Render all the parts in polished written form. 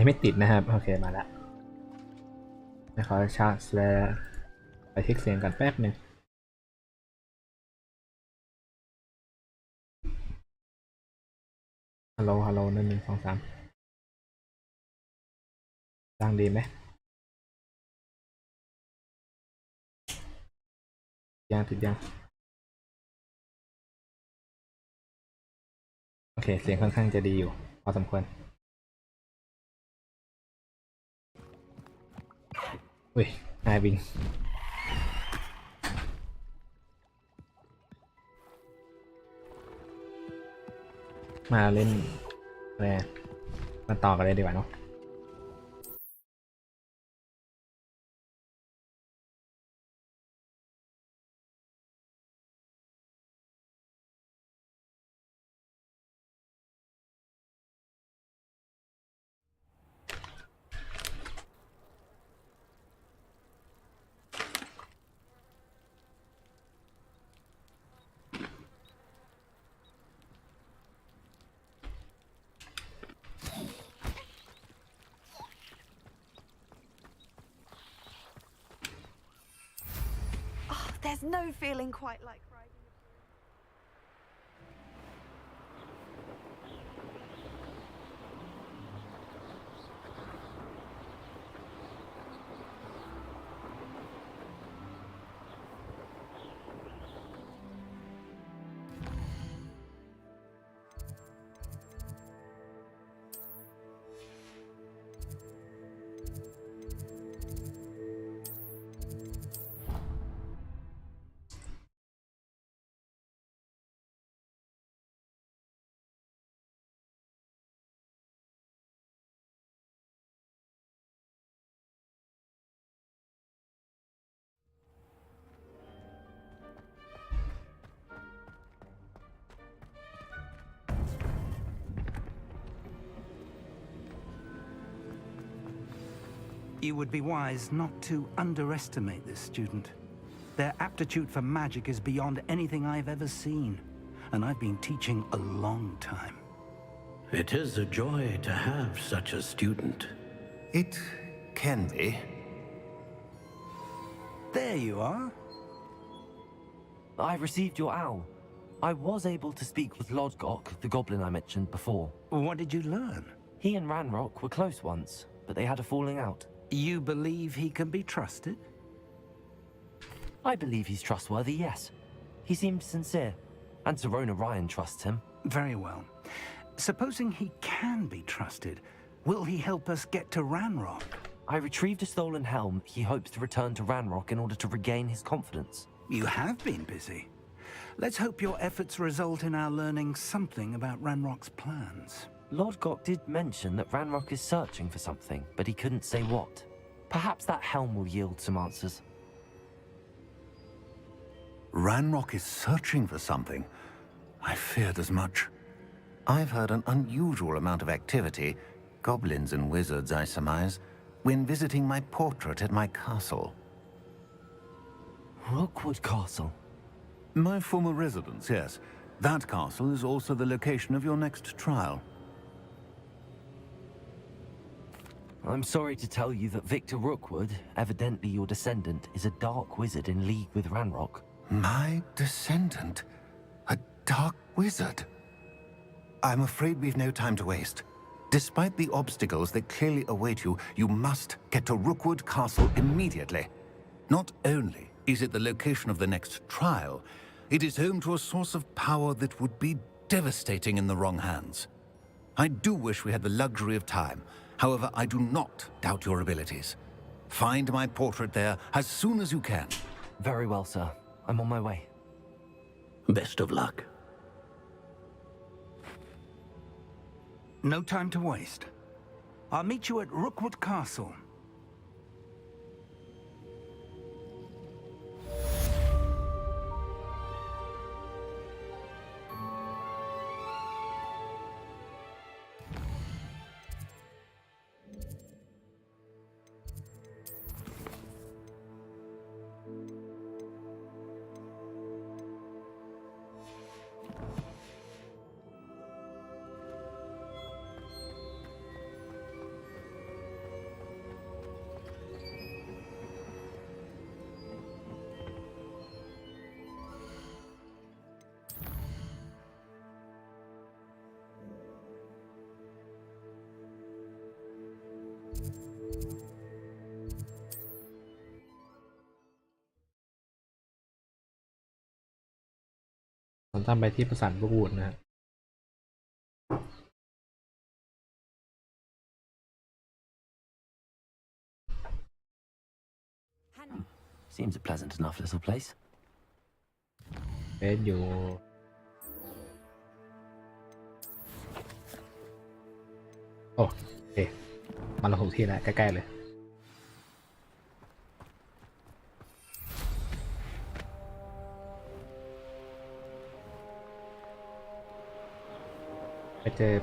ไม่ติดนะครับโอเคมาแล้วขอชาร์จแล้วไปเช็คเสียงกันแป๊บหนึ่งฮัลโหลฮัลโหล1 1 2 3ดังดีไหมยังติดยังโอเคเสียงค่อนข้างจะดีอยู่พอสมควรอุ้ยนายวิงมาเล่นอะไรมาต่อกันเลยดีกว่าเนาะThere's no feeling quite like riding. You would be wise not to underestimate this student. Their aptitude for magic is beyond anything I've ever seen, and I've been teaching a long time. It is a joy to have such a student. It can be. There you are. I received your owl. I was able to speak with Lodgok, the goblin I mentioned before. What did you learn? He and Ranrock were close once, but they had a falling out. You believe he can be trusted? I believe he's trustworthy, yes. He seemed sincere, and Serona Ryan trusts him. Very well. Supposing he can be trusted, will he help us get to Ranrock? I retrieved a stolen helm he hopes to return to Ranrock in order to regain his confidence. You have been busy. Let's hope your efforts result in our learning something about Ranrock's plans. Lodgok did mention that Ranrock is searching for something, but he couldn't say what. Perhaps that helm will yield some answers. Ranrock is searching for something. I feared as much. I've heard an unusual amount of activity, goblins and wizards, I surmise, when visiting my portrait at my castle. Rookwood Castle? My former residence, yes. That castle is also the location of your next trial. I'm sorry to tell you that Victor Rookwood, evidently your descendant, is a dark wizard in league with Ranrock. My descendant? A dark wizard? I'm afraid we've no time to waste. Despite the obstacles that clearly await you, you must get to Rookwood Castle immediately. Not only is it the location of the next trial, it is home to a source of power that would be devastating in the wrong hands. I do wish we had the luxury of time. However, I do not doubt your abilities. Find my portrait there as soon as you can. Very well, sir. I'm on my way. Best of luck. No time to waste. I'll meet you at Rookwood Castle. ทำไปที่ปราสาทบูวูดนะฮะ Seems a pleasant enough little place. เป็นอยู่โอเคมาลงถูกที่แล้วใกล้ๆเลย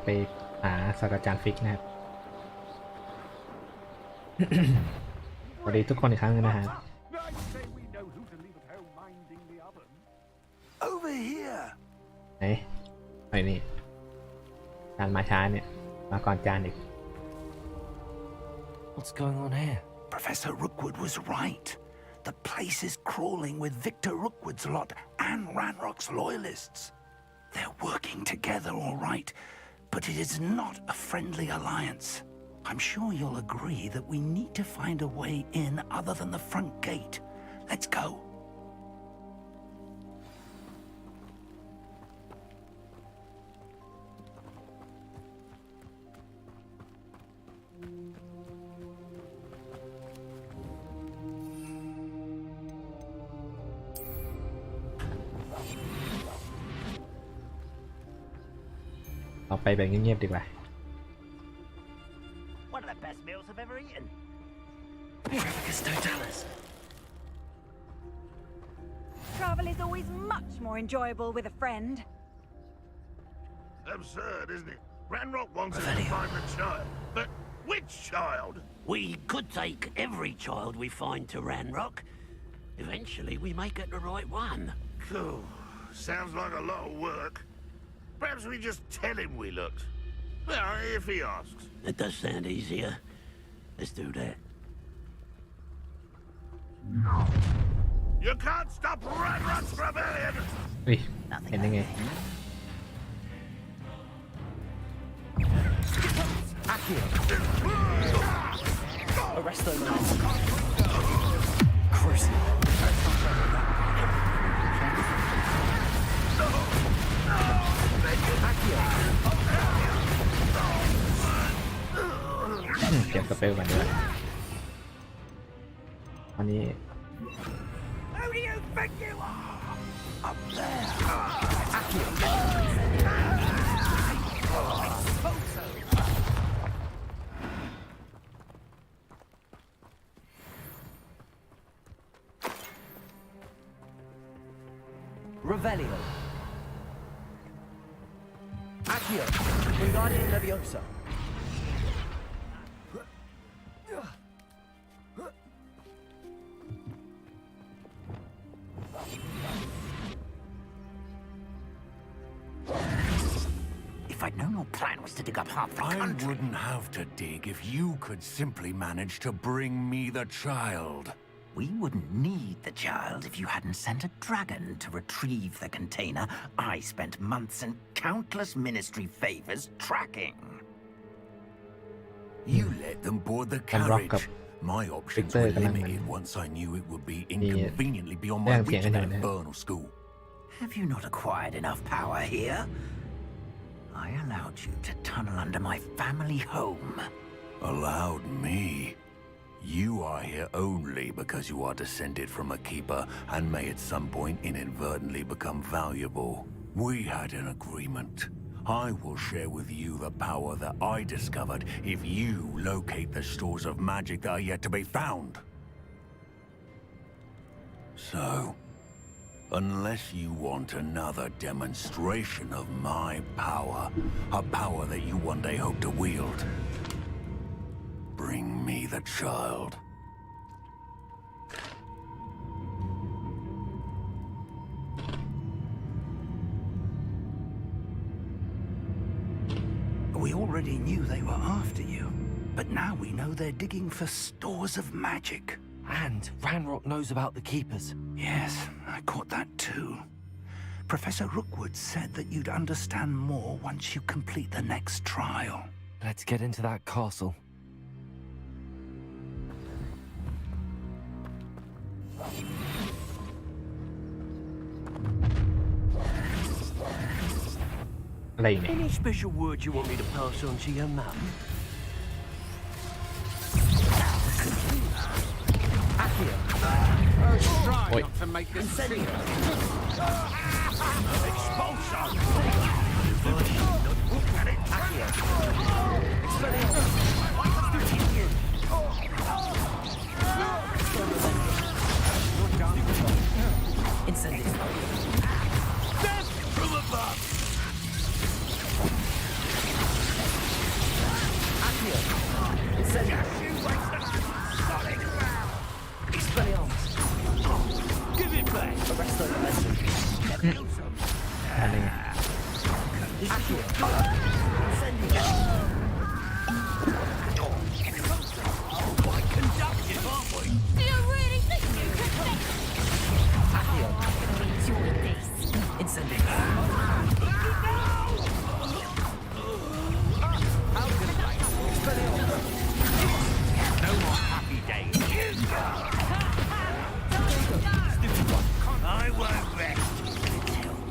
ไปหาศาสตราจารย์ฟิกนะครับ สวัสดีทุกคนอีกครั้งนึงนะฮะ Over here. ไหนไอ้นี่จานมาช้าเนี่ยมาก่อนจานอีก What's going on here? Professor Rookwood was right. The place is crawling with Victor Rookwood's lot and Ranrock's loyalists. They're working together all right, but it is not a friendly alliance. I'm sure you'll agree that we need to find a way in other than the front gate. Let's go. เราไปแบบเงียบๆดีกว่า One of the best meals I've ever eaten. Mirabicus totalis. Travel is always much more enjoyable with a friend. Absurd, isn't it? Ranrock wants us to find the child. But which child? We could take every child we find to Ranrock. Eventually, we may get the right one. Cool. Sounds like a lot of work. Perhaps we just tell him we looked. Well, if he asks. It does sound easier. Let's do that. You can't stop Ranrock's rebellion! เฮ้ยเห็นยังไง Arresto Crucial. เก็บสเปลกันด้วยอันนี้ Who do you think you are? Up there. Revelio. Accio. Wingardium Leviosa. If I'd known your plan was to dig up half the I country... wouldn't have to dig if you could simply manage to bring me the child. We wouldn't need the child if you hadn't sent a dragon to retrieve the container I spent months and countless ministry favors tracking. You let them board the Ranrock carriage. My options were limited once I knew it would be inconveniently beyond my reach at an infernal school. Have you not acquired enough power here? I allowed you to tunnel under my family home. Allowed me? You are here only because you are descended from a keeper and may at some point inadvertently become valuable. We had an agreement. I will share with you the power that I discovered if you locate the stores of magic that are yet to be found. So, unless you want another demonstration of my power, a power that you one day hope to wield, bring me the child. We already knew they were after you, but now we know they're digging for stores of magic. And Ranrock knows about the Keepers. Yes, I caught that too. Professor Rookwood said that you'd understand more once you complete the next trial. Let's get into that castle. อะไรอีกเนี่ย Any special word you want me to pass on to your mum? Oi. Not to make this scene. Expulsion! Death from above! Give it back! อันนี้ไง Quite conductive, aren't we? Do you really think you could fix? Enjoy this. No more happy days. I won't rest until you're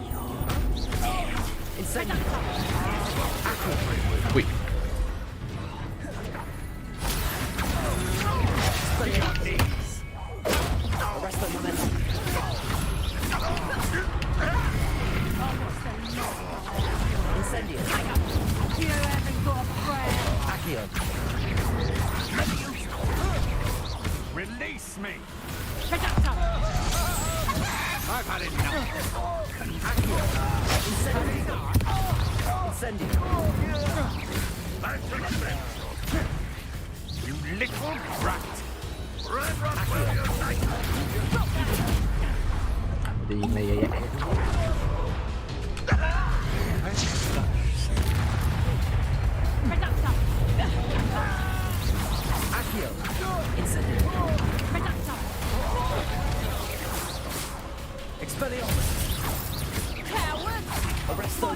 อุ้ย You haven't got a prayer. Release me. Conductor. I've had enough. Back to the bench. You little brat. Red Rock will unite. จะยิงอะไรเยอะแยะ Conductor. Conductor. Coward. Potato.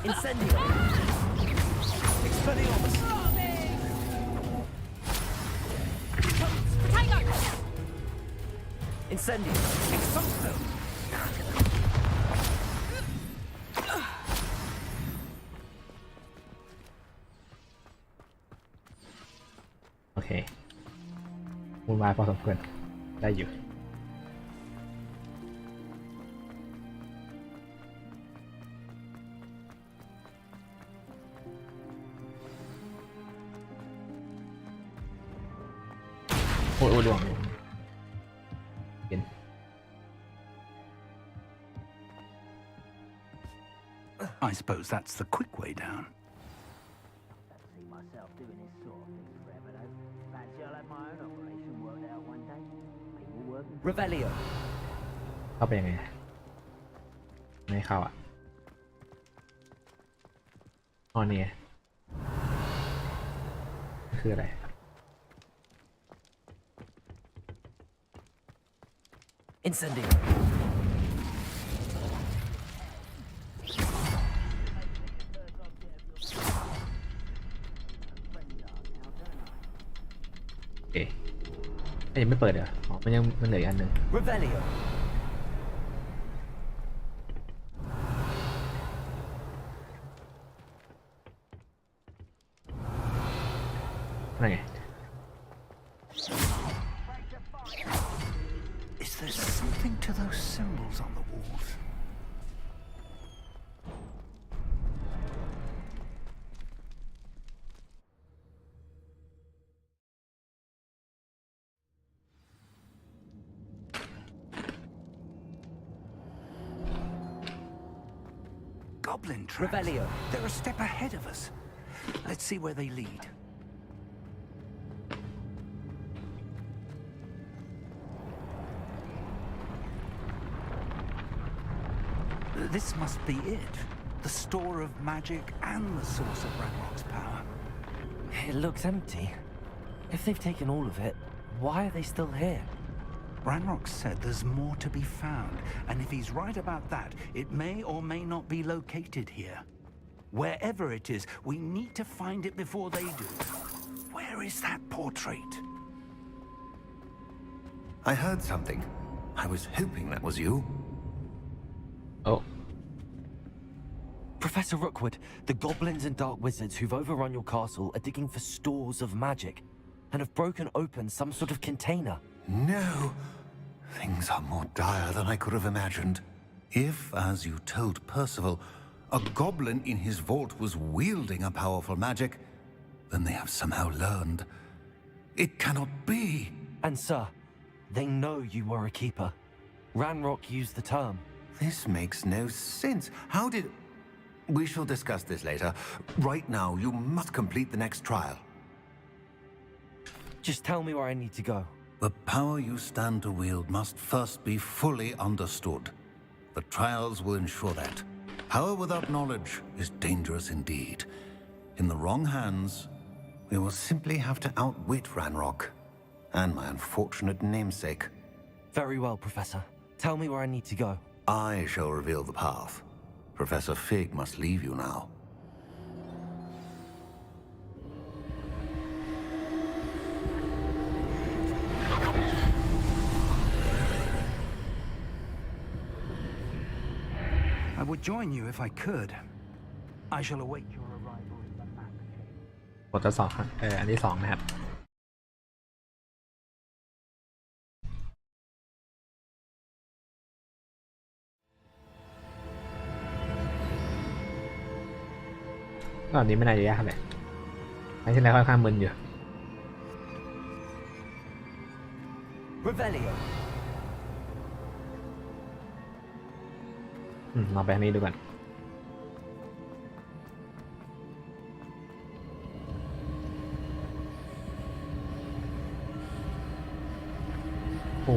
Incendio! โอเควุ่นวายพอสมควรได้อยู่ โอ้ยโอ้ยดวงเห็น I suppose that's the quick way down. see myself doing this sort of thing forever, though. Fancy I'll have my own operation worked out one day. People working. Revelio. เข้าไปยังไงไม่เข้าอ่ะอ๋อเนี่ยคืออะไร Incendio. Okay. ยังไม่เปิดเหรออ๋อมันยังมันเหลืออีกอันหนึ่ง Revelio. นั่นไง Is there something to those symbols on the walls? Goblin tracks. Revelio. They're a step ahead of us. Let's see where they lead. This must be it. The store of magic and the source of Ranrock's power. It looks empty. If they've taken all of it, why are they still here? Ranrock said there's more to be found, and if he's right about that, it may or may not be located here. Wherever it is, we need to find it before they do. Where is that portrait? I heard something. I was hoping that was you. Professor Rookwood, the goblins and dark wizards who've overrun your castle are digging for stores of magic and have broken open some sort of container. No. Things are more dire than I could have imagined. If, as you told Percival, a goblin in his vault was wielding a powerful magic, then they have somehow learned. It cannot be. And sir, they know you were a keeper. Ranrock used the term. This makes no sense. How did... We shall discuss this later. Right now, you must complete the next trial. Just tell me where I need to go. The power you stand to wield must first be fully understood. The trials will ensure that. Power without knowledge is dangerous indeed. In the wrong hands, we will simply have to outwit Ranrock and my unfortunate namesake. Very well, Professor. Tell me where I need to go. I shall reveal the path. Professor Fig must leave you now. I would join you if I could. I shall await your arrival in the map. บททดสอบครับอันที่2นะครับรอบนี้ไม่น่าจะยากเลยครั้งที่แล้วค่อนข้างมึนอยู่ Revelio. ลองไปทางนี้ดูก่อนโอ้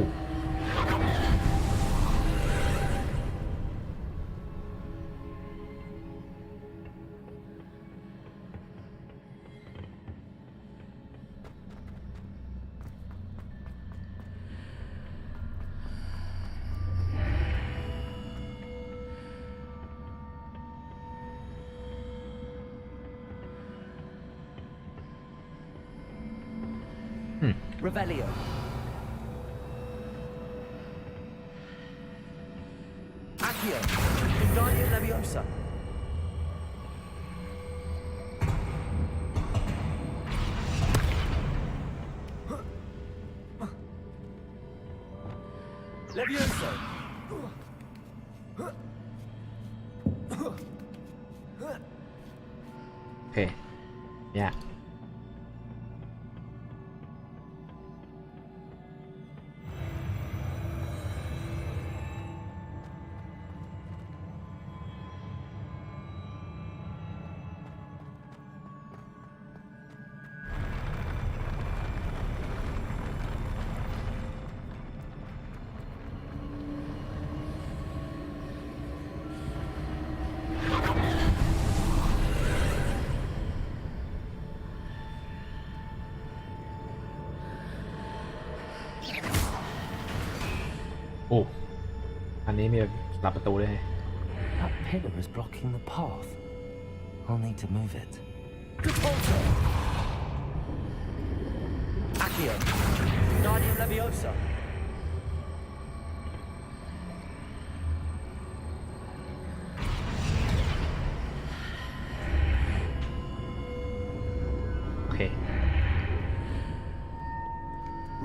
Revelio. Accio. Guardian Leviosa. Leviosa. โอเคยาก โอ้อันนี้มีหลับประตูด้วย That pillar is blocking the path. I'll need to move it. Accio. Guardian Leviosa. Okay.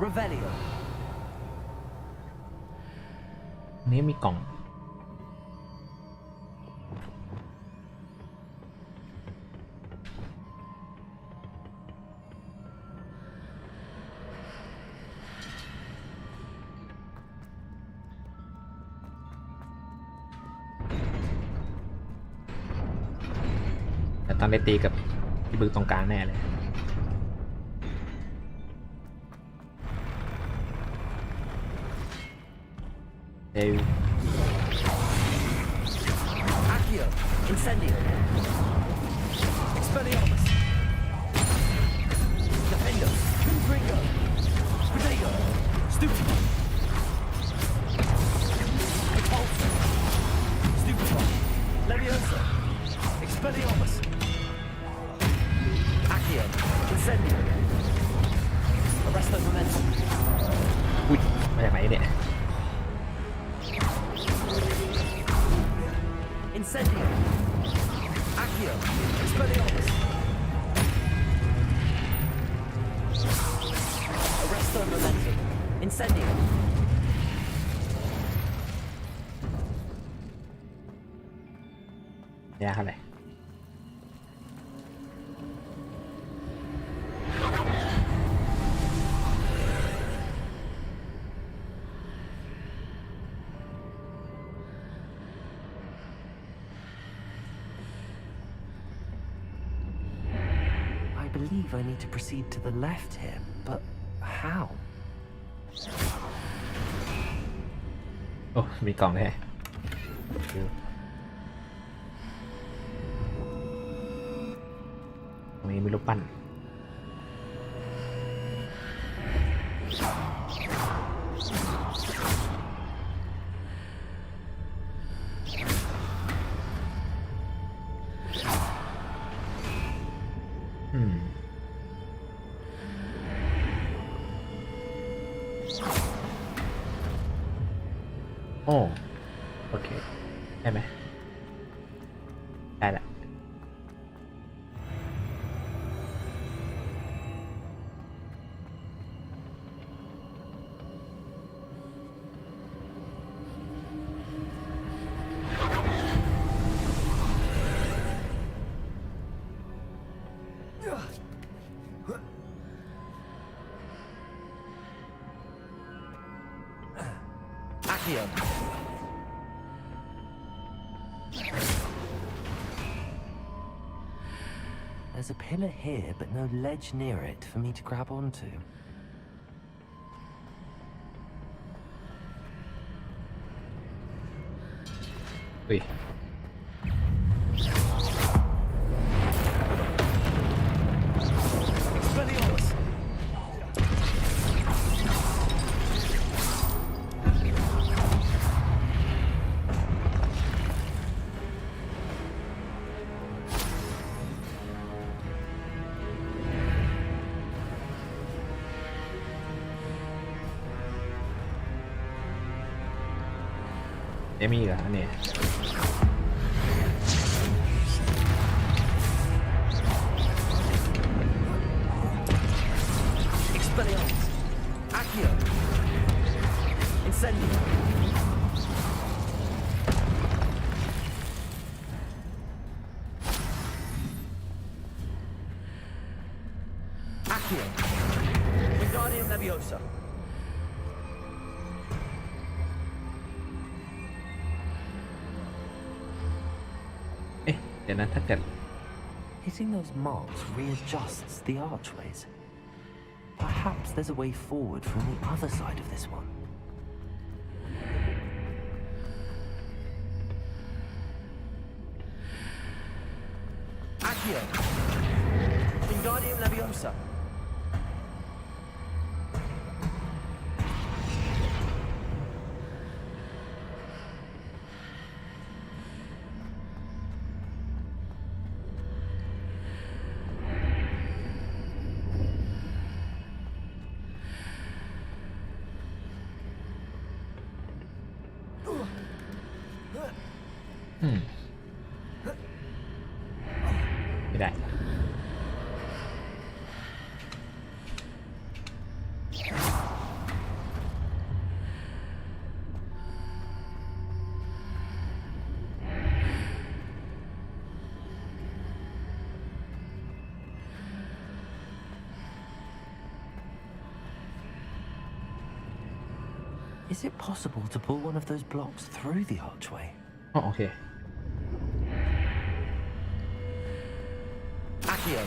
Revelio. นี้มีกล่องแต่ต้องได้ตีกับที่บึกตรงกลางแน่เลยAccio. Incendio. Expelliarmus. Defendo. Confringo. Protego. Stupid. Repulsor. Stupid. Leviosa. Expelliarmus. Accio. Incendio. Arresto momentum. อุ้ยมาจากไหนเนี่ย Incendio. Accio! Expelliarmus! Arresto momentum. Incendio! ยากเท่าไหร่ I believe I need to proceed to the left here, but how? โอ้มีกล่องด้วยตรงนี้มีรูปปั้นโอ้โอเคได้ไหมได้ละAccio! There's a pillar here, but no ledge near it for me to grab onto. อุ้ย Expelliarmus!เอมี่เหรออันนี้ Expelliarmus! Accio! Incendio! Accio! Wingardium Leviosa! เอ๊ะเดี๋ยวนะถ้าเกิด Hitting those marks readjusts the archways. Perhaps there's a way forward from the other side of this one. Accio! Wingardium Leviosa! ไม่ได้ Is it possible to pull one of those blocks through the archway? อ๋อโอเค Accio!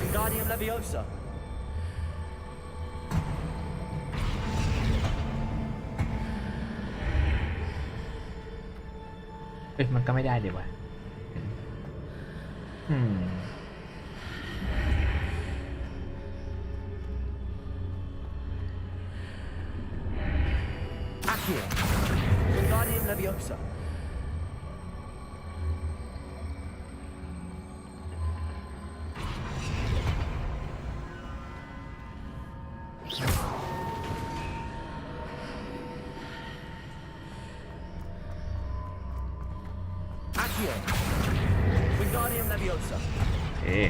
Wingardium Leviosa! เอ้ยมันก็ไม่ได้ดีวะAccio! Wingardium Leviosa! Accio! เอ๊ะ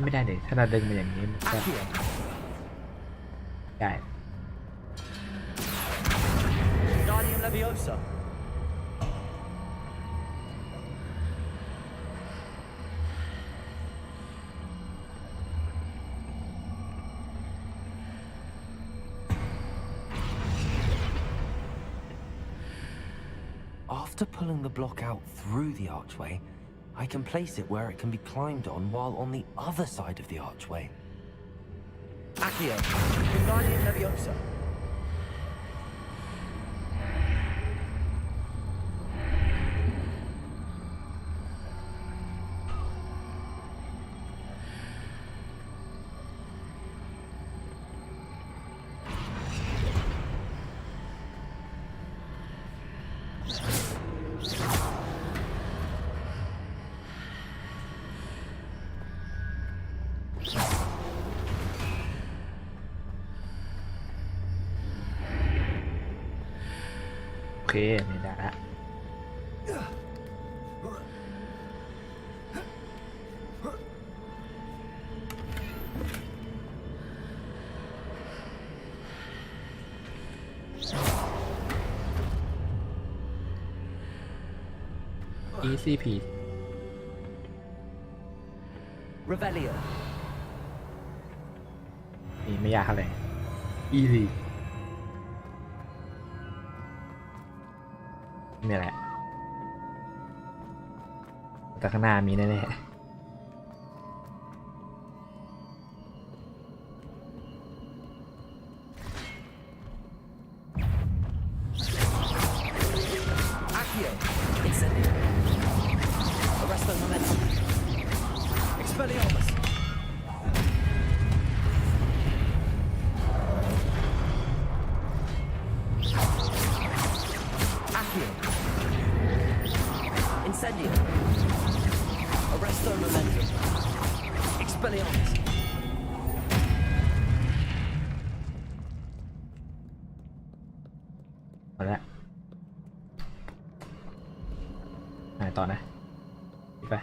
ไม่ได้เลยถ้าเราดึงมาอย่างนี้มันก็ได้ After pulling the block out through the archway, I can place it where it can be climbed on while on the other side of the archway. Accio, Wingardium Leviosa.โอเคนี่ได้ละECP Revelio. นี่ไม่ยากเท่าไหร่ easy นี่แหละแต่ข้างหน้ามีแน่ๆAccio, Incendio. Arresto Momentum. Expelliarmus. Accio. Incendio. Arresto Momentum. Expelliarmus. หมดแล้วไหนต่อนะไป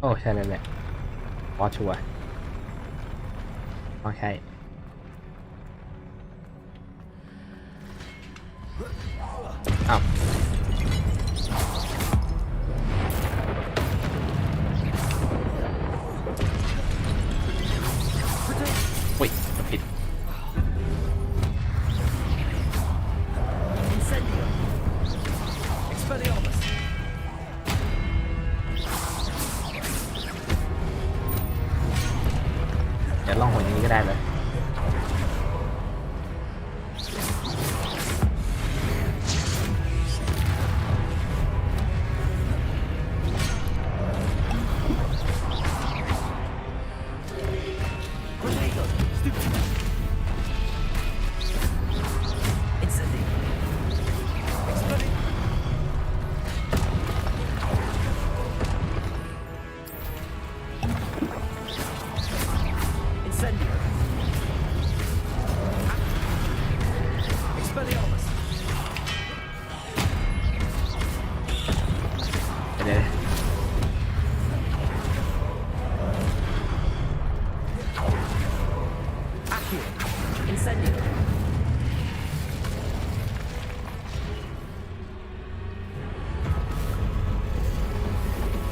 โอ้ใช่เลยแหละพอชัวร์โอเคอ้าวอุ้ยผิด Incendio. Expelliarmus. เดี๋ยวลองหัวอย่างนี้ก็ได้เลย Grenado. Stupid. Incendio. Expelliarmus. Incendio. Expelliarmus. ไปเลย Accio. Incendio.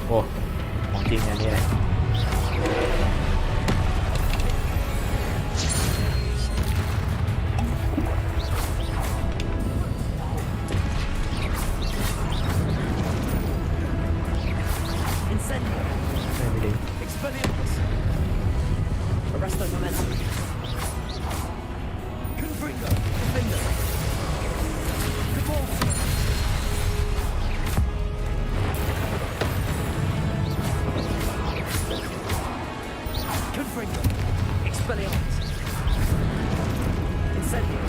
โอ้ของจริงอันนี้เลย Incendio. ไม่ดี Expelliarmus. Arresto Momentum. Confringo. Defender. Cabalso. Confringo. Expelliarmus. Incendio.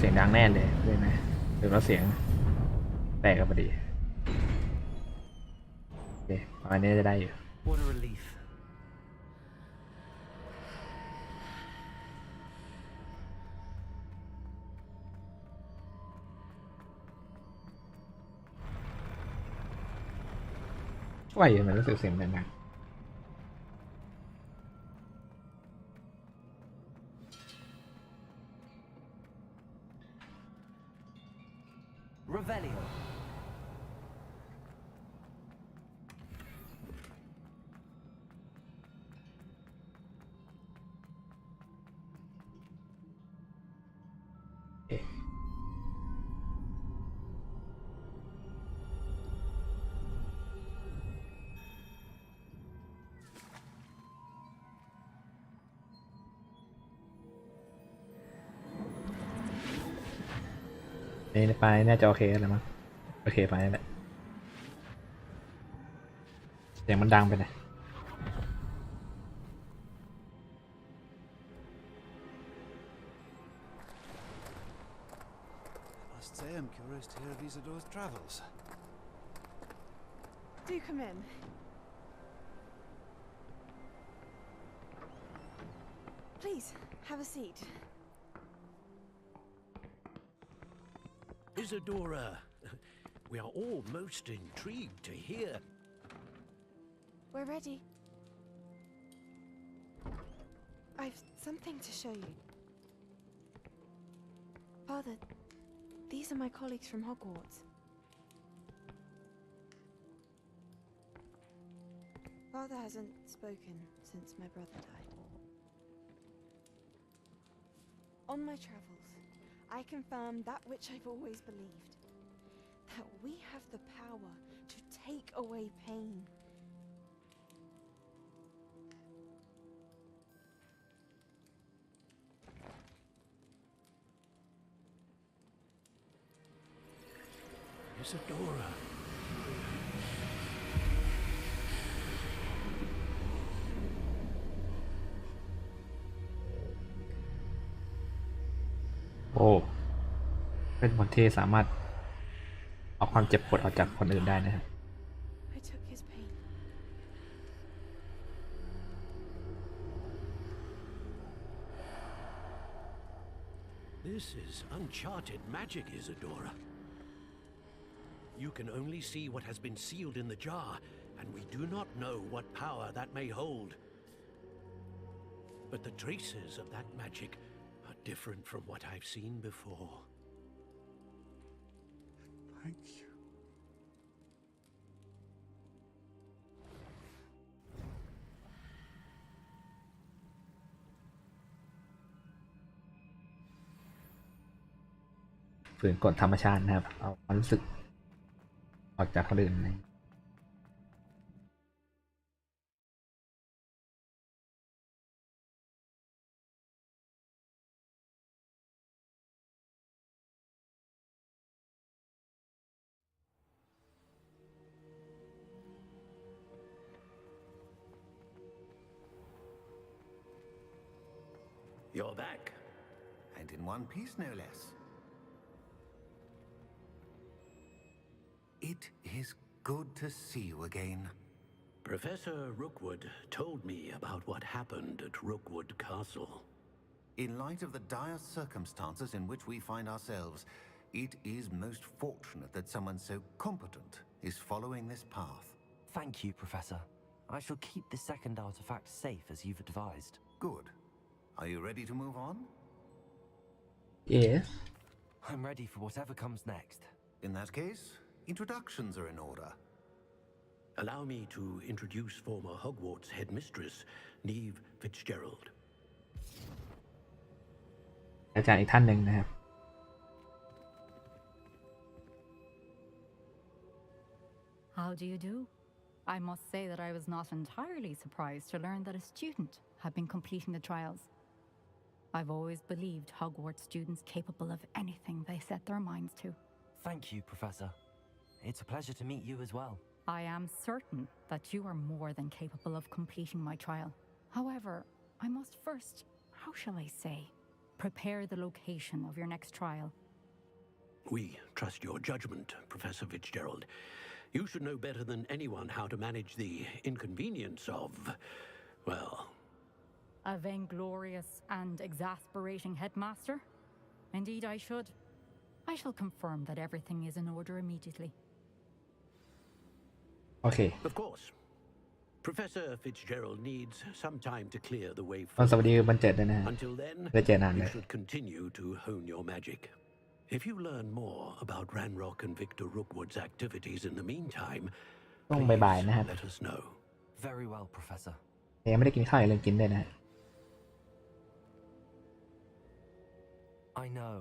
สียงดังแน่เลยนะหรือว่าเสียงแตกกันพอดีโอเคอันนี้จะได้อยู่ What a relief. ว่าอยู่มันรู้สึกเสียงดัง Revelio. เอ๊ะนี่ไปน่าจะโอเคแล้วมั้งโอเคไปแล้วแหละเสียงมันดังไปหน่อย I must say I'm curious to hear of Isadora's travels. Do come in. Please, have a seat. Isadora, we are all most intrigued to hear. We're ready. I've something to show you. Father, these are my colleagues from Hogwarts. Father hasn't spoken since my brother died. On my travels, I confirmed that which I've always believed. That we have the power to take away pain. Isadora. โอ้เป็นคนที่สามารถเอาความเจ็บปวดออกจากคนอื่นได้นะครับ I took his pain. This is uncharted magic, Isadora. You can only see what has been sealed in the jar, and we do not know what power that may hold. But the traces of that magic are different from what I've seen before. Thank you. ฝืนกฎธรรมชาตินะครับเอาความรู้สึกออกจากคนอื่นนะ You're back. And in one piece, no less. It is good to see you again. Professor Rookwood told me about what happened at Rookwood Castle. In light of the dire circumstances in which we find ourselves, it is most fortunate that someone so competent is following this path. Thank you, Professor. I shall keep the second artifact safe as you've advised. Good. Are you ready to move on? Yes. I'm ready for whatever comes next. In that case, introductions are in order. Allow me to introduce former Hogwarts headmistress, Neve Fitzgerald. อาจารย์อีกท่านหนึ่งนะครับ How do you do? I must say that I was not entirely surprised to learn that a student had been completing the trials. I've always believed Hogwarts students capable of anything they set their minds to. Thank you, Professor. It's a pleasure to meet you as well. I am certain that you are more than capable of completing my trial. However, I must first, how shall I say, Prepare the location of your next trial. We trust your judgment, Professor Fitzgerald. You should know better than anyone how to manage the inconvenience of, well... A vainglorious and exasperating headmaster? Indeed I should. I shall confirm that everything is in order immediately. Okay. Of course. Professor Fitzgerald needs some time to clear the way สวัส forward. ดีวันเจ็ดด้วยนะฮะ Until then, ได้เจอนานเล you ย should continue to hone your magic. If you learn more about Ranrock and Victor Rookwood's activities in the meantime, ต้อง please บ่ายๆนะครับ let us know. Very well, Professor. ยังไม่ได้กินข้าวอย่าลืมกินด้วยนะฮะ I know.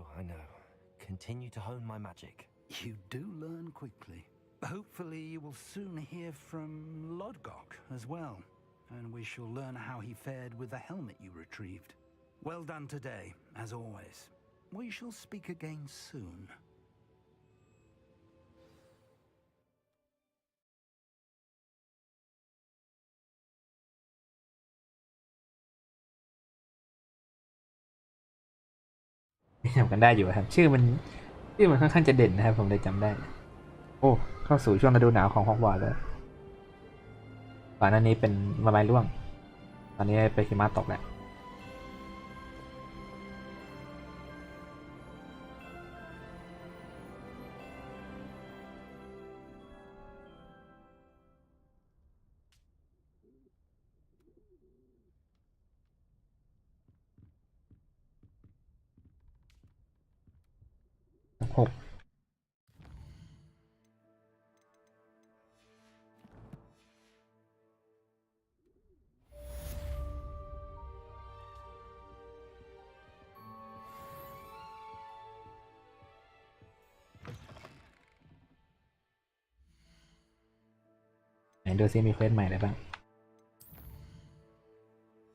Continue to hone my magic. You do learn quickly. Hopefully you will soon hear from Lodgok as well, and we shall learn how he fared with the helmet you retrieved. Well done today, as always. We shall speak again soon. จำกันได้อยู่ครับชื่อมันค่อนข้างจะเด่นนะครับผมเลยจำได้โอ้เข้าสู่ช่วงฤดูหนาวของฮอกวอตส์แล้วก่อนหน้านี้เป็นใบไม้ร่วงตอนนี้เป็นหิมะตกแล้ว6ไหนดูซิมีเควสใหม่อะไรบ้าง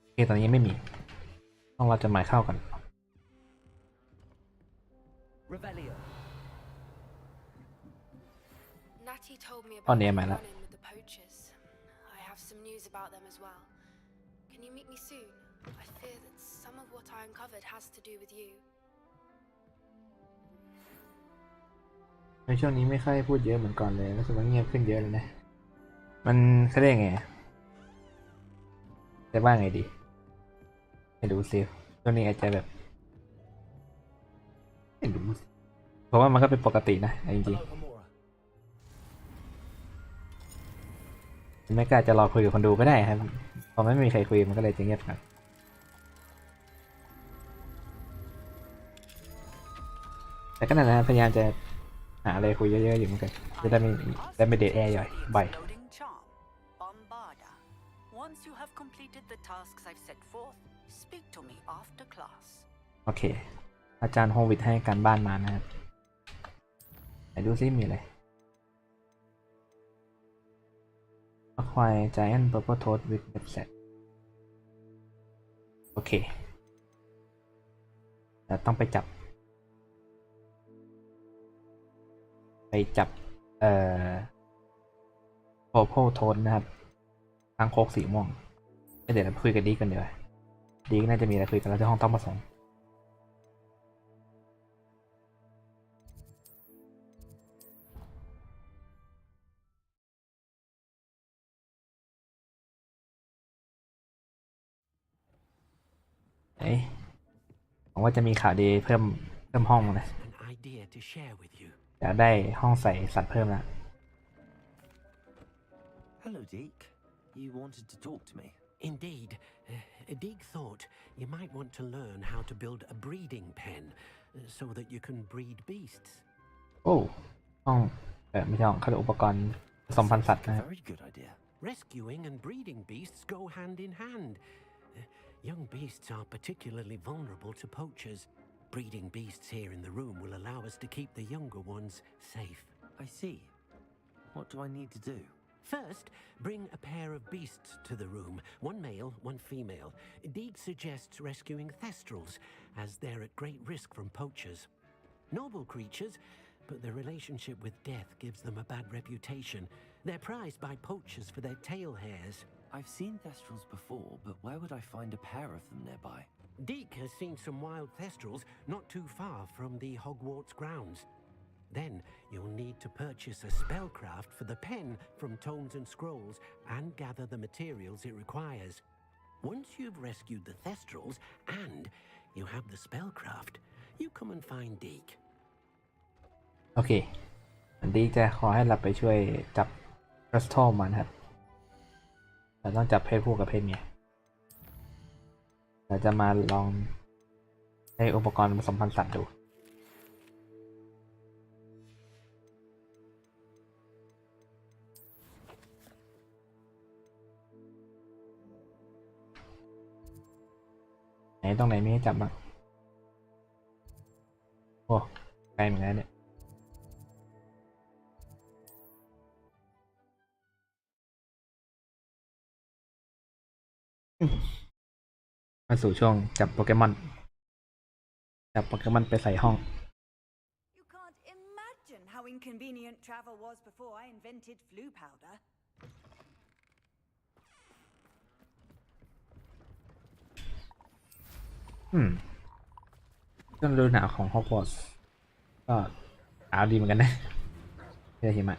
โอเคตอนนี้ยังไม่มีต้องรอจดหมายเข้าก่อน Revelio. Natty told me Oh, about near the my lap. run-in with the poachers. I have some news about them as well. Can you meet me soon? I fear that some of what I uncovered has to do with you. ในช่วงนี้ไม่ค่อยพูดเยอะเหมือนก่อนเลยรู้สึกว่าเงียบขึ้นเยอะเลยนะมันเขาเรียกไงจะว่าไงดีไม่รู้สิช่วงนี้อาจจะแบบไม่รู้เพราะว่ามันก็เป็นปกตินะจริงๆไม่กล้าจะรอคุยกับคนดูก็ได้ครับพอไม่มีใครคุยมันก็เลยจะเงียบกันแต่ก็นั่นแหละพยายามจะหาอะไรคุยเยอะๆอยู่เหมือนกันจะได้ไม่เดทแอร์ย่อยบ่อย Once you have completed the tasks I've set forth, speak to me after class. โอเคอาจารย์โฮวิดให้การบ้านมานะครับไหนดูซิมีอะไร Acquire Giant Purple Toad with Web Set โอเคแต่ต้องไปจับPurple Toad นะครับทางโคกสีม่วงเดี๋ยวเราไปคุยกันดีกันเดี๋ยวดีก็น่าจะมีอะไรคุยกันแล้วที่ห้องต้องประสงค์หวังว่าจะมีข่าวดีเพิ่มห้องนะอยากได้ห้องใส่สัตว์เพิ่มละ Hello, Deke. You wanted to talk to me? Indeed. Deke thought you might want to learn how to build a breeding pen so that you can breed beasts. โอ้ห้องไม่ใช่ห้องเขาเรียกอุปกรณ์ผสมพันธุ์สัตว์นะครับ Very good idea. Rescuing and breeding beasts go hand in hand. Young beasts are particularly vulnerable to poachers. Breeding beasts here in the room will allow us to keep the younger ones safe. I see. What do I need to do? First, bring a pair of beasts to the room, one male, one female. Deke suggests rescuing thestrals, as they're at great risk from poachers. Noble creatures, but their relationship with death gives them a bad reputation. They're prized by poachers for their tail hairs. I've seen thestrals before, but where would I find a pair of them nearby? Deke has seen some wild thestrals not too far from the Hogwarts grounds. Then you'll need to purchase a spellcraft for the pen from Tomes and Scrolls and gather the materials it requires. Once you've rescued the thestrals and you have the spellcraft, you come and find Deke. โอเคดีจะขอให้เราไปช่วยจับคริสตัลมันครับเราต้องจับเพศผู้กับเพศเมียเราจะมาลองใช้อุปกรณ์ผสมพันธุ์สัตว์ดูไหนตรงไหนมีให้จับบ้างโอ้ไกลเหมือนกันเนี่ยมาสู่ช่วงจับโปเกมอนไปใส่ห้อง You can't imagine how inconvenient travel was before I invented flu powder. ช่วงฤดูหนาวของฮอกวอตส์ก็หนาวดีเหมือนกันนะเจอหิมะ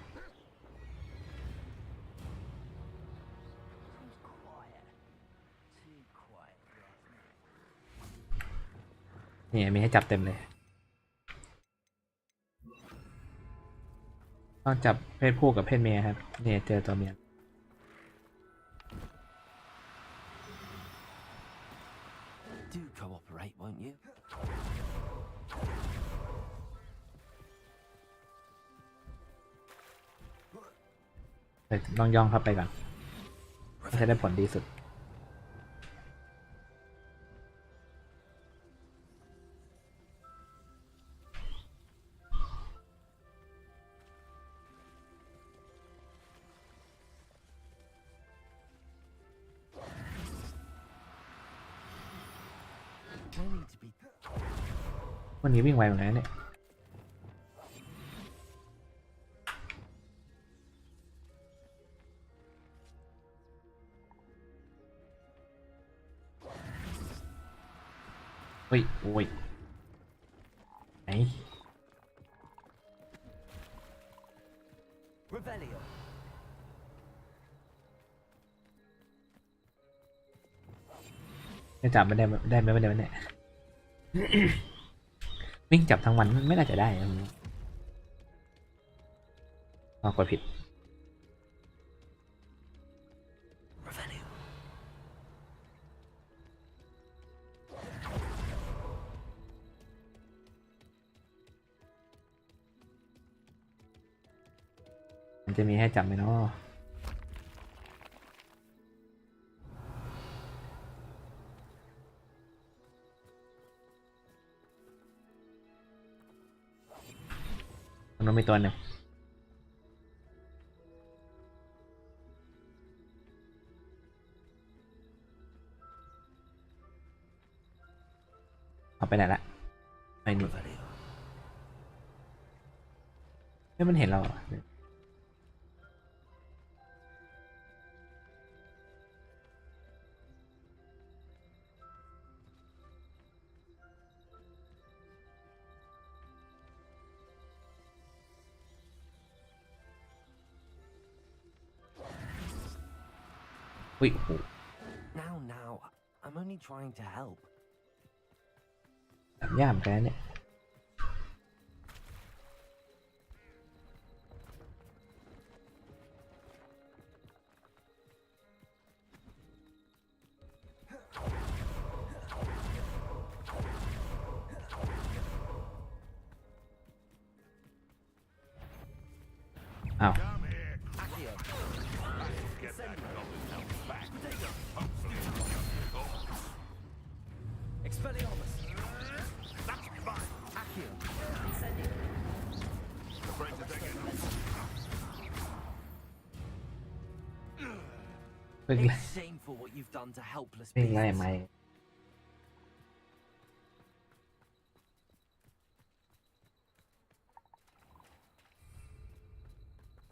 นี่มีให้จับเต็มเลยต้องจับเพศผู้กับเพศเมียครับนี่เจอตัวเมียDo cooperate, won't you? ต้องย่องเข้าไปก่อนจะได้ผลดีสุดวันนี้วิ่งไวเหมือนกันเนี่ยเฮ้ยโอ้ยไหนจะจับไม่ได้ไหมเนี่ย วิ่งจับทั้งวันไม่น่าจะได้กดผิดมันจะมีให้จับไหมเนาะมันมีตัวหนึ่งเอาไปไหนละไอ้นี่ไม่มันเห็นเราอุ้ย Now, I'm only trying to help. ทำยากเหมือนกันเนี่ยอ้าวIt's shameful what you've done to helpless วิ่งไล่ beasts. ไหม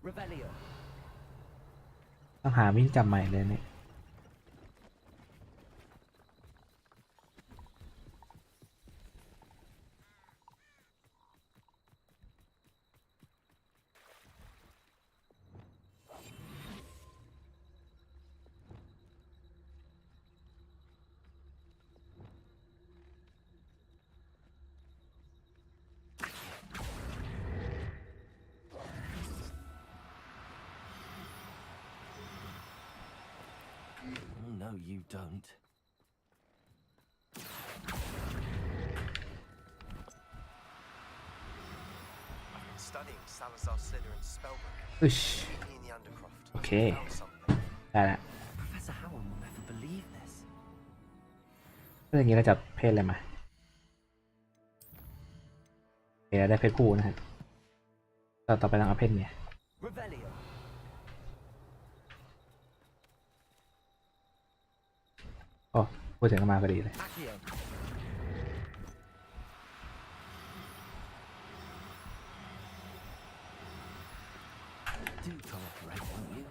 Revelio. ต้องหาวิ่งจับใหม่เลยเนี่ย know you don't. Studying Salazar Slytherin spellbook. อึช In the Undercroft. โอเค Found something. ได้ละ Professor Howell will never believe this. ถ้าอย่างนี้เราจะเพศอะไรมาเดี๋ยวได้เพศผู้นะครับต่อไปต้องเอาเพศเมีย Revelio. โอ้พูดถึงก็มาพอดีเลย Accio. Do cooperate, won't you?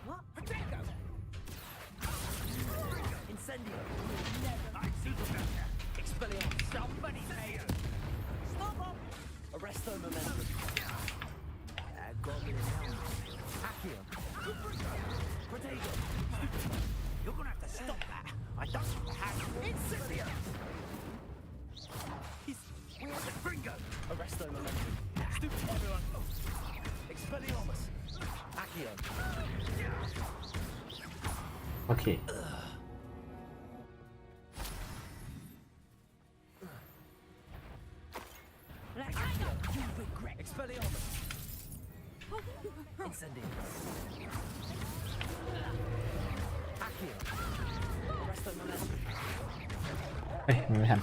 What? Potato! Incendio! Expelliarmus! Somebody say it! Stop up! Arresto momentum. Accio. Potato! You're gonna have to stop that! I don't have Incendio! Where's the Fringo? Arresto momentum. Stupid everyone! Expelliarmus. Accio. โอเค You regret! Expelliarmus. Incendio. Accio. Arresto momentum. เฮ้ยมันไม่ทัน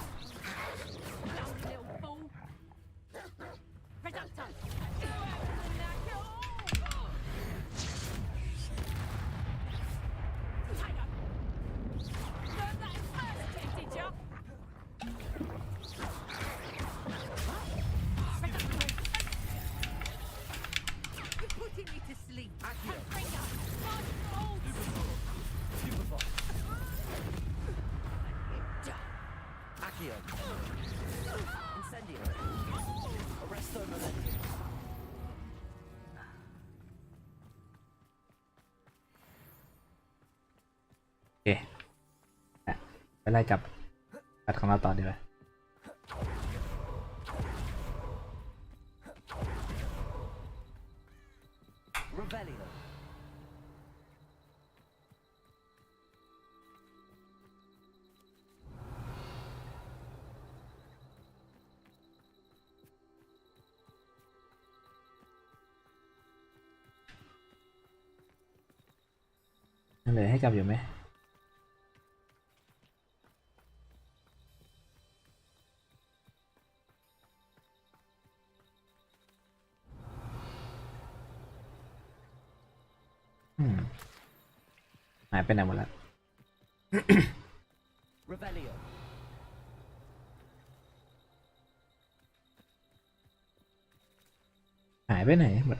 Putting me to sleep! Accio. Accio. Incendio. Arresto momentum. โอเคไปไล่จับตัดของเราต่อดีกว่า Revelio. นั่นเลยให้จับอยู่ไหมหายไปไหนหมดแล้ว Revelio. หายไปไหนหมด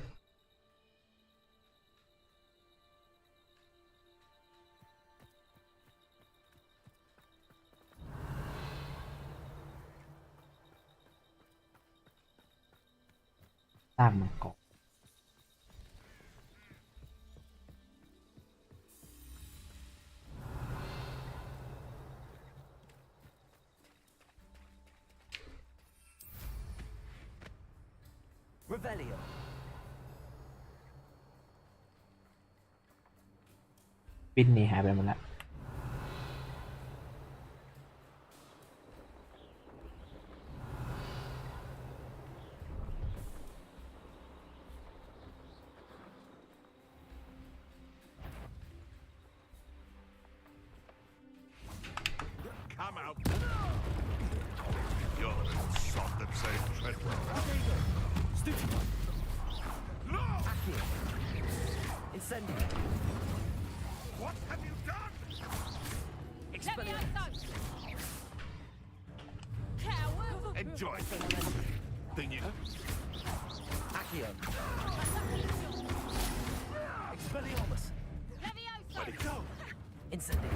ตามมังกร Revelio. ปิ้นนี้หายไปหมดแล้ว Come out. You're the sod that saved Treadwell. Stupid. No! Accio. Incendio. What have you done? Expelliarmus. Enjoy. Thing you. Accio. Expelliarmus. Let it go. Incendio.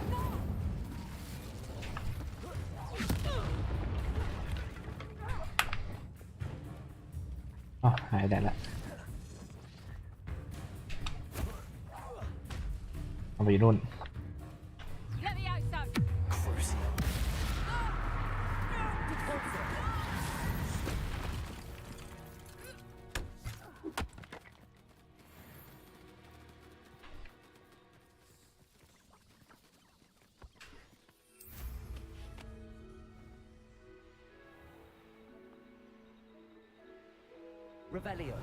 อ๋อหายได้ละเอาไปอยู่นู่น Crucio. Revelio.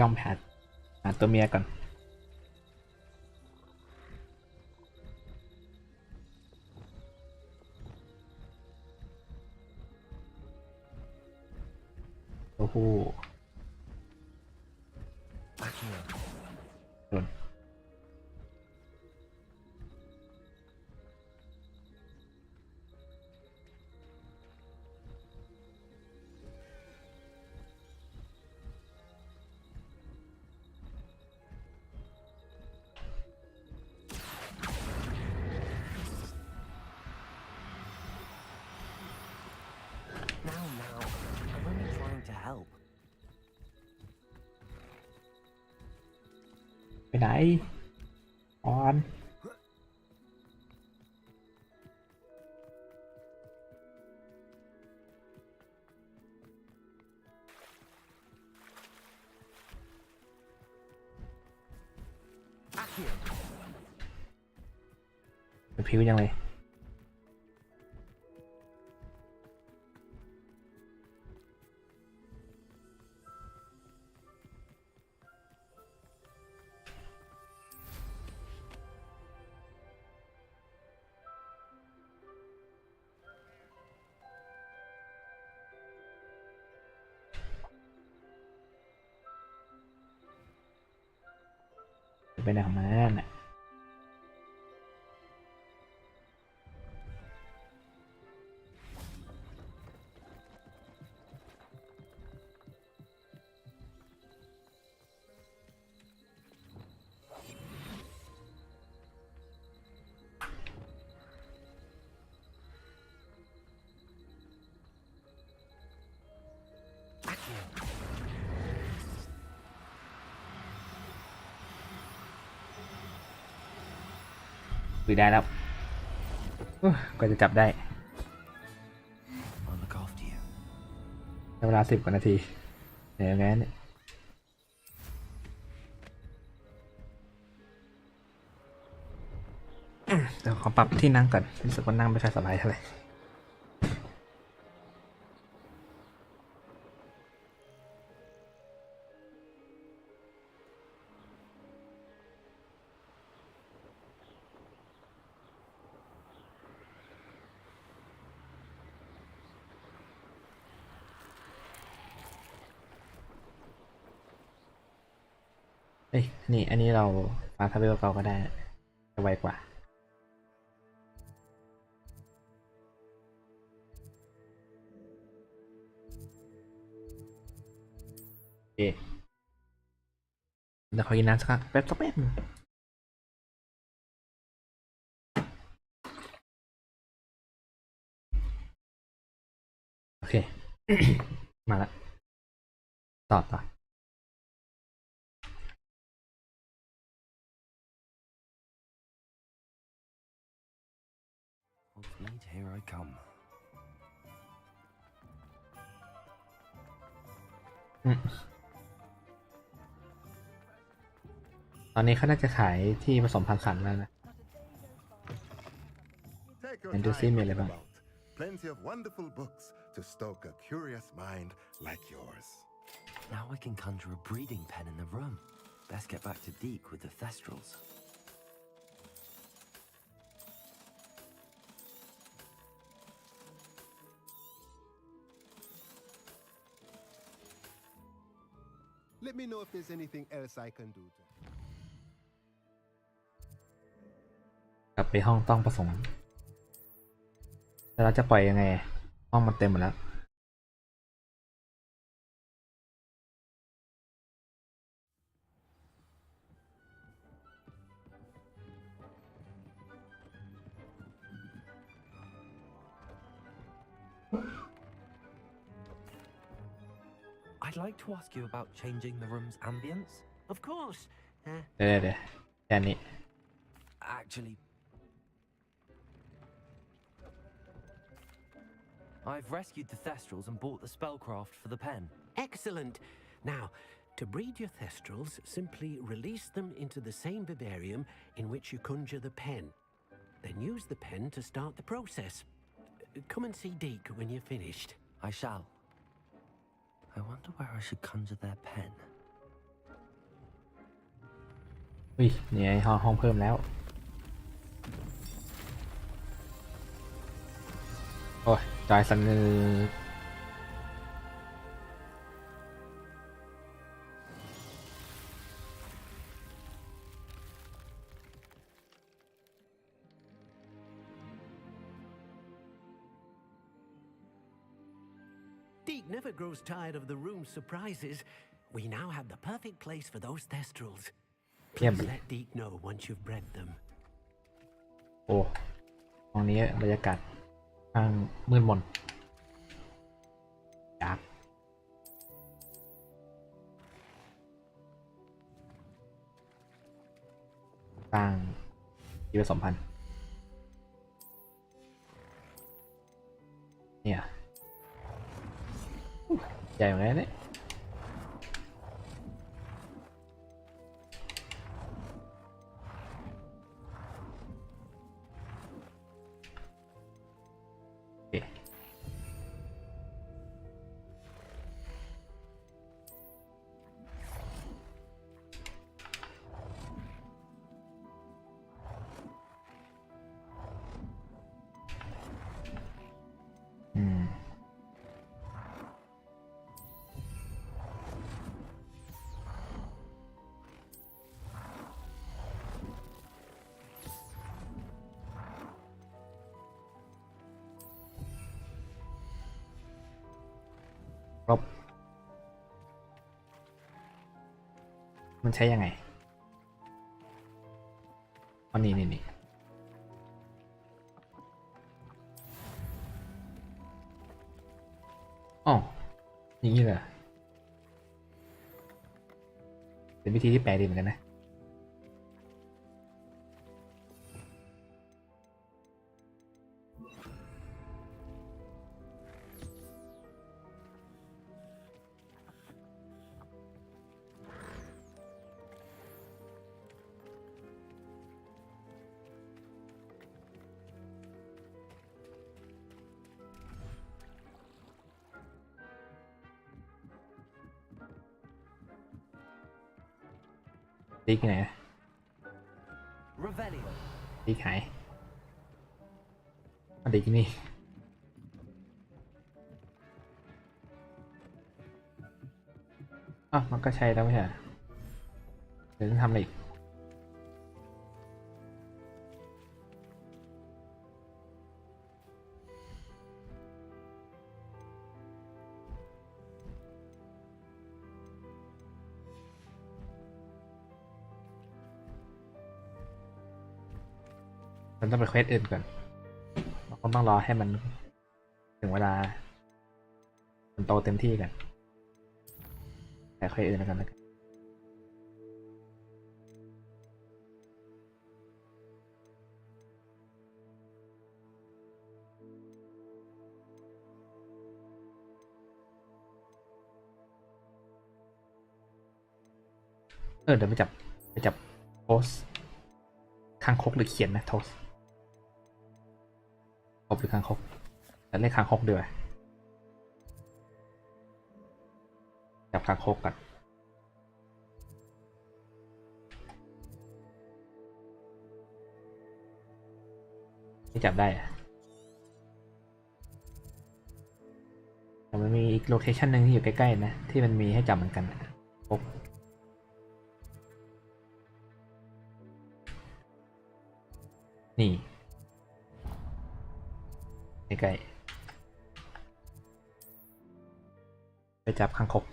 ย่อมหาตัวเมียก่อนโอ้โหโดนNow, I'm only trying to help. ไปไหนออนเป็นผิวยังเลยไปไหนของมันน่ะคุยได้แล้วก็จะจับได้เวลา10 กว่านาทีเดี๋ยวงั้นเดี๋ยวขอปรับที่นั่งก่อนรู้สึกว่านั่งไม่ค่อยสบายเท่าไหร่เอ้ยนี่อันนี้เรามาทำเวลเก่าก็ได้จะไวกว่าโอเคเดี๋ยวขอกินน้ำสักแป๊บนึงโอเค มาละต่อHere I come. ตอนนี้เขาน่าจะขายที่ผสมพันธุ์สัตว์แล้วนะเห็นดูซิมีอะไรบ้าง Plenty of wonderful books to stoke a curious mind like yours. Now I can conjure a breeding pen in the room. Best get back to Deke with the Thestrals. Let me know if there's anything else I can do. กลับไปห้องต้องผสมแต่เราจะปล่อยยังไงห้องมันเต็มหมดแล้ว I'd like to ask you about changing the room's ambience. Of course. เดี๋ยวแค่นี้ Actually, I've rescued the Thestrals and bought the spellcraft for the pen. Excellent. Now, to breed your Thestrals, simply release them into the same vivarium in which you conjure the pen. Then use the pen to start the process. Come and see Deke when you're finished. I shall. I wonder where I should conjure their pen. อุ้ยเนี่ยห้องเพิ่มแล้วโอ้ยจอยสันนือ Deke never grows tired of the room's surprises. We now have the perfect place for those Thestrals. Please let Deke know once you've bred them. โอ้ห้องนี้บรรยากาศข้างมืดมนดาร์กสร้างที่ผสมพันธุ์เนี่ยใหญ่เหมือนกันเนี่ยครบมันใช้ยังไงอ๋อนี่อ๋ออย่างนี้เลยเป็นวิธีที่แปลกดีเหมือนกันนะติ๊กไหนติ๊กหายมาติ๊กนี่อ้าวมันก็ใช้แล้วไม่ใช่เดี๋ยวต้องทำอะไรอีกมันต้องไปเควสอื่นก่อนเราต้องรอให้มันถึงเวลามันโตเต็มที่กันแต่เควสอื่นแล้วกันเดี๋ยวไปจับโพสคางคกหรือเขียนนะโทสคบหรือคางคกแต่เลขคางคกด้วยจับคางคกกันไม่จับได้แต่มันมีอีกโลเคชันหนึ่งที่อยู่ใกล้ๆนะที่มันมีให้จับเหมือนกันคกนี่ใกล้ๆไปจับคางคก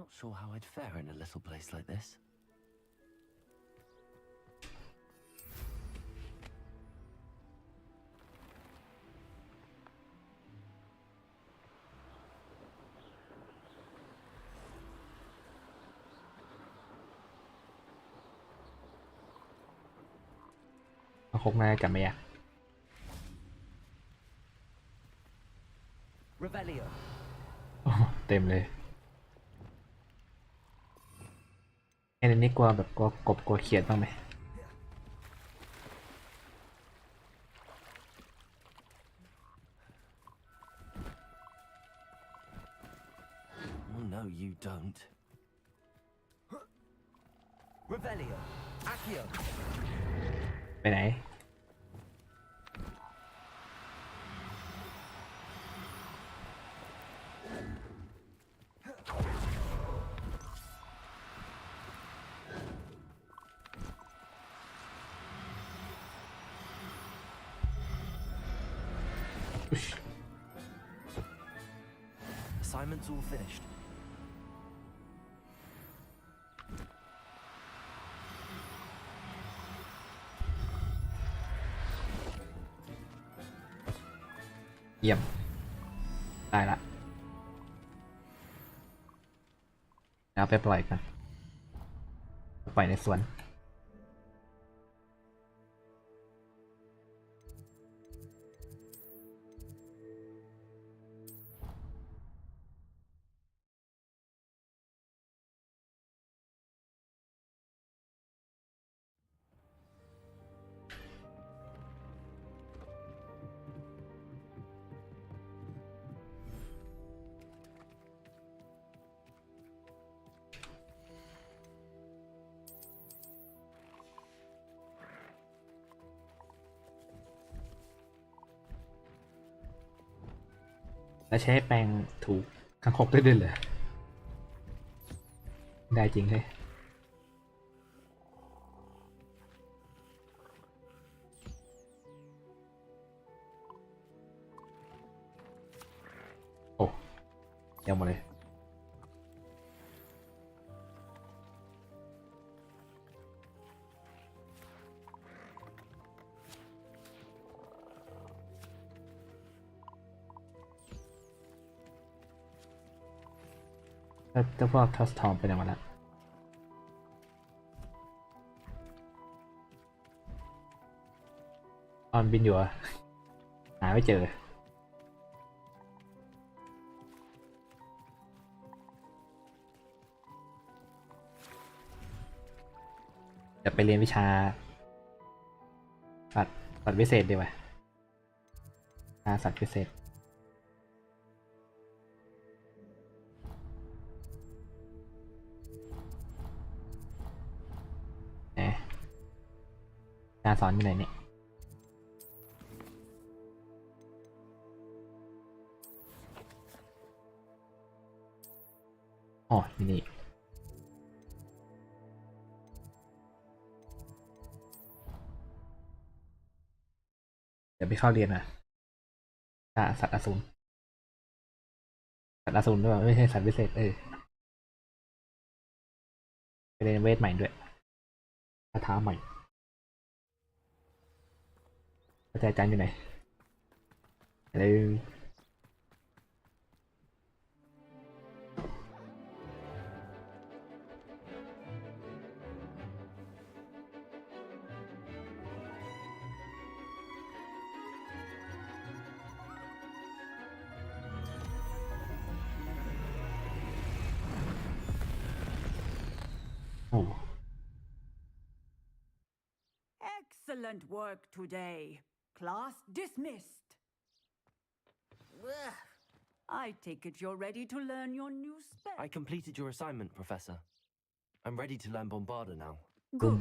Not sure how I'd fare in a little place like this. คงน่าจะไม่อยาก Revelio. เต็มเลยไอ้นี่กลัวแบบกลัวกบกลัวเขียดบ้างไหม Oh no, you don't. Revelio. Accio. ไปไหนAssignment's all finished. Yep. ได้ละแล้วไปปล่อยกันปล่อยในสวนแล้วใช้แปรงถูกคางคกได้ด้วยเหรอได้จริงเลยโอ้เดี๋ยวหมดเลยแล้วพวกทัสทอมไปไหนมาแล้วตอนบินอยู่อะหาไม่เจอจะไปเรียนวิชาสัตว์วิเศษดีกว่าสัตว์วิเศษการสอนอยู่ไหนเนี่ยอ๋อนี่เดี๋ยวไปเข้าเรียนนะสัตว์อสูรด้วยไม่ใช่สัตว์พิเศษไปเรียนเวทใหม่ด้วยคาถาใหม่อาจารย์อยู่ไหนอะไรโอ้ Excellent work today. Class dismissed. Ugh. I take it you're ready to learn your new spell. I completed your assignment, Professor. I'm ready to learn Bombarda now. Good.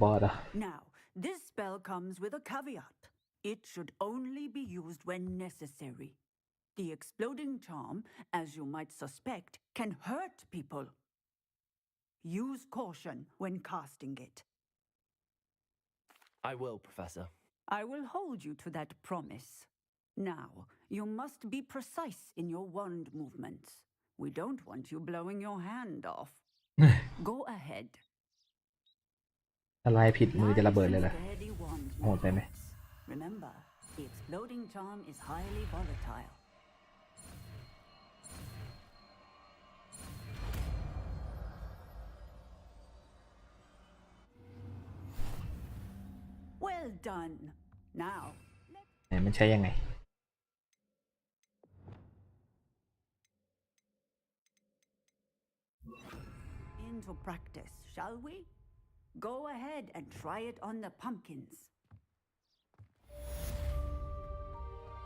Now, this spell comes with a caveat. It should only be used when necessary. The exploding charm, as you might suspect, can hurt people. Use caution when casting it. I will, Professor. I will hold you to that promise. Now, you must be precise in your wand movements. We don't want you blowing your hand off. Go ahead. ถ้าไล่ผิดมือจะระเบิดเลย Nice ล่ะ and steady wand, โหดไปไหม Remember, the exploding charm is highly volatile. Well done. Now, ไหนมันใช้ยังไง into practice, shall we? Go ahead and try it on the pumpkins.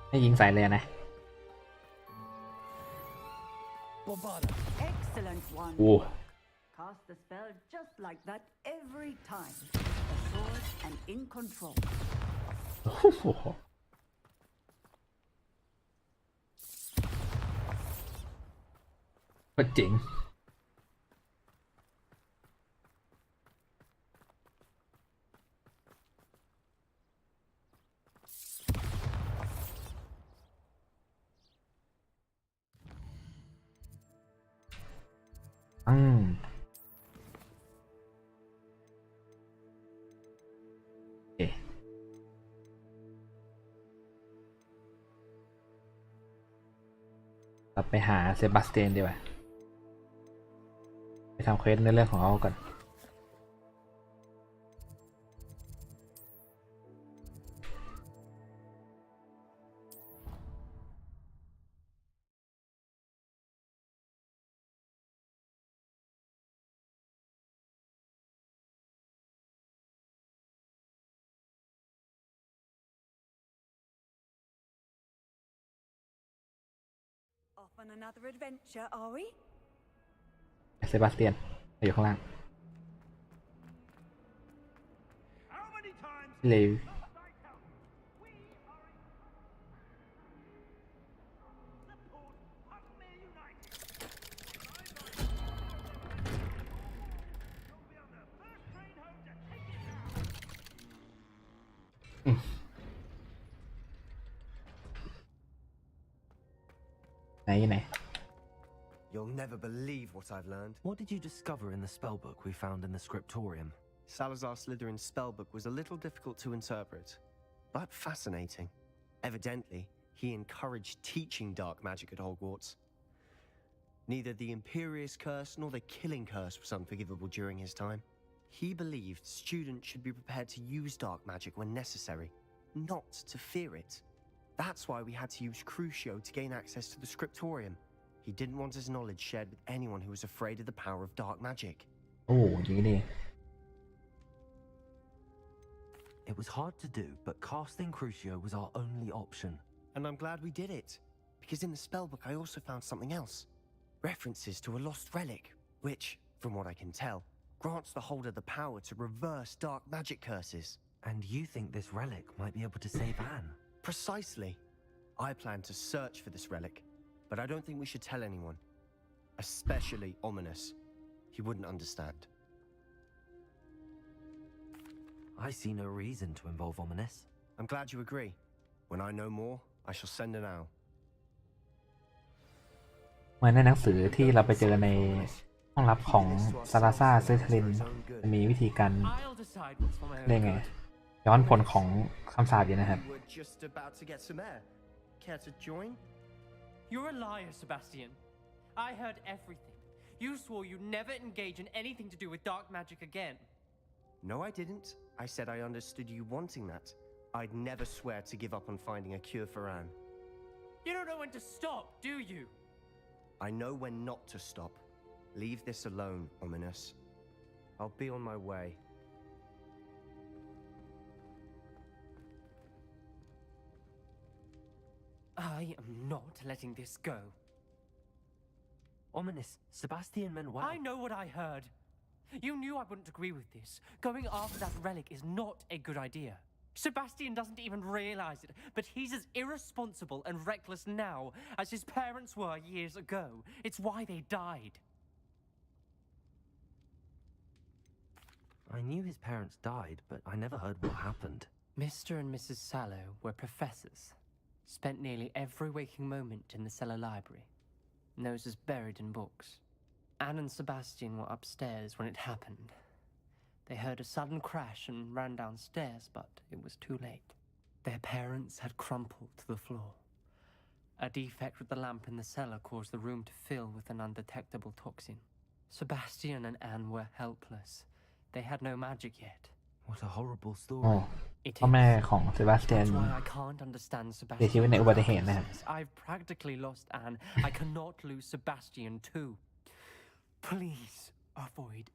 ให้ยิงใส่เลยนะ Excellent one. โอ้ Cast the spell just like that every time. Assured and in control. โอ้โหก็เจ๋งโอเคเราไปหาเซบาสเตียนดีกว่าไปทำเควสในเรื่องของเขาก่อน Off on another adventure, are we? เซบาสเตียนอยู่ข้างล่างเลย ไหน You'll never believe what I've learned. What did you discover in the spellbook we found in the scriptorium? Salazar Slytherin's spellbook was a little difficult to interpret, but fascinating. Evidently, he encouraged teaching dark magic at Hogwarts. Neither the Imperious Curse nor the Killing Curse was unforgivable during his time. He believed students should be prepared to use dark magic when necessary, not to fear it. That's why we had to use Crucio to gain access to the scriptorium. He didn't want his knowledge shared with anyone who was afraid of the power of dark magic. โอ้ยางนี่ It was hard to do, but casting Crucio was our only option. And I'm glad we did it, because in the spellbook I also found something else. References to a lost relic, which, from what I can tell, grants the holder the power to reverse dark magic curses. And you think this relic might be able to save Anne? Precisely. I plan to search for this relic, but I don't think we should tell anyone. Especially Ominous. He wouldn't understand. I see no reason to involve Ominous. I'm glad you agree. When I know more, I shall send an owl. เหมือนในหนังสือที่เราไปเจอในห้องลับของซาลาซาเซอร์เทลินจะมีวิธีการเรียกไงย้อนผลของคำสาปอยู่นะครับ You were just about to get some air. Care to join? You're a liar, Sebastian. I heard everything. You swore you'd never engage in anything to do with dark magic again. No, I didn't. I said I understood you wanting that. I'd never swear to give up on finding a cure for Anne. You don't know when to stop, do you? I know when not to stop. Leave this alone, Ominous. I'll be on my way. I am not letting this go. Ominous, Sebastian meant well. I know what I heard. You knew I wouldn't agree with this. Going after that relic is not a good idea. Sebastian doesn't even realize it, but he's as irresponsible and reckless now as his parents were years ago. It's why they died. I knew his parents died, but I never heard what happened. Mr. and Mrs. Sallow were professors. Spent nearly every waking moment in the cellar library. Noses buried in books. Anne and Sebastian were upstairs when it happened. They heard a sudden crash and ran downstairs, but it was too late. Their parents had crumpled to the floor. A defect with the lamp in the cellar caused the room to fill with an undetectable toxin. Sebastian and Anne were helpless. They had no magic yet. What a horrible โอ้ story. พ่อแม่ของเซบาสเตียน That's why I can't understand เสียชีวิตใน Sebastian's อุบัติเหตุนะครับ recklessness. I've practically lost Anne. I cannot lose Sebastian too. Please avoid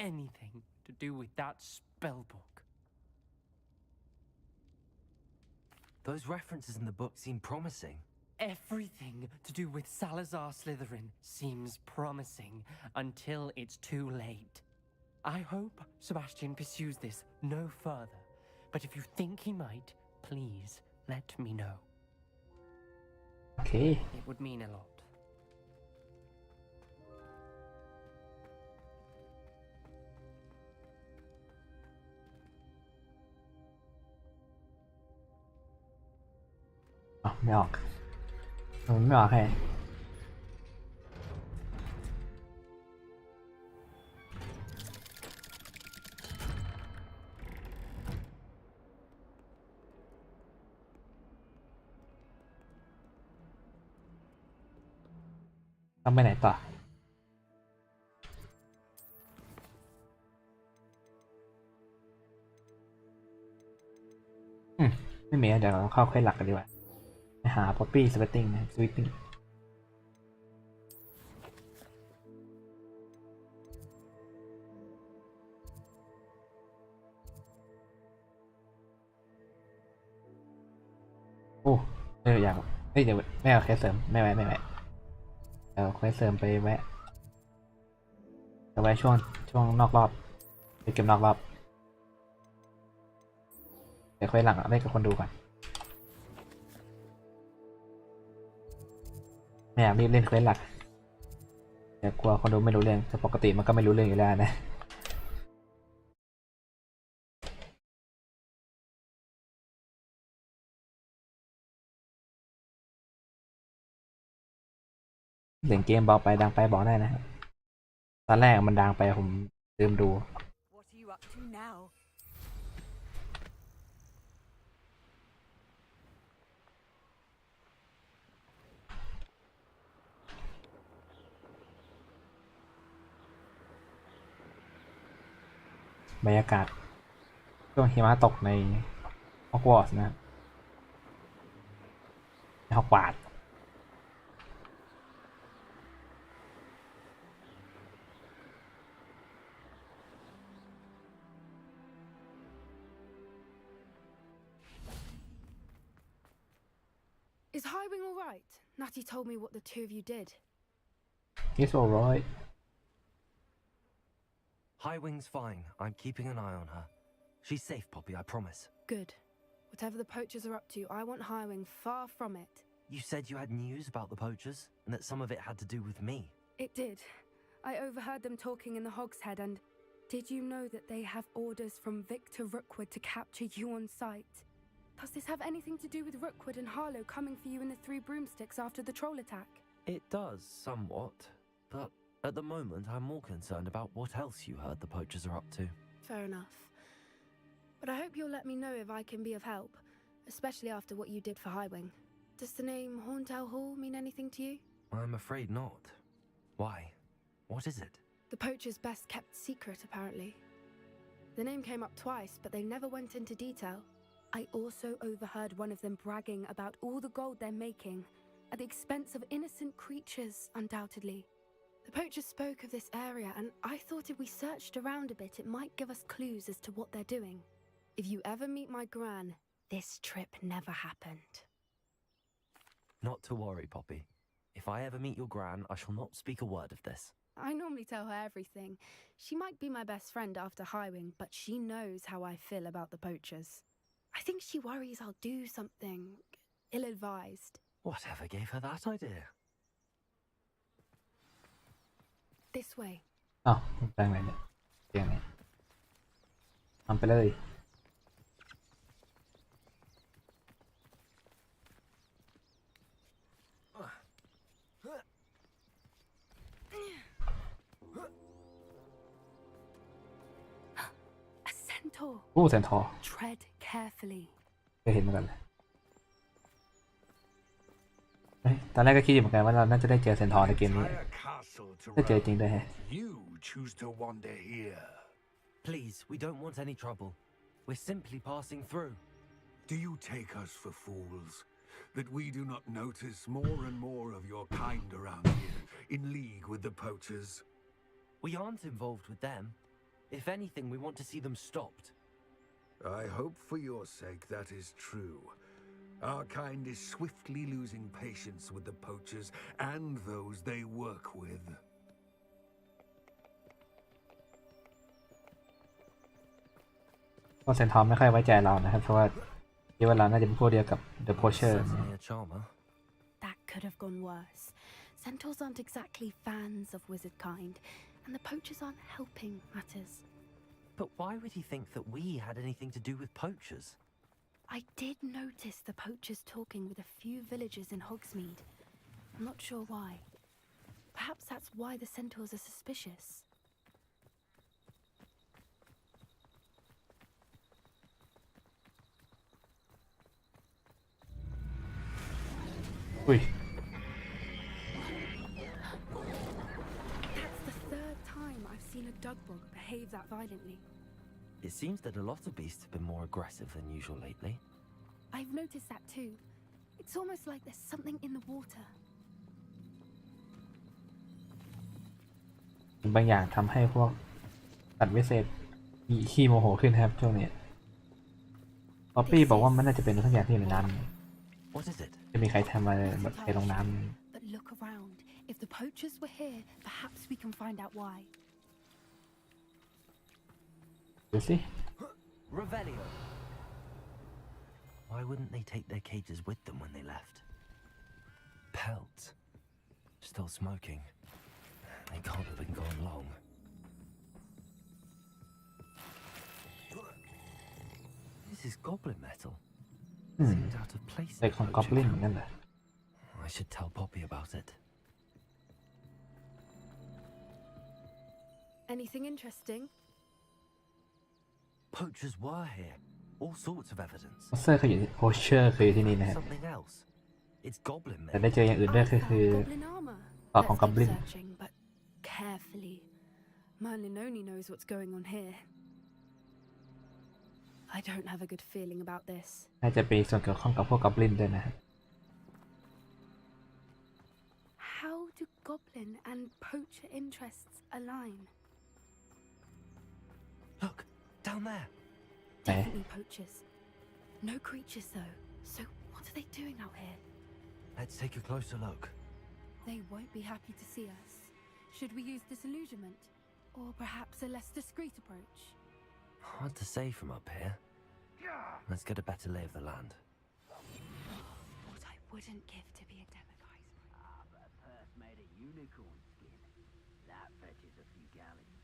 anything to do with that spell book. Those references in the book seem promising. Everything to do with Salazar Slytherin seems promising until it's too late. I hope Sebastian pursues this no further, but if you think he might, please let me know. โอเค It would mean a lot. ไม่ออกมันไม่ออกให้ต้องไปไหนต่อไม่มีเดี๋ยวเราเข้าเควสหลักกันดีกว่าไปหาป๊อปปี้สเวตติ้งนะสวิตติ้งโอ้อยากเดี๋ยวไม่เอาเควสเสริมไม่ไหวเอาเควสเสริมไปแวะเอาไว้ช่วงนอกรอบไปเก็บนอกรอบเดี๋ยวเควสหลักเล่นกับคนดูก่อนไม่อยากรีบเล่นเควสหลักเดี๋ยวกลัวคนดูไม่รู้เรื่องแต่ปกติมันก็ไม่รู้เรื่องอยู่แล้วนะเสียงเกมเบาไปดังไปบอกได้นะครับตอนแรกมันดังไปผมลืมดู What are you up to now? บรรยากาศช่วงหิมะตกในฮอกวอตส์นะในฮอกวอตส์ Is Highwing all right? Natty told me what the two of you did. It's alright. Highwing's fine. I'm keeping an eye on her. She's safe, Poppy, I promise. Good. Whatever the poachers are up to, I want Highwing far from it. You said you had news about the poachers, and that some of it had to do with me. It did. I overheard them talking in the Hogshead, and did you know that they have orders from Victor Rookwood to capture you on sight? Does this have anything to do with Rookwood and Harlow coming for you in the Three Broomsticks after the troll attack? It does, somewhat. But at the moment, I'm more concerned about what else you heard the poachers are up to. Fair enough. But I hope you'll let me know if I can be of help, especially after what you did for Highwing. Does the name Hauntel Hall mean anything to you? I'm afraid not. Why? What is it? The poacher's best kept secret, apparently. The name came up twice, but they never went into detail. I also overheard one of them bragging about all the gold they're making, at the expense of innocent creatures, undoubtedly. The poachers spoke of this area, and I thought if we searched around a bit, it might give us clues as to what they're doing. If you ever meet my gran, this trip never happened. Not to worry, Poppy. If I ever meet your gran, I shall not speak a word of this. I normally tell her everything. She might be my best friend after Highwing, but she knows how I feel about the poachers. I think she worries I'll do something ill-advised. Whatever gave her that idea? This way. อ้าวแปลงไหนเนี่ยเตียงไหนทำไปเลย โอ้แสนทอ Tread carefully. เคยเห็นเหมือนกันเลยตอนแรกก็คิดอยู่เหมือนกันว่าเราน่าจะได้เจอแสนทอในเกมนี้ได้เจอจริงด้วยฮะ You choose to wander here. Please, we don't want any trouble. We're simply passing through. Do you take us for fools? That we do not notice more and more of your kind around here, in league with the poachers? We aren't involved with them. If anything, we want to see them stopped. I hope for your sake that is true. Our kind is swiftly losing patience with the poachers and those they work with. เพราะแสนทอไม่ค่อยไว้ใจเรานะครับเพราะว่าคิดว่าเราน่าจะเป็นพวกเดียวกับ The Poacher Certainly a charmer. That could have gone worse. Centaurs aren't exactly fans of wizard kind, and the poachers aren't helping matters. But why would he think that we had anything to do with poachers? I did notice the poachers talking with a few villagers in Hogsmeade. I'm not sure why. Perhaps that's why the centaurs are suspicious. อุ้ย That's the third time I've seen a dugbog behave that violently. It seems that a lot of beasts have been more aggressive than usual lately. I've noticed that too. It's almost like there's something in the water. บางอย่างทำให้พวกสัตว์วิเศษมีขี้โมโหขึ้นครับช่วงนี้ป๊อปปี้บอกว่ามันน่าจะเป็นทุกอย่างที่อยู่ในน้ำ What is it? จะมีใครทำอะไรแบบไปลงน้ But look around. If the poachers were here, perhaps we can find out why. ำดูสิ Revelio. Why wouldn't they take their cages with them when they left? Pelts. Still smoking. They can't have been gone long. This is goblin metal. Seems out of place. เด็กของกอบลินนั่นแหละ I should tell Poppy about it. Anything interesting? Poachers were here. All sorts of evidence. โพสเซอร์เคยอยู่โพเชอร์เคยอยู่ที่นี่นะครับ Something else. It's goblin แต่ men. ได้เจออย่างอื่นด้วยก็คือ Goblin armor. ต่อของ Let's กอบลิน keep searching, but carefully. Merlin only knows what's going on here. I don't have a good feeling about this. น่าจะเป็นส่วนเกี่ยวข้องกับพวกกอบลินด้วยนะครับ How do goblin and poacher interests align? Look, down there. Definitely poachers. No creatures though. So what are they doing out here? Let's take a closer look. They won't be happy to see us. Should we use disillusionment? Or perhaps a less discreet approach? Hard to say from up here. Let's get a better lay of the land. What I wouldn't give to be a demiguise. But a purse made of unicorn skin. That fetches a few galleons.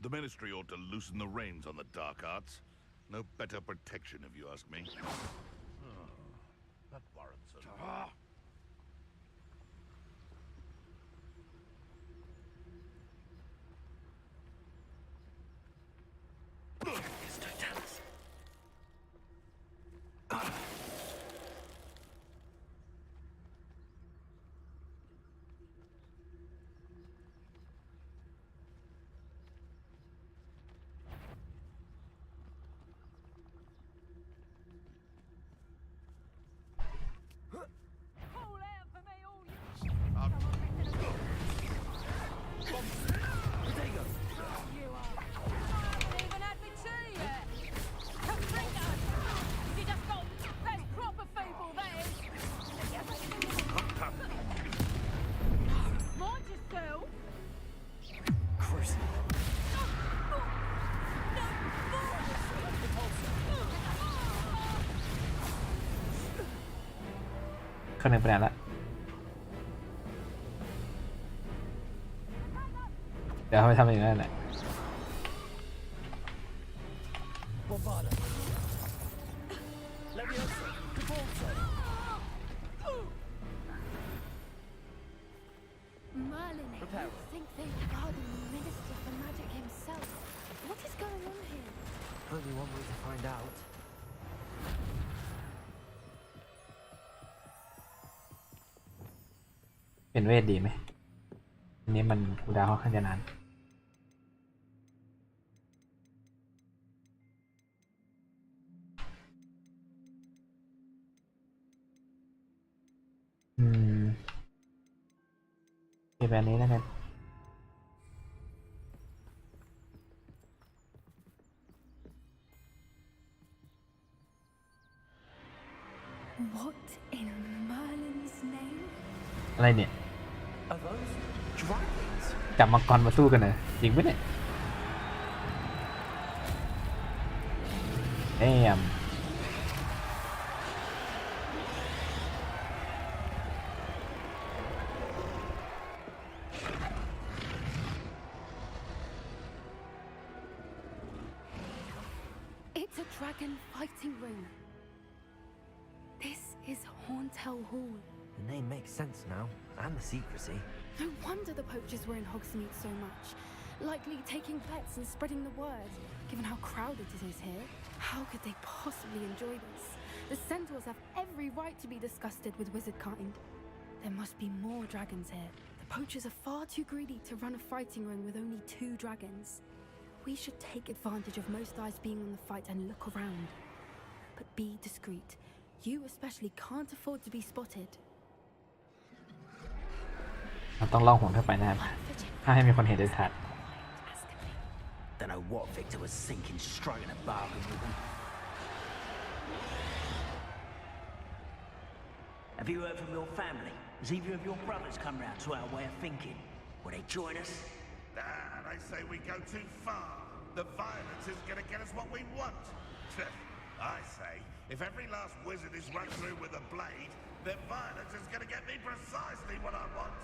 The Ministry ought to loosen the reins on the dark arts. No better protection, if you ask me. Oh, that warrants it. Chris. ข้างหนึ่งไปไหนละเดี๋ยวเขาไปทำอย่างนั้นแหละ Bovada. Leviosa. Cabalzo. Only one way to find out. เป็นเวทดีไหมอันนี้มันคูลดาวน์ค่อนข้างจะนานเก็บแบบนี้แล้วกัน What in Merlin's name? อะไรเนี่ย Are those dragons? จับมังกรมาสู้กันเหรอจริงปะเนี่ยแอม It's a dragon fighting ring. This is Hauntel Hall. The name makes sense now, and the secrecy. No wonder the poachers were in Hogsmeade so much. Likely taking bets and spreading the word, given how crowded it is here. How could they possibly enjoy this? The centaurs have every right to be disgusted with wizard kind. There must be more dragons here. The poachers are far too greedy to run a fighting ring with only 2 dragons. We should take advantage of most eyes being on the fight and look around. But be discreet. You especially can't afford to be spotted. เราต้องล่องหนเข้าไปนะครับถ้าให้มีคนเห็นเด็ดขาด Don't know what Victor was thinking, striking a bargain with them. Have you heard from your family? Has either of your brothers come round to our way of thinking? Will they join us? They say we go too far. The violence is going to get us what we want. I say, if every last wizard is run through with a blade, then violence is going to get me precisely what I want.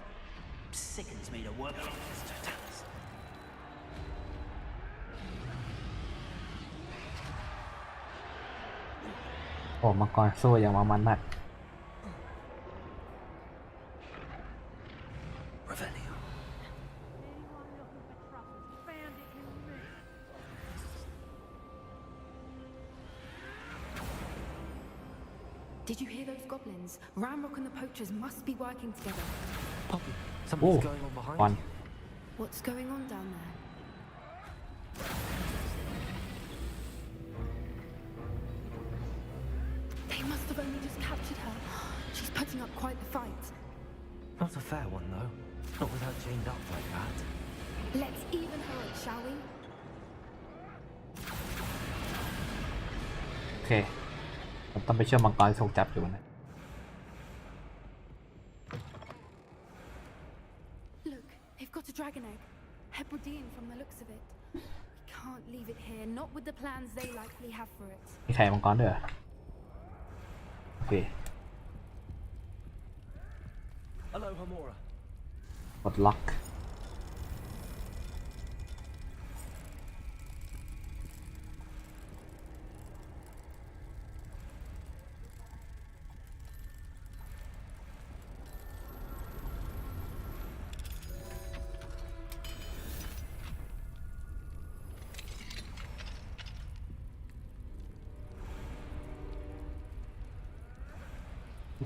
Sickens me to work along this totality. โอ้มังกรสู้อย่างมันมาก Revelio. Did you hear those goblins? Ramrock and the poachers must be working together. Poppy, โอ้ something's going on behind ก่อน you. What's going on down there? They must have only just captured her. She's putting up quite the fight. Not a fair one, though. Not with her chained up like that. Let's even her up, shall we? โอเคผมต้องไปช่วยมังกรที่ถูกจับอยู่นะ Look, they've got a dragon egg. Hebridean from the looks of it. We can't leave it here, not with the plans they likely have for it. มีไข่มังกรด้วยเหรอโอเค Hello, Hamora. กดล็อก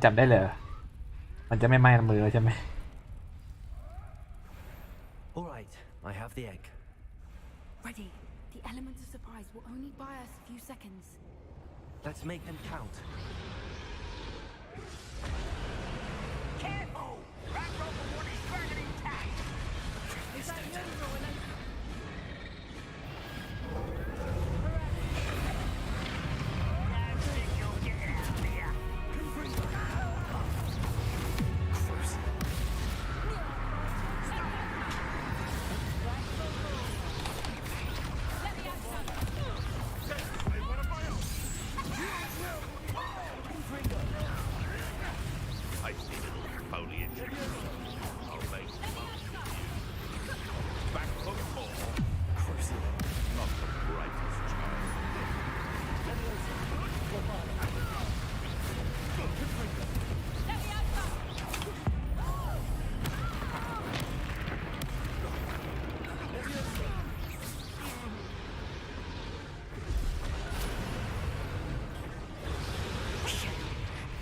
จับได้เลยมันจะไม่ไหม้มือใช่ไหม All right, I have the egg. Ready. The element of surprise will only buy us a few seconds. Let's make them count. Careful! Ramrock will want his dragon intact! Is that the only rule? I see little foliage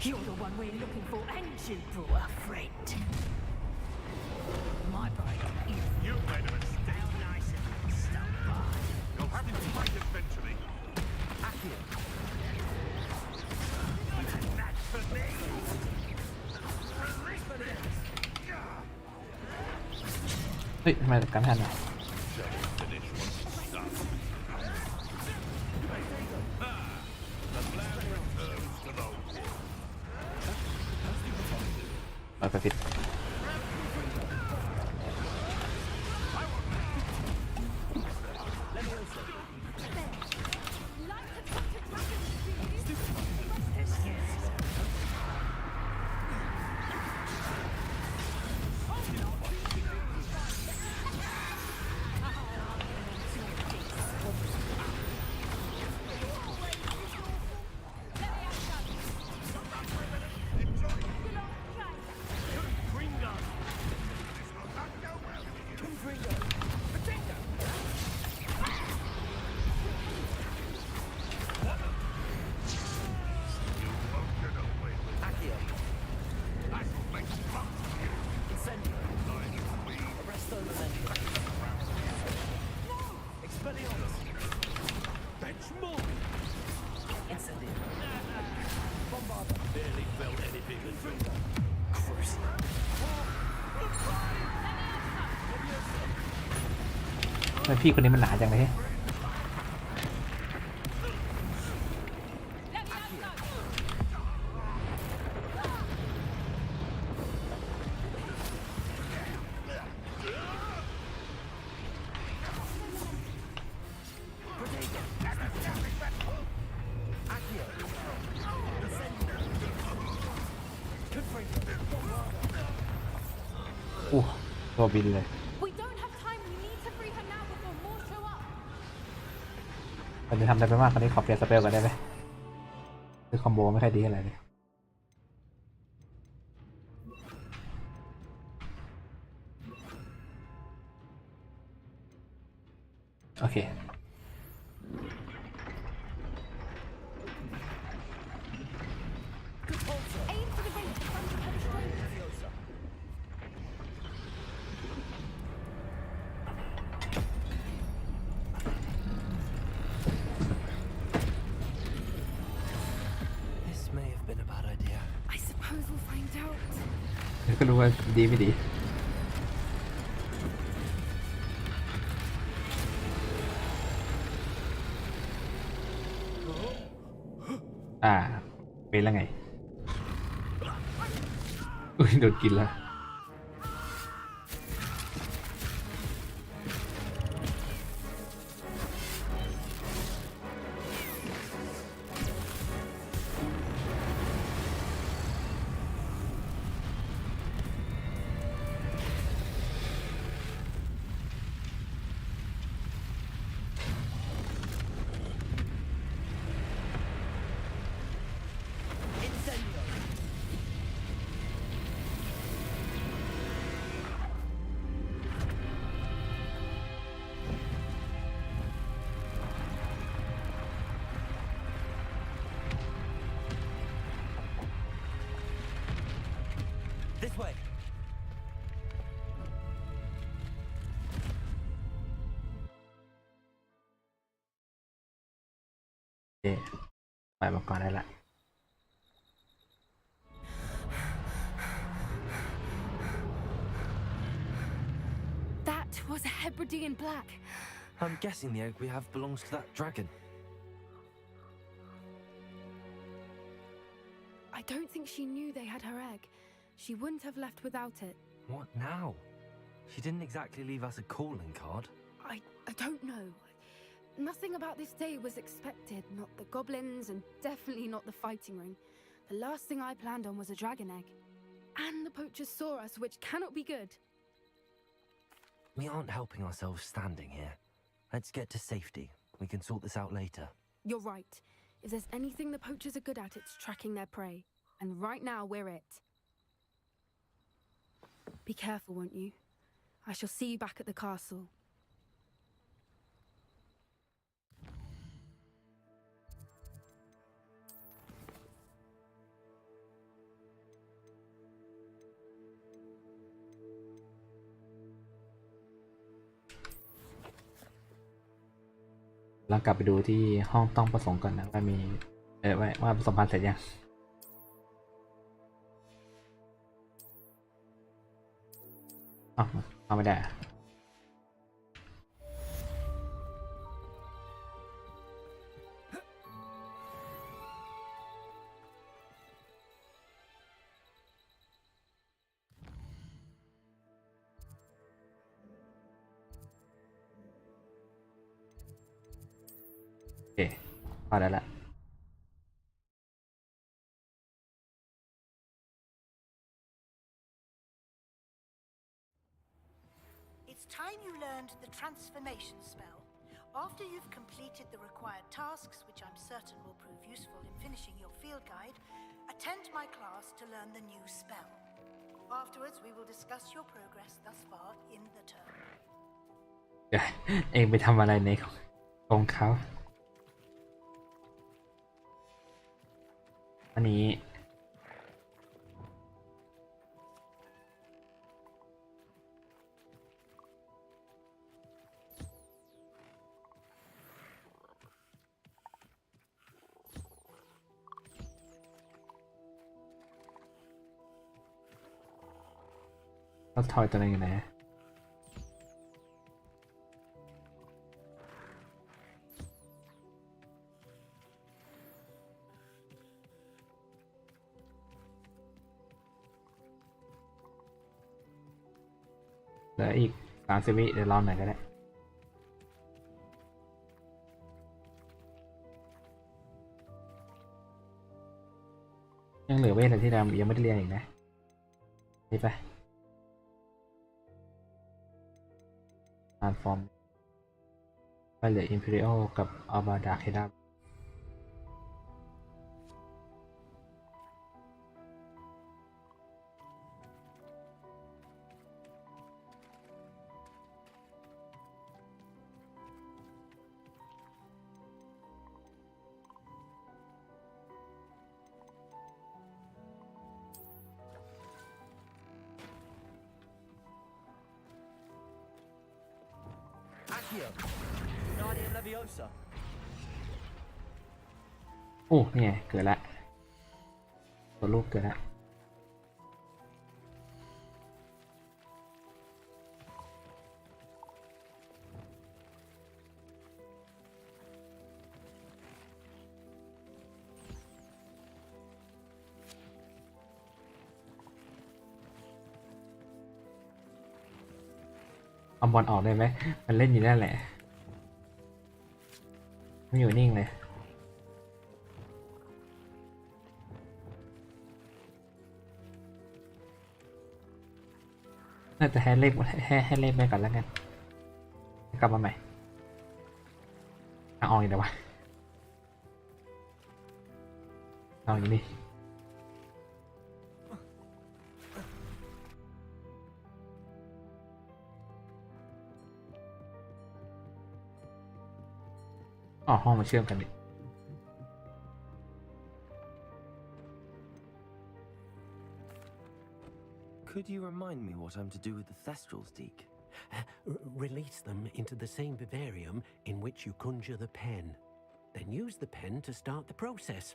You're the one we're looking for, and you brought a friend. My break is You made a mistake. how nice of you, Stumper. You'll have to fight eventually. And that's for me. เฮ้ยทำไมกันทันอ่ะ Finish what it's done. The plan returns to the war. ไปไปผิด ทำไมพี่คนนี้มันหนาจังเลยอู้ตัวบินเลยมันจะทำอะไรไปมากกว่านี้ขอเปลี่ยนสเปลกันได้ไหมคือคอมโบไม่ค่อยดีอะไรเลยโอเคก็รู้ว่าดีไม่ดีเป็นแล้วไงอุ้ยโดนกินแล้วไปมาก่อนได้ละ That was a Hebridean black. I'm guessing the egg we have belongs to that dragon. I don't think she knew they had her egg. She wouldn't have left without it. What now? She didn't exactly leave us a calling card. I don't know. Nothing about this day was expected, not the goblins and definitely not the fighting ring. The last thing I planned on was a dragon egg. And the poachers saw us, which cannot be good. We aren't helping ourselves standing here. Let's get to safety. We can sort this out later. You're right. If there's anything the poachers are good at, it's tracking their prey. And right now, we're it. Be careful, won't you? I shall see you back at the castle. เรากลับไปดูที่ห้องต้องประสงค์ก่อนนะว่ามีว่าผสมพันธุ์เสร็จยังเอาไม่ได้โอเคพอได้ละ It's time you learned the transformation spell. After you've completed the required tasks, which I'm certain will prove useful in finishing your field guide, attend my class to learn the new spell. Afterwards, we will discuss your progress thus far in the term. เองไปทำอะไรในของเขาอันนี้เราถอยตัวนี้อยู่ไหนเหลืออีก30 วิเดี๋ยวรอหน่อยก็ได้ยังเหลือเวทอะไรที่เรายังไม่ได้เรียนอีกนะนี่ไปฟอร์มไปเหลือ Imperial กับอัลบาดาเคดาโอ้นี่ไงเกิดละตัวลูกเกิดละเอาบอลออกได้ไหมมันเล่นอยู่นั่นแหละไม่อยู่นิ่งเลยน่าจะให้เล่นให้เล่นไปก่อนแล้วกันกลับมาใหม่เอาอีกเดี๋ยววะเอาอย่างนี้ห้องมาเชื่อมกันดิ Could you remind me what I'm to do with the Thestrals, Deke? Release them into the same vivarium in which you conjure the pen. Then use the pen to start the process.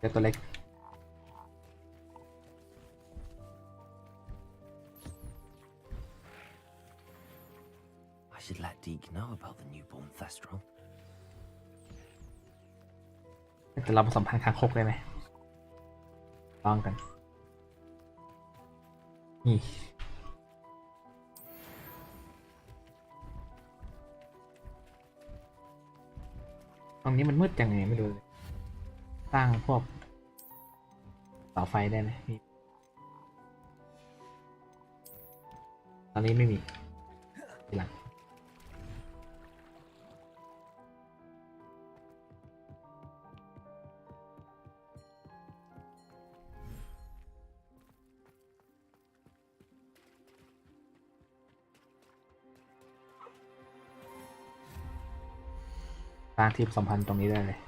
เดี๋ยวตัวเล็ก I should let Deke know about the newborn Thestral. แต่เราผสมพันธุ์คางคกได้ไหมลองกันนี่ตรงนี้มันมืดจังไงไม่รู้เลย สร้างพวกเสาไฟได้ไหมตอนนี้ไม่มีทีหลังสร้างทีมสัมพันธ์ตรงนี้ได้เลย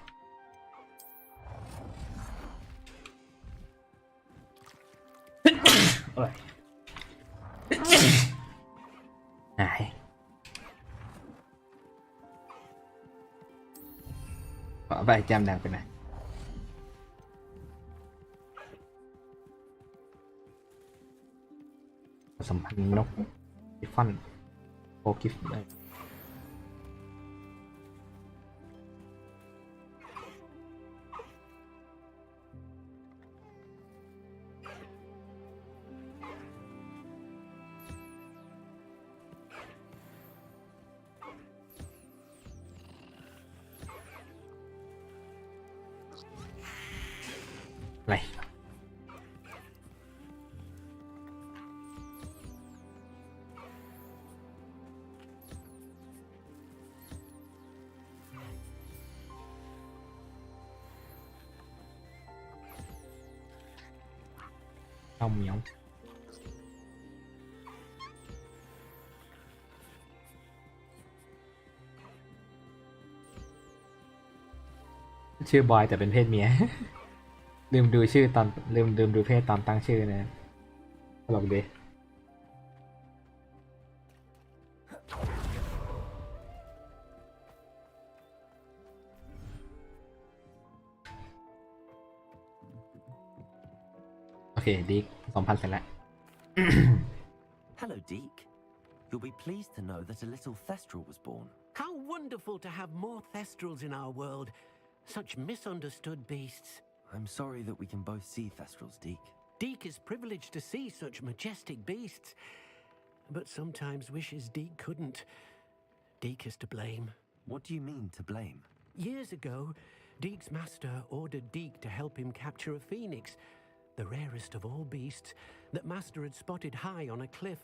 โอ้ยหายขอไปจำดังไปหน่อยสัมพันธ์นกกิฟฟอนโอกิฟได้อะไรเอาเหมียวชื่อบอยแต่เป็นเพศเมีย ลืมดูชื่อตอนลืมดูเพศตอนตั้งชื่อนะตลกดีโอเคดิก2,000 เสร็จแล้ว Hello, Deke. You'll be pleased to know that a little Thestral was born. How wonderful to have more Thestrals in our world. Such misunderstood beasts. I'm sorry that we can both see Thestrals, Deke. Deke is privileged to see such majestic beasts, but sometimes wishes Deke couldn't. Deke is to blame. What do you mean, to blame? Years ago, Deke's master ordered Deke to help him capture a phoenix, the rarest of all beasts, that master had spotted high on a cliff.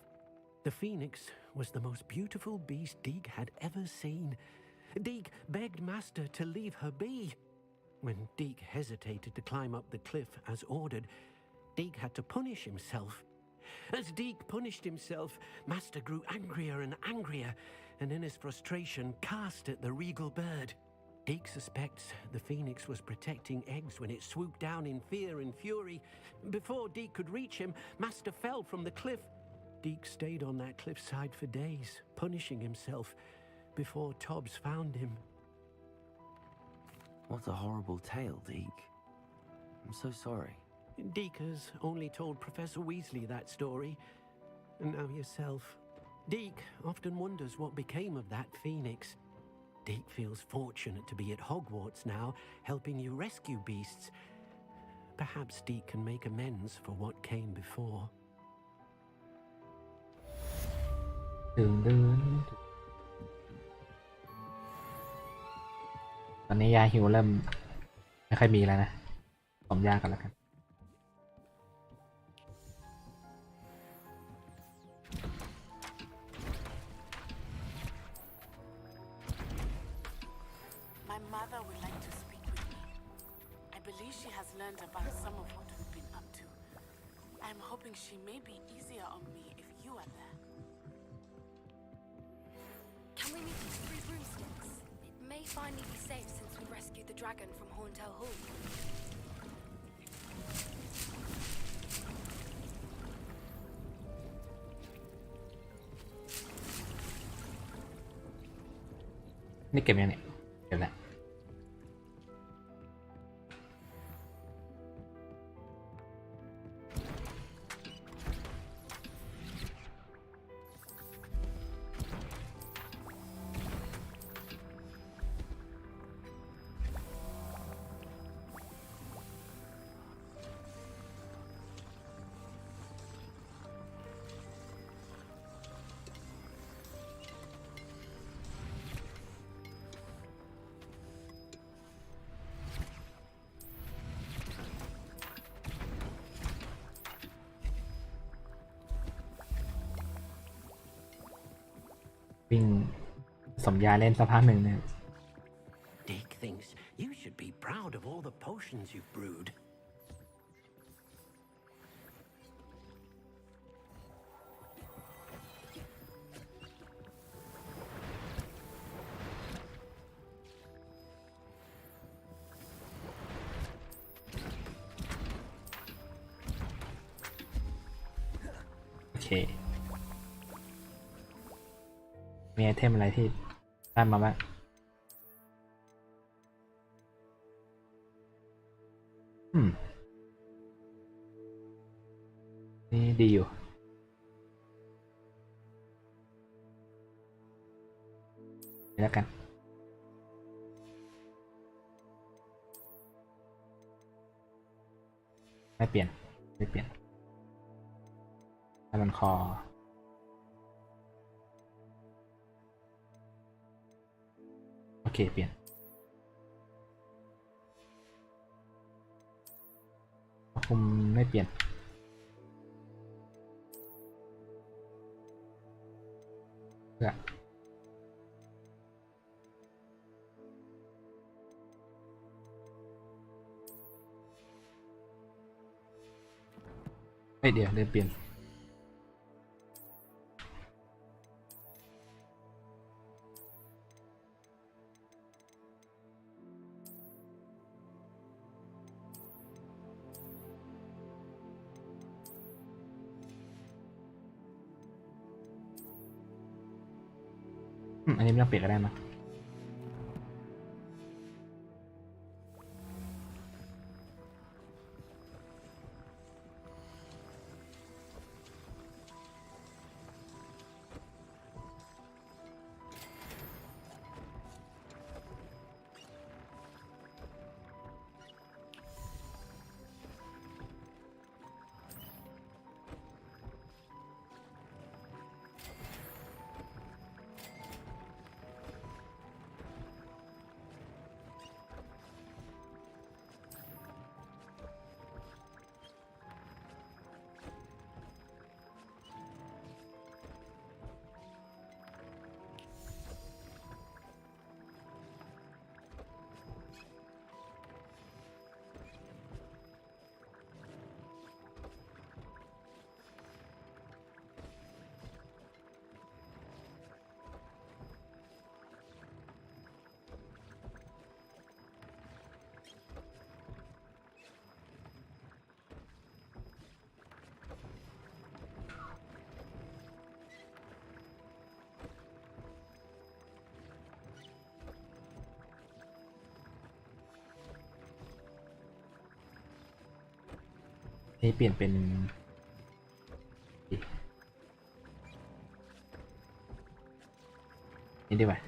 The phoenix was the most beautiful beast Deke had ever seen. Deke begged master to leave her be. When Deke hesitated to climb up the cliff as ordered, Deke had to punish himself. As Deke punished himself, master grew angrier and angrier, and in his frustration cast at the regal bird. Deke suspects the phoenix was protecting eggs when it swooped down in fear and fury. Before Deke could reach him, master fell from the cliff. Deke stayed on that cliffside for days, punishing himself, before Tobbs found him. What a horrible tale, Deke. I'm so sorry. Deke has only told Professor Weasley that story, and now yourself. Deke often wonders what became of that phoenix. Deke feels fortunate to be at Hogwarts now, helping you rescue beasts. Perhaps Deke can make amends for what came before. ตอนนี้ยาหิวเริ่มไม่ค่อยมีแล้วนะผมยากันแล้วกัน My mother would like to speak with me. I believe she has learned about some of what we've been up to. I'm hoping she may be easier on me if you are there. Can we meet these 3 broomsticks? It may finally be safe since we rescued the dragon from Horntail Hall. นี่เก็บยังเนี่ยเก็บแล้ว I วิ่งสมยาเล่นสักพักหนึ่งเนี่ย Dick thinks you should be proud of all the potions you've brewed. โอเคมีไอเทมอะไรที่ได้มาบ้างนี่ดีอยู่นี่แล้วกันไม่เปลี่ยนถ้ามันคอโอเคเปลี่ยนคุมไม่เปลี่ยนเพื่อเดี๋ยวเปลี่ยนอันนี้ไม่ต้องเปลี่ยนก็ได้มั้ยนี่เปลี่ยนเป็นนี่ดีกว่า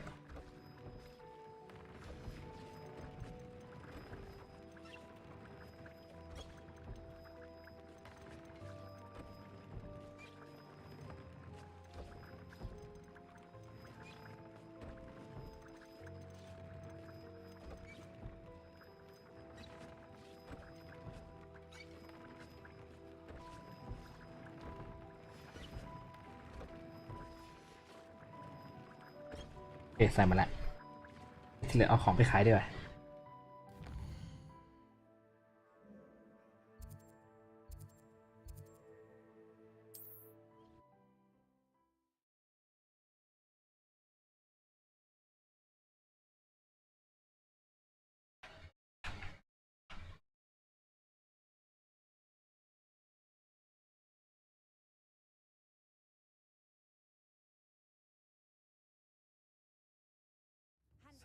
ใส่มาละที่เหลือเอาของไปขายดีกว่า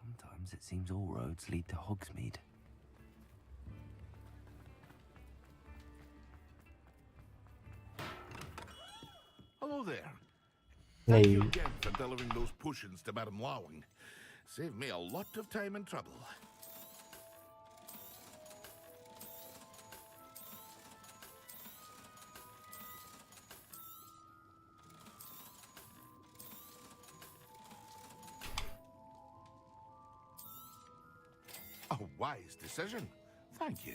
Sometimes it seems all roads lead to Hogsmeade. Hello there. Thank you again for delivering those potions to Madame Lawing. Saved me a lot of time and trouble. A wise decision. Thank you.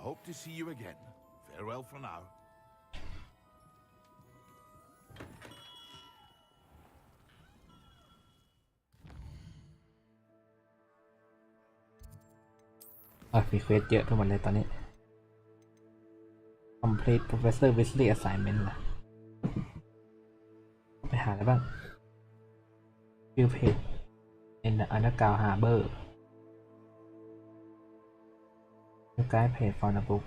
hope to see you again. Farewell for now. มีเควสเยอะไปหมดเลยตอนนี้ complete Professor Weasley assignment ล่ะไปหาอะไรบ้าง view page in the underground harbor guide page for the book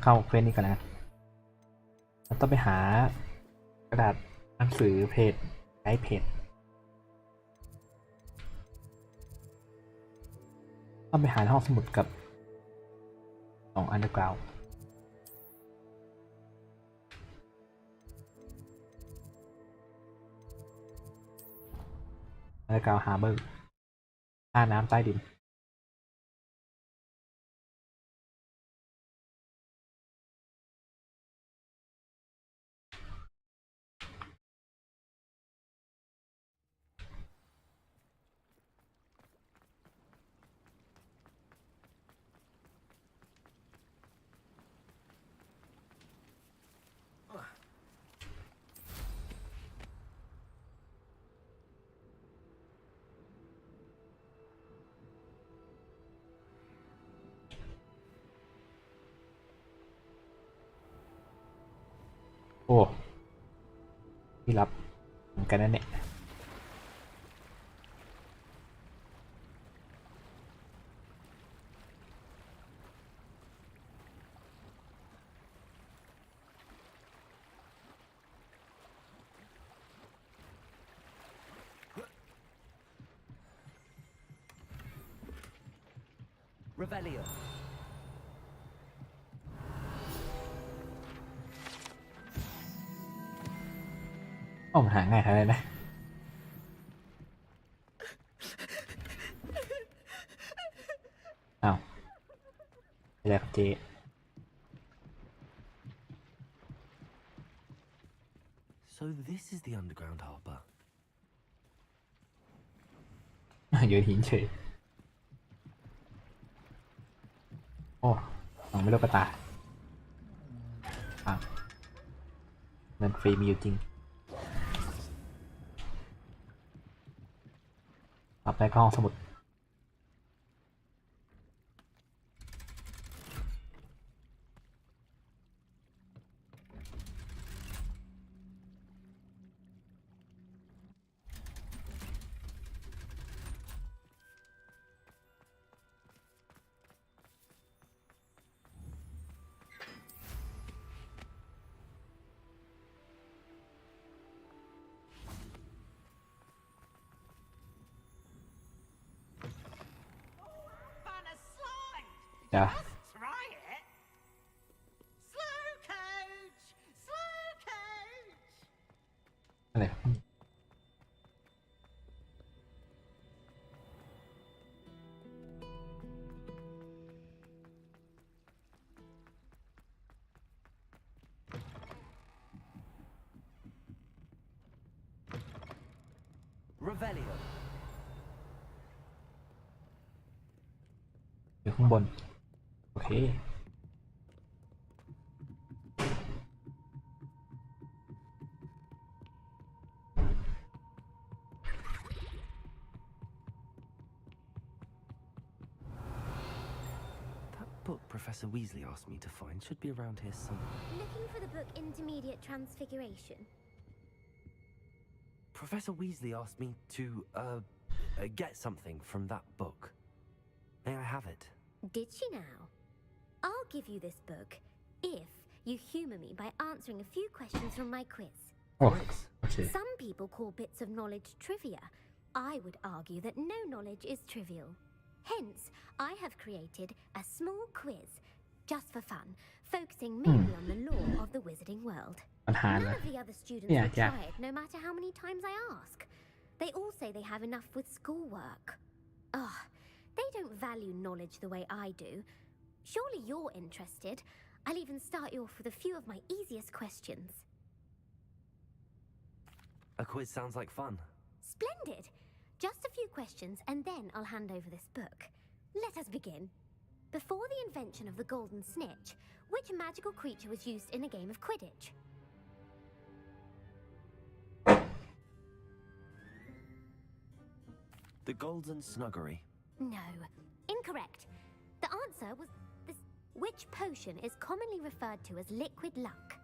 เข้าเควสนี้ก่อนนะเราต้องไปหากระดาษหนังสือเพจไกด์เพจต้องไปหาห้องสมุดกับของอันเดอร์กราวด์อันเดอร์กราวด์ฮาร์เบอร์ท่าน้ำใต้ดินโอ้ที่รับเหมือนกันนั่นเนี่ยRevelio. มันหาง่ายขนาดนั้นนะอ้าวอะไรครับเจ So this is the underground harbor. โยนหินเฉยโอ้ไม่รู้กระตาเงินฟรีมีอยู่จริงต่อไปก็ห้องสมุดจ้ะอะไรอยู่ข้างบนโอเคBook Professor Weasley asked me to find should be around here somewhere. Looking for the book Intermediate Transfiguration? Professor Weasley asked me to, get something from that book. May I have it? Did she now? I'll give you this book if you humor me by answering a few questions from my quiz. Oh, okay. Some people call bits of knowledge trivia. I would argue that no knowledge is trivial. Hence, I have created a small quiz, just for fun, focusing mainly on the lore of the wizarding world. None of the other students will try it, no matter how many times I ask. They all say they have enough with schoolwork. Ugh, they don't value knowledge the way I do. Surely you're interested. I'll even start you off with a few of my easiest questions. A quiz sounds like fun. Splendid! Just a few questions and then I'll hand over this book. Let us begin. Before the invention of the golden snitch, which magical creature was used in a game of Quidditch? The Golden Snuggery. No. Incorrect. The answer was this. Which potion is commonly referred to as liquid luck?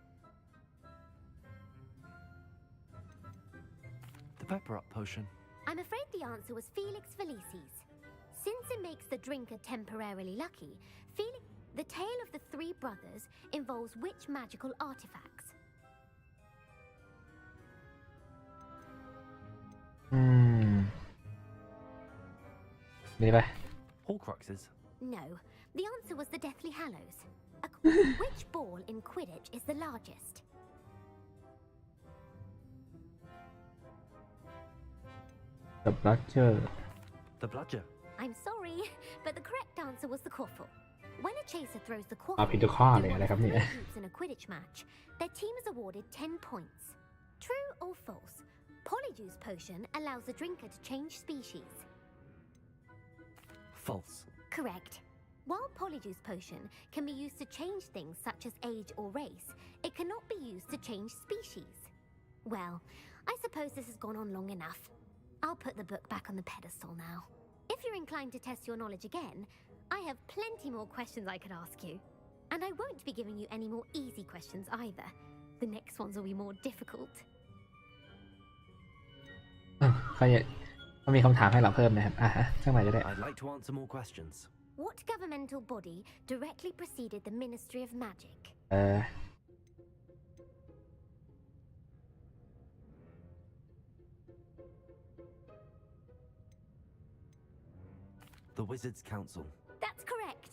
The Pepper Up Potion. I'm afraid the answer was Felix Felicis. Since it makes the drinker temporarily lucky, the tale of the three brothers involves which magical artifacts? Horcruxes. No. The answer was the Deathly Hallows. Which ball in Quidditch is the largest? The Bludger. The Bludger. I'm sorry, but the correct answer was the Quaffle. When a chaser throws the ผิด Quaffle ทุกข้อ through เลย one อะไร of ครับ the เนี่ย three hoops in a Quidditch match, their team is awarded 10 points. True or false? Polyjuice potion allows the drinker to change species. False. Correct. While Polyjuice potion can be used to change things such as age or race, it cannot be used to change species. Well, I suppose this has gone on long enough. I'll put the book back on the pedestal now. If you're inclined to test your knowledge again, I have plenty more questions I could ask you. And I won't be giving you any more easy questions either. The next ones will be more difficult. เขามีคำถามให้เราเพิ่มนะครับช่างไหนจะได้ I'd like to answer more questions. What governmental body directly preceded the Ministry of Magic? The Wizards' Council. That's correct.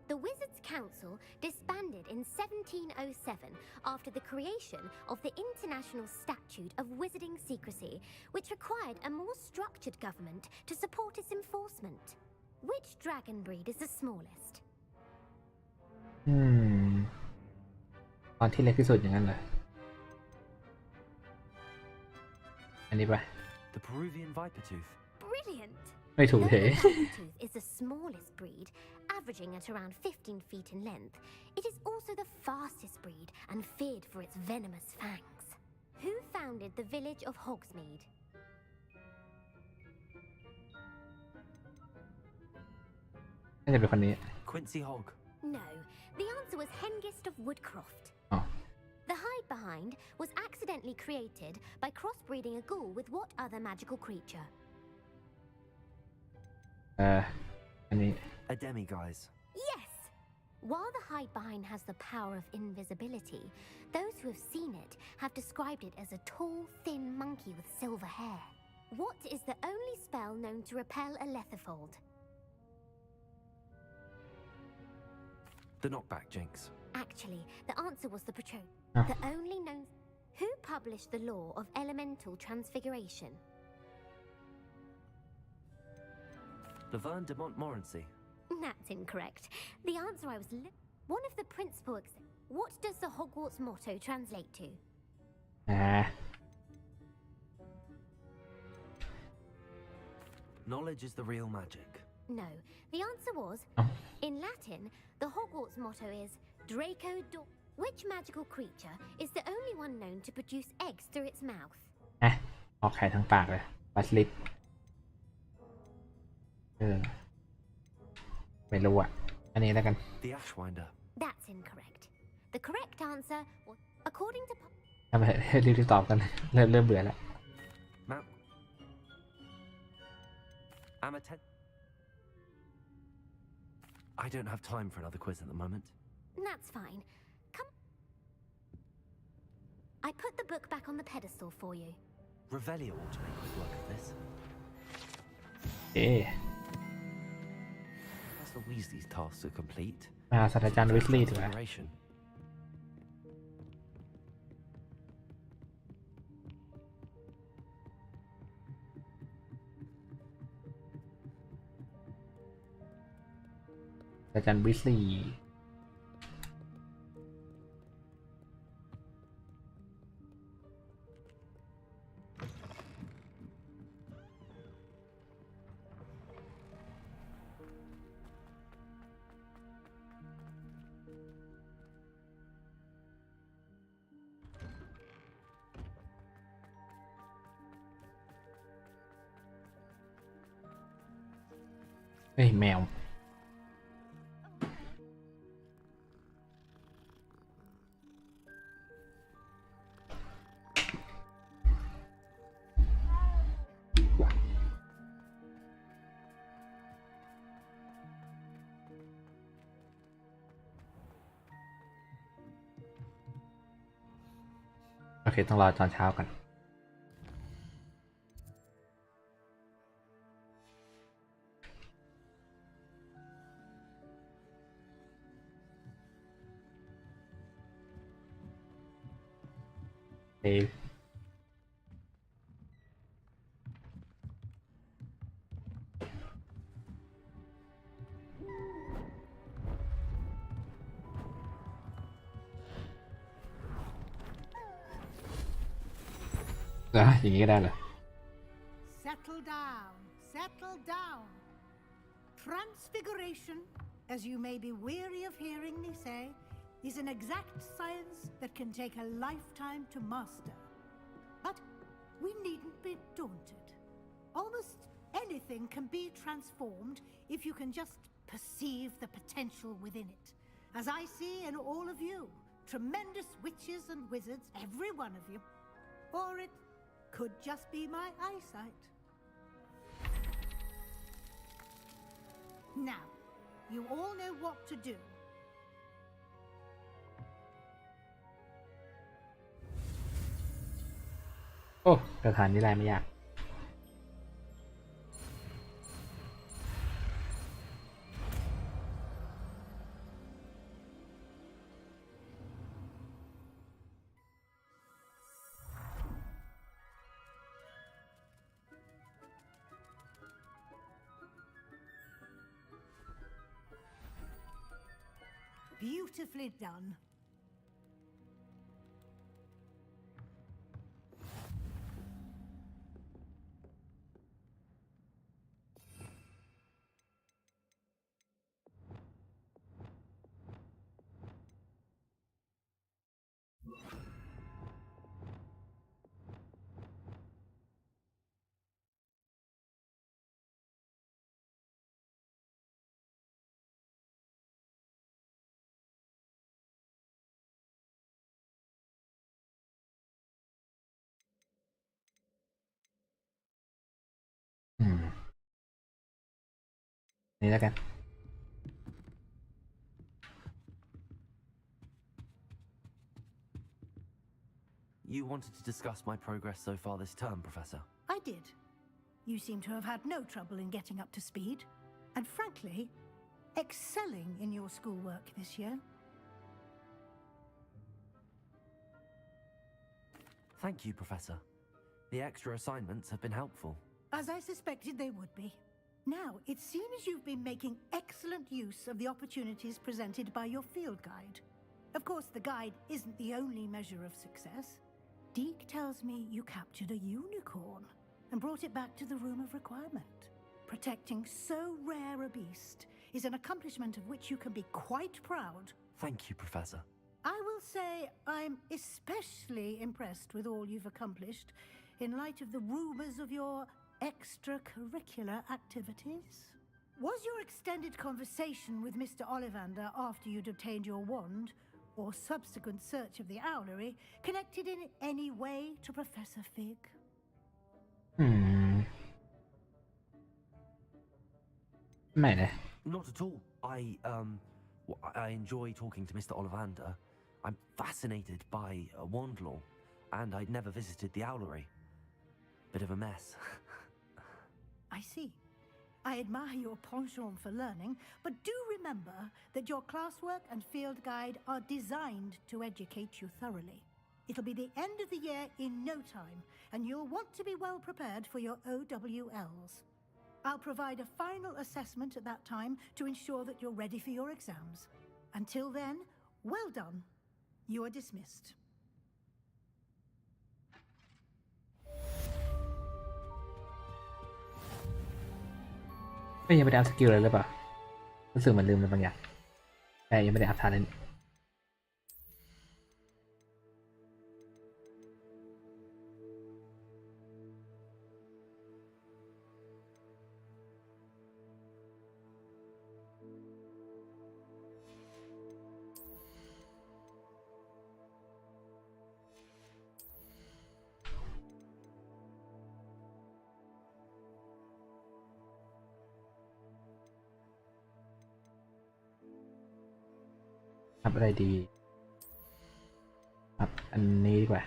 The Wizards' Council disbanded in 1707 after the creation of the International Statute of Wizarding Secrecy, which required a more structured government to support its enforcement. Which dragon breed is the smallest? ตอนที่เล็กที่สุดอย่างนั้นเหรออันนี้ปะ The Peruvian Viper Tooth. Brilliant! ไม่ถูก Though เฉย the Vipertooth is the smallest breed, averaging at around 15 feet in length, it is also the fastest breed and feared for its venomous fangs. Who founded the village of Hogsmeade? น่าจะเป็นคนนี้ Quincy Hogg. No, the answer was Hengist of Woodcroft. Oh. The hide behind was accidentally created by crossbreeding a ghoul with what other magical creature? อันนี้ A demiguise. Yes! While the hide behind has the power of invisibility, those who have seen it have described it as a tall, thin monkey with silver hair. What is the only spell known to repel a letherfold? The Knockback Jinx. Actually, the answer was the Oh. The only known... Who published the law of elemental transfiguration? Laverne de Montmorency. That's incorrect. The answer I was... One of the principal... What does the Hogwarts motto translate to? Knowledge is the real magic. No. The answer was... In Latin, the Hogwarts motto is Draco Do... Which magical creature is the only one known to produce eggs through its mouth? ออกไข่ทั้งปากเลยบัสลิดไม่รู้อ่ะอันนี้แล้วกัน The Ashwinder. That's incorrect. The correct answer was... According to... ทำไมรีบๆตอบกันเริ่มเบื่อแล้ว Map. Amatet. I don't have time for another quiz at the moment. That's fine. Come... I put the book back on the pedestal for you. Revelio ought to make quick work of this. Professor Weasley's tasks are complete. มาศาสตราจารย์วิสลีย์ถูกไหม Preparation. อาจารย์วิสลีย์ เฮ้ยแมวโอเคต้องรอตอนเช้ากันเอ้อย่างนี้ก็ได้เหรอ Settle down, settle down. Transfiguration, as you may be weary of hearing me say, is an exact science that can take a lifetime to master. But we needn't be daunted. Almost anything can be transformed if you can just perceive the potential within it. As I see in all of you, tremendous witches and wizards, every one of you. Or it could just be my eyesight. Now, you all know what to do. โอ้สถานนี้ได้ไม่ยาก Beautifully done.นี่แล้วกัน You wanted to discuss my progress so far this term, Professor? I did. You seem to have had no trouble in getting up to speed, and frankly, excelling in your schoolwork this year. Thank you, Professor. The extra assignments have been helpful. As I suspected they would be. Now, it seems you've been making excellent use of the opportunities presented by your field guide. Of course, the guide isn't the only measure of success. Deke tells me you captured a unicorn and brought it back to the room of requirement. Protecting so rare a beast is an accomplishment of which you can be quite proud. Thank you, Professor. I will say I'm especially impressed with all you've accomplished in light of the rumors of your extracurricular activities. Was your extended conversation with Mr. Ollivander after you'd obtained your wand, or subsequent search of the owlery, connected in any way to Professor Fig? Not at all. I enjoy talking to Mr. Ollivander. I'm fascinated by wand law, and I'd never visited the owlery. Bit of a mess. I see. I admire your penchant for learning, but do remember that your classwork and field guide are designed to educate you thoroughly. It'll be the end of the year in no time, and you'll want to be well prepared for your OWLs. I'll provide a final assessment at that time to ensure that you're ready for your exams. Until then, well done. You are dismissed. ยังไม่ได้อัพสกิลเลยหรือเปล่ารู้สึกเหมือนลืมมันบางอย่างแต่ยังไม่ได้อัพทานนั้น อัพอะไรดีอัพอันนี้ดีกว่า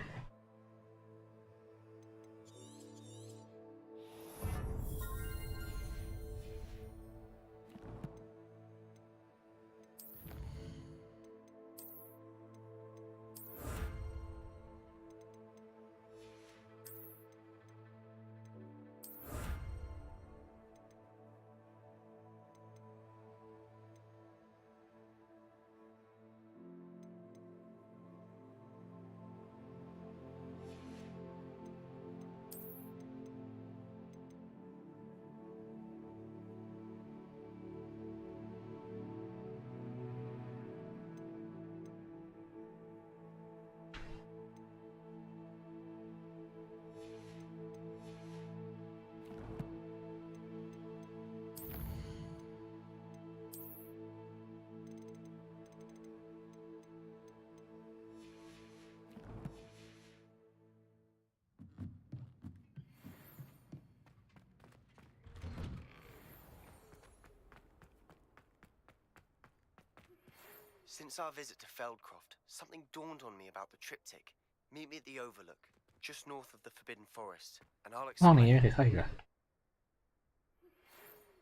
Since our visit to Feldcroft, something dawned on me about the triptych. Meet me at the Overlook, just north of the Forbidden Forest, and I'll ห้องนี้ explain. ไม่เคยเข้าอีกเหรอ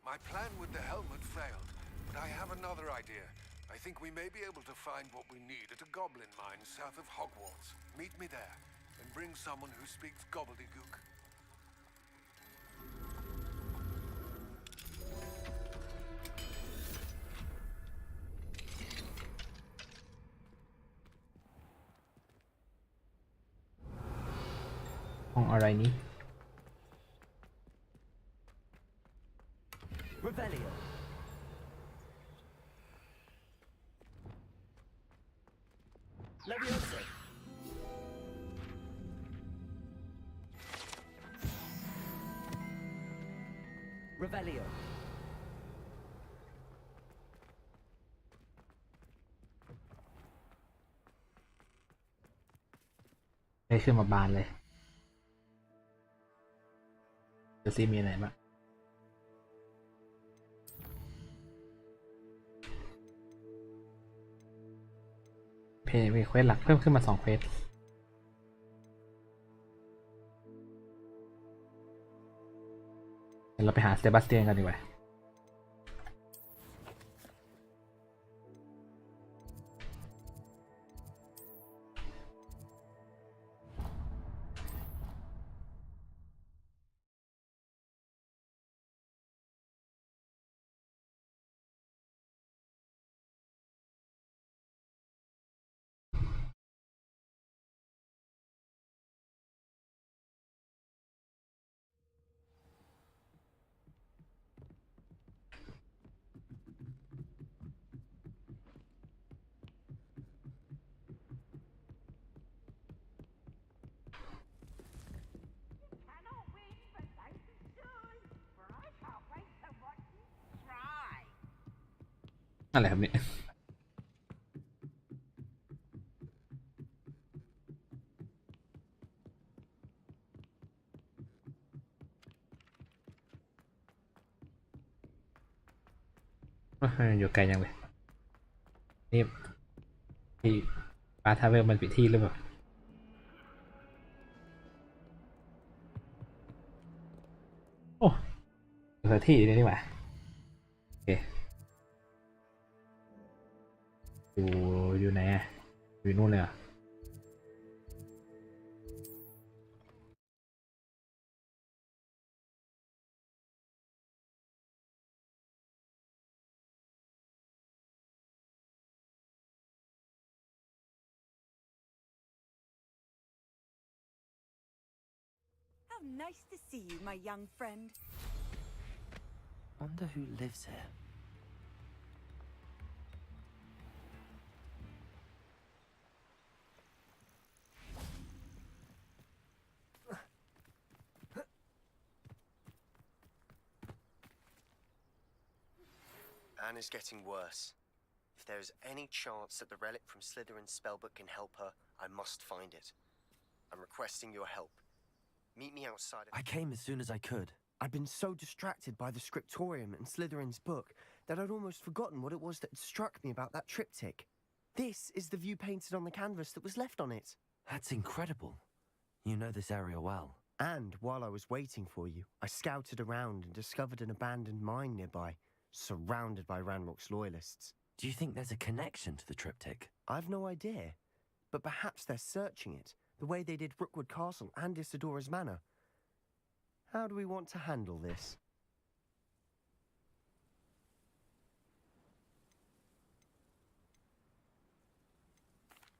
My plan with the helmet failed, but I have another idea. I think we may be able to find what we need at a goblin mine south of Hogwarts. Meet me there, and bring someone who speaks gobbledygook. ห้องอะไรนี้ Revelio. Leviosa. Revelio. ได้ขึ้นมาบานเลยจะซีมีอะไรบ้างเพจมีเควสหลักเพิ่มขึ้นมา2เควสเดี๋ยวเราไปหาเซบาสเตียนกันดีกว่าอะไรครับเนี่ยอยู่ไกลยังเลยนี่ที่ปาทาเวลมันปิดที่หรือเปล่าโอ้สถานที่นี่นี่หว่าโอเคอยู่ไหนอ่ะอยู่นู่นเลยอ่ะHow nice to see you, my young friend. Wonder who lives here. Anne is getting worse. If there is any chance that the relic from Slytherin's spellbook can help her, I must find it. I'm requesting your help. Meet me outside of— I came as soon as I could. I'd been so distracted by the scriptorium and Slytherin's book that I'd almost forgotten what it was that had struck me about that triptych. This is the view painted on the canvas that was left on it. That's incredible. You know this area well. And while I was waiting for you, I scouted around and discovered an abandoned mine nearby, surrounded by Ranrock's loyalists. Do you think there's a connection to the triptych? I've no idea, but perhaps they're searching it, the way they did Rookwood Castle and Isidora's Manor. How do we want to handle this?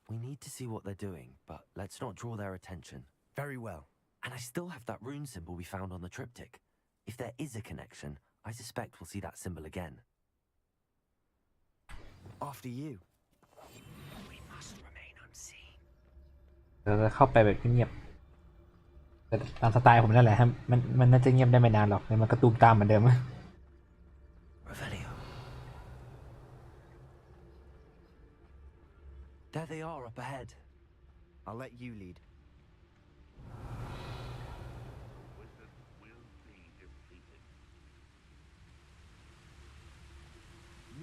We need to see what they're doing, but let's not draw their attention. Very well. And I still have that rune symbol we found on the triptych. If there is a connection, I suspect we'll see that symbol again. After you. We must remain unseen. เราจะเข้าไปแบบเงียบแต่ตามสไตล์ผมนั่นแหละครับมันน่าจะเงียบได้ไม่นานหรอกมันก็ตูมตามเหมือนเดิม Revelio. There they are up ahead. I'll let you lead.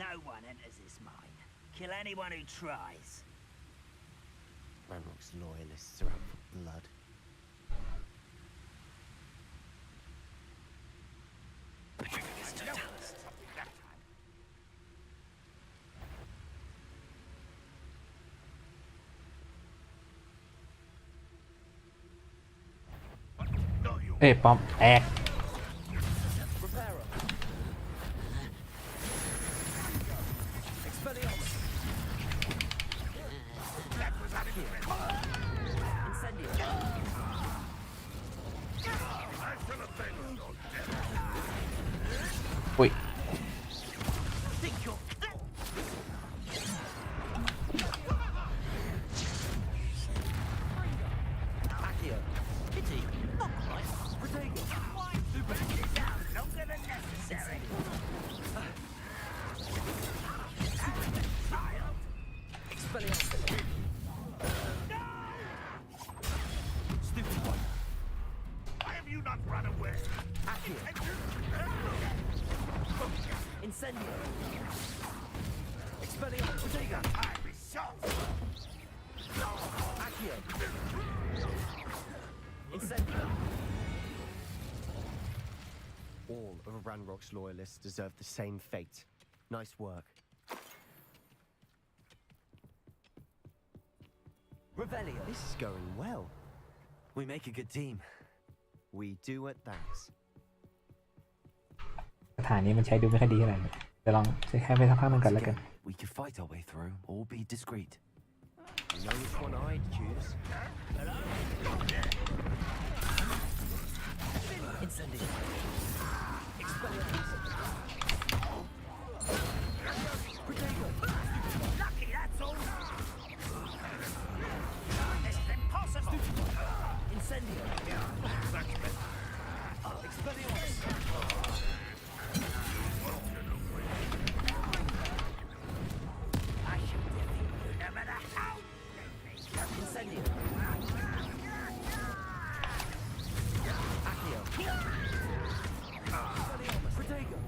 No one enters this mine. Kill anyone who tries. Ranrock's loyalists are out for blood. Hey, pump, egg. Wait. All of Ranrock's loyalists deserve the same fate. Nice work. Revelio. This is going well. We make a good team. We do at that. สถานนี้มันใช้ดูไม่ค่อยดีเท่าไหร่จะลองใช้แค่ไปสักพักนึงก่อนแล้วกัน We could fight our way through, or be discreet. You know which one I'd choose. Incendio. Lucky, that's all. This is impossible. Incendio. Expelliarmus. I shall defeat you no matter how. Incendio. Accio. Expelliarmus. Protego.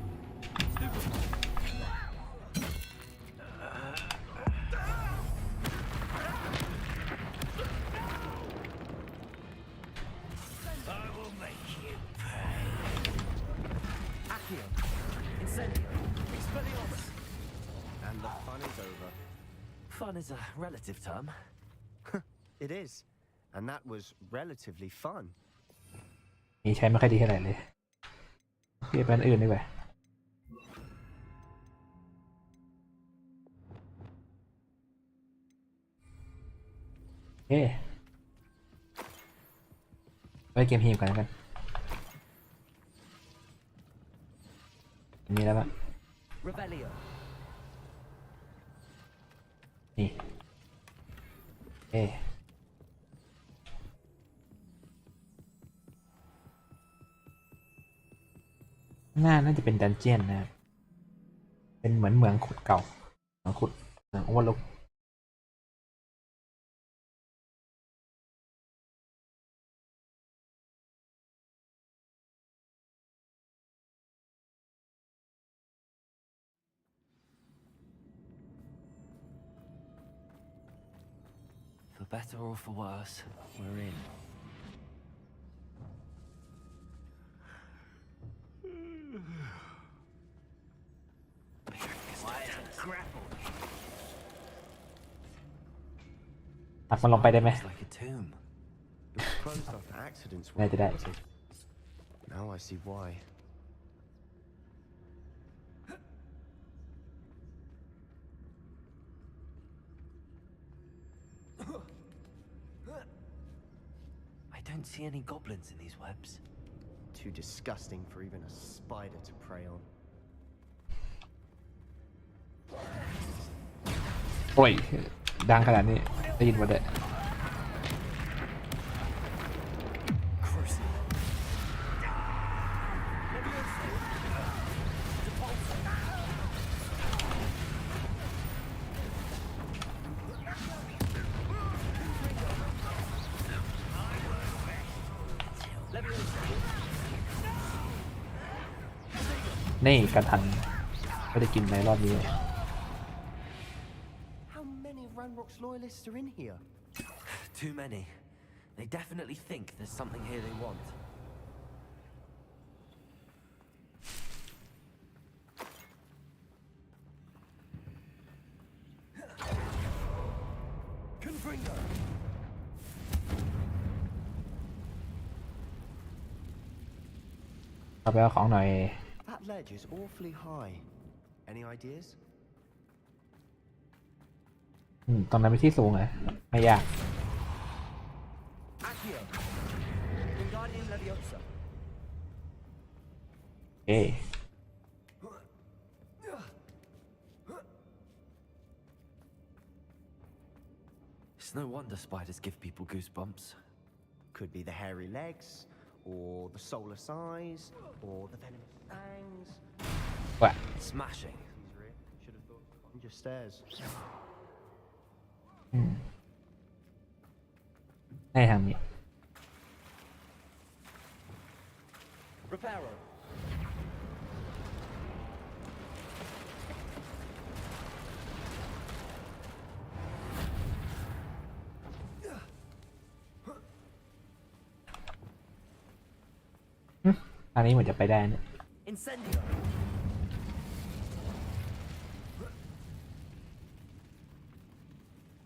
I will make you pay. Accio. Incendio. Expelliarmus. And the fun is over. Fun is a relative term. It is. And that was relatively fun. นี่ใช้ไม่ค่อยดีเท่าไหร่เลยเปลี่ยนเป็นอื่นดีกว่าโอเคไปเกมฮีมกันแล้วกันมีแล้วปะ Revelio. นี่เอ๊น่าจะเป็นดันเจียนนะครับเป็นเหมือนเมืองขุดเก่าเมืองขุดเมืองโอเวอร์ลุก better or for worse, we're in. Grapple. ตักมันลงไปได้ไหม It's like a tomb. It was closed after accidents were น่าจะได้ reported. Now I see why. I don't see any goblins in these webs. Too disgusting for even a spider to prey on. โอ้ยดังขนาดนี้ได้ยินหมดเลย นี่กระทันไม่ได้กินในรอบนี้ How many Ranrock's loyalists are in here? Too many. They definitely think there's something here they want. Confringo! เอาไปเอาของหน่อย That ledge is awfully high. Any ideas? ตรงนั้นเป็นที่สูงเหรอไม่ยาก Accio. Wingardium Leviosa. เอ้ It's no wonder spiders give people goosebumps. Could be the hairy legs, or the soulless eyes, or the venomous fangs. What? Smashing. Should have thought on your stairs. ให้ทางนี้ Reparo. ทางนี้เหมือนจะไปได้เนี่ย Incendio.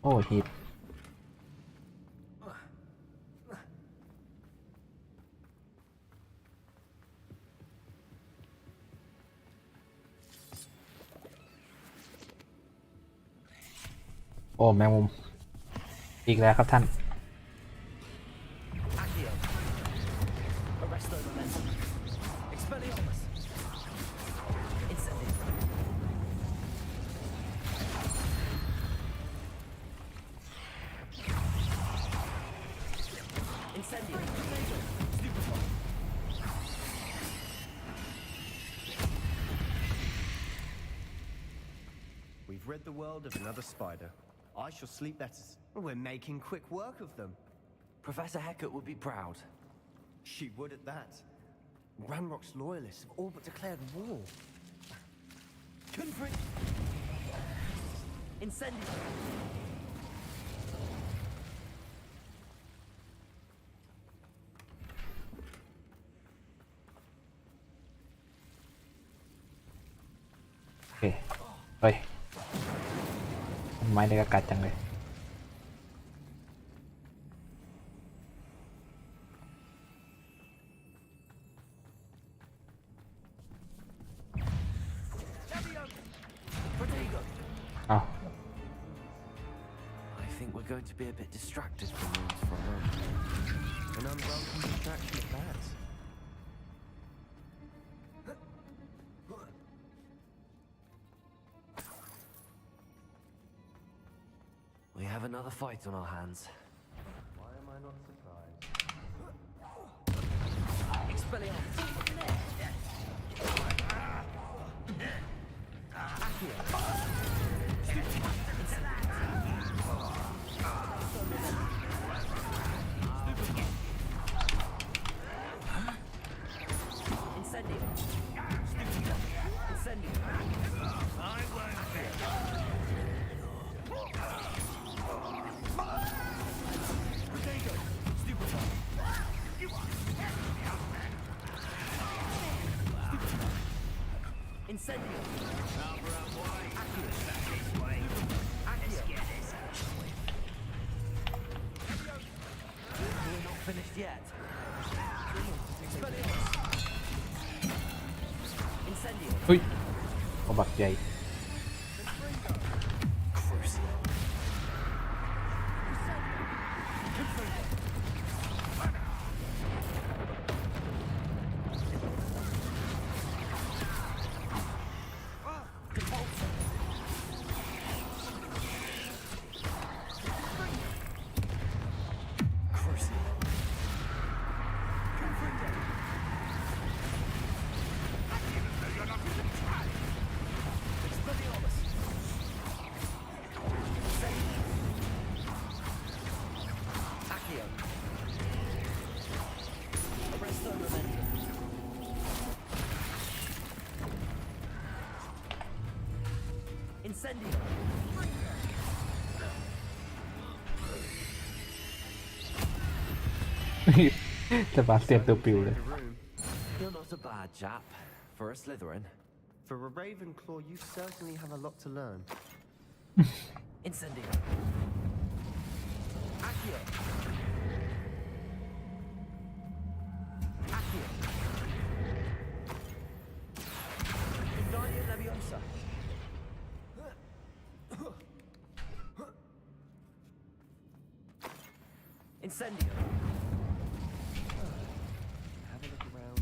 โอ้ฮิตโอ้แมงมุมอีกแล้วครับท่าน Accio. Arresto momentum. Expelliarmus. Incendio. Incendio. Stupefy. We've rid the world of another spider. I shall sleep better. We're making quick work of them. Professor Hecat would be proud. She would at that. Ranrock's loyalists have all but declared war. Conflict. Incendio. Okay. เฮ้ยต้นไม้ในกระกัดจังเลย อ้าว I think we're going to be a bit distracted from rules for a moment. An unwelcome distraction at that. We have another fight on our hands. Why am I not surprised? Expelliarmus. Accio. Incendio. Incendio. Incendio. This way. Let's get this over with. We're not finished yet. Incendio. เฮ้ยเอาบักใหญ่ Incendio. จะบาเสียบตัวปิวเลย You're not a bad chap for a Slytherin. For a Ravenclaw, you certainly have a lot to learn. Incendio. Accio. Accio. Wingardium Leviosa. Incendio. Have a look around.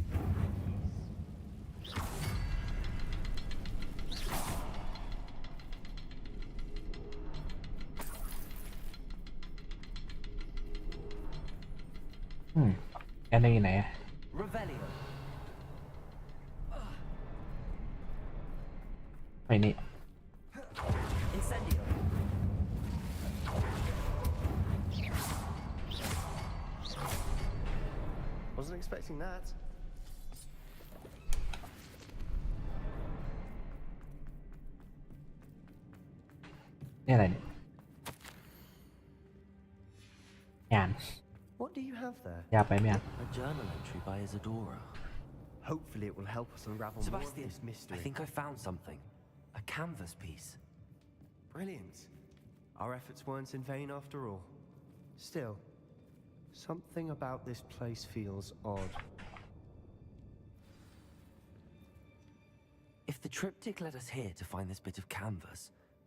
แอนนี่ไหนอะ Revelio. ไปนี่ Incendio. Wasn't expecting that. นี่อะไรเนี่ยงาน What do you have there? ยาไปไหมอ่ะ A journal entry by Isadora. Hopefully it will help us unravel more of Sebastian, this mystery. I think I found something. A canvas piece. Brilliant. Our efforts weren't in vain after all. Still, something about this place feels odd. If the triptych led us here to find this bit of canvas,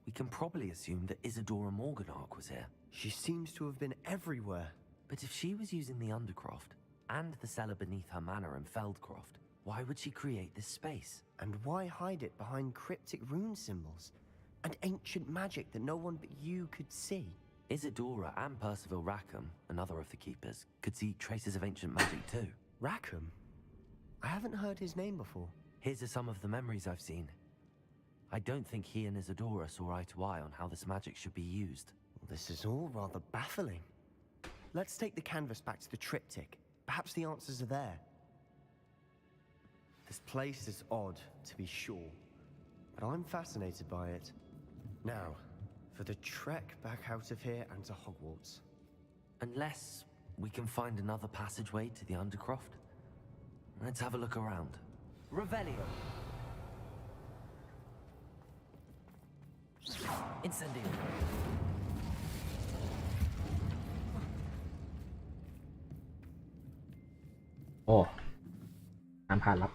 we can probably assume that Isadora Morganark was here. She seems to have been everywhere. But if she was using the Undercroft and the cellar beneath her manor in Feldcroft, why would she create this space? And why hide it behind cryptic rune symbols and ancient magic that no one but you could see? Isadora and Percival Rackham, another of the keepers, could see traces of ancient magic too. Rackham? I haven't heard his name before. His are some of the memories I've seen. I don't think he and Isadora saw eye to eye on how this magic should be used. This is all rather baffling. Let's take the canvas back to the triptych. Perhaps the answers are there. This place is odd, to be sure, but I'm fascinated by it. Now, for the trek back out of here and to Hogwarts. Unless we can find another passageway to the Undercroft. Let's have a look around. Revelio. Incendio. โอ้น้ำผ่านลับ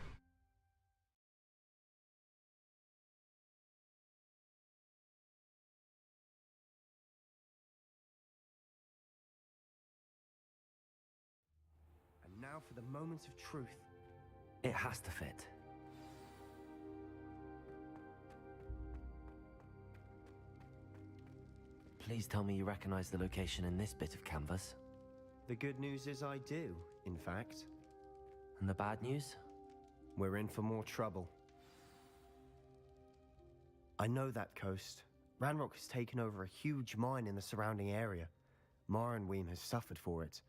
And now for the moment of truth. It has to fit. Please tell me you recognize the location in this bit of canvas. The good news is I do, in fact. And the bad news? We're in for more trouble. I know that coast. Ranrock has taken over a huge mine in the surrounding area. Mornweem has suffered for it.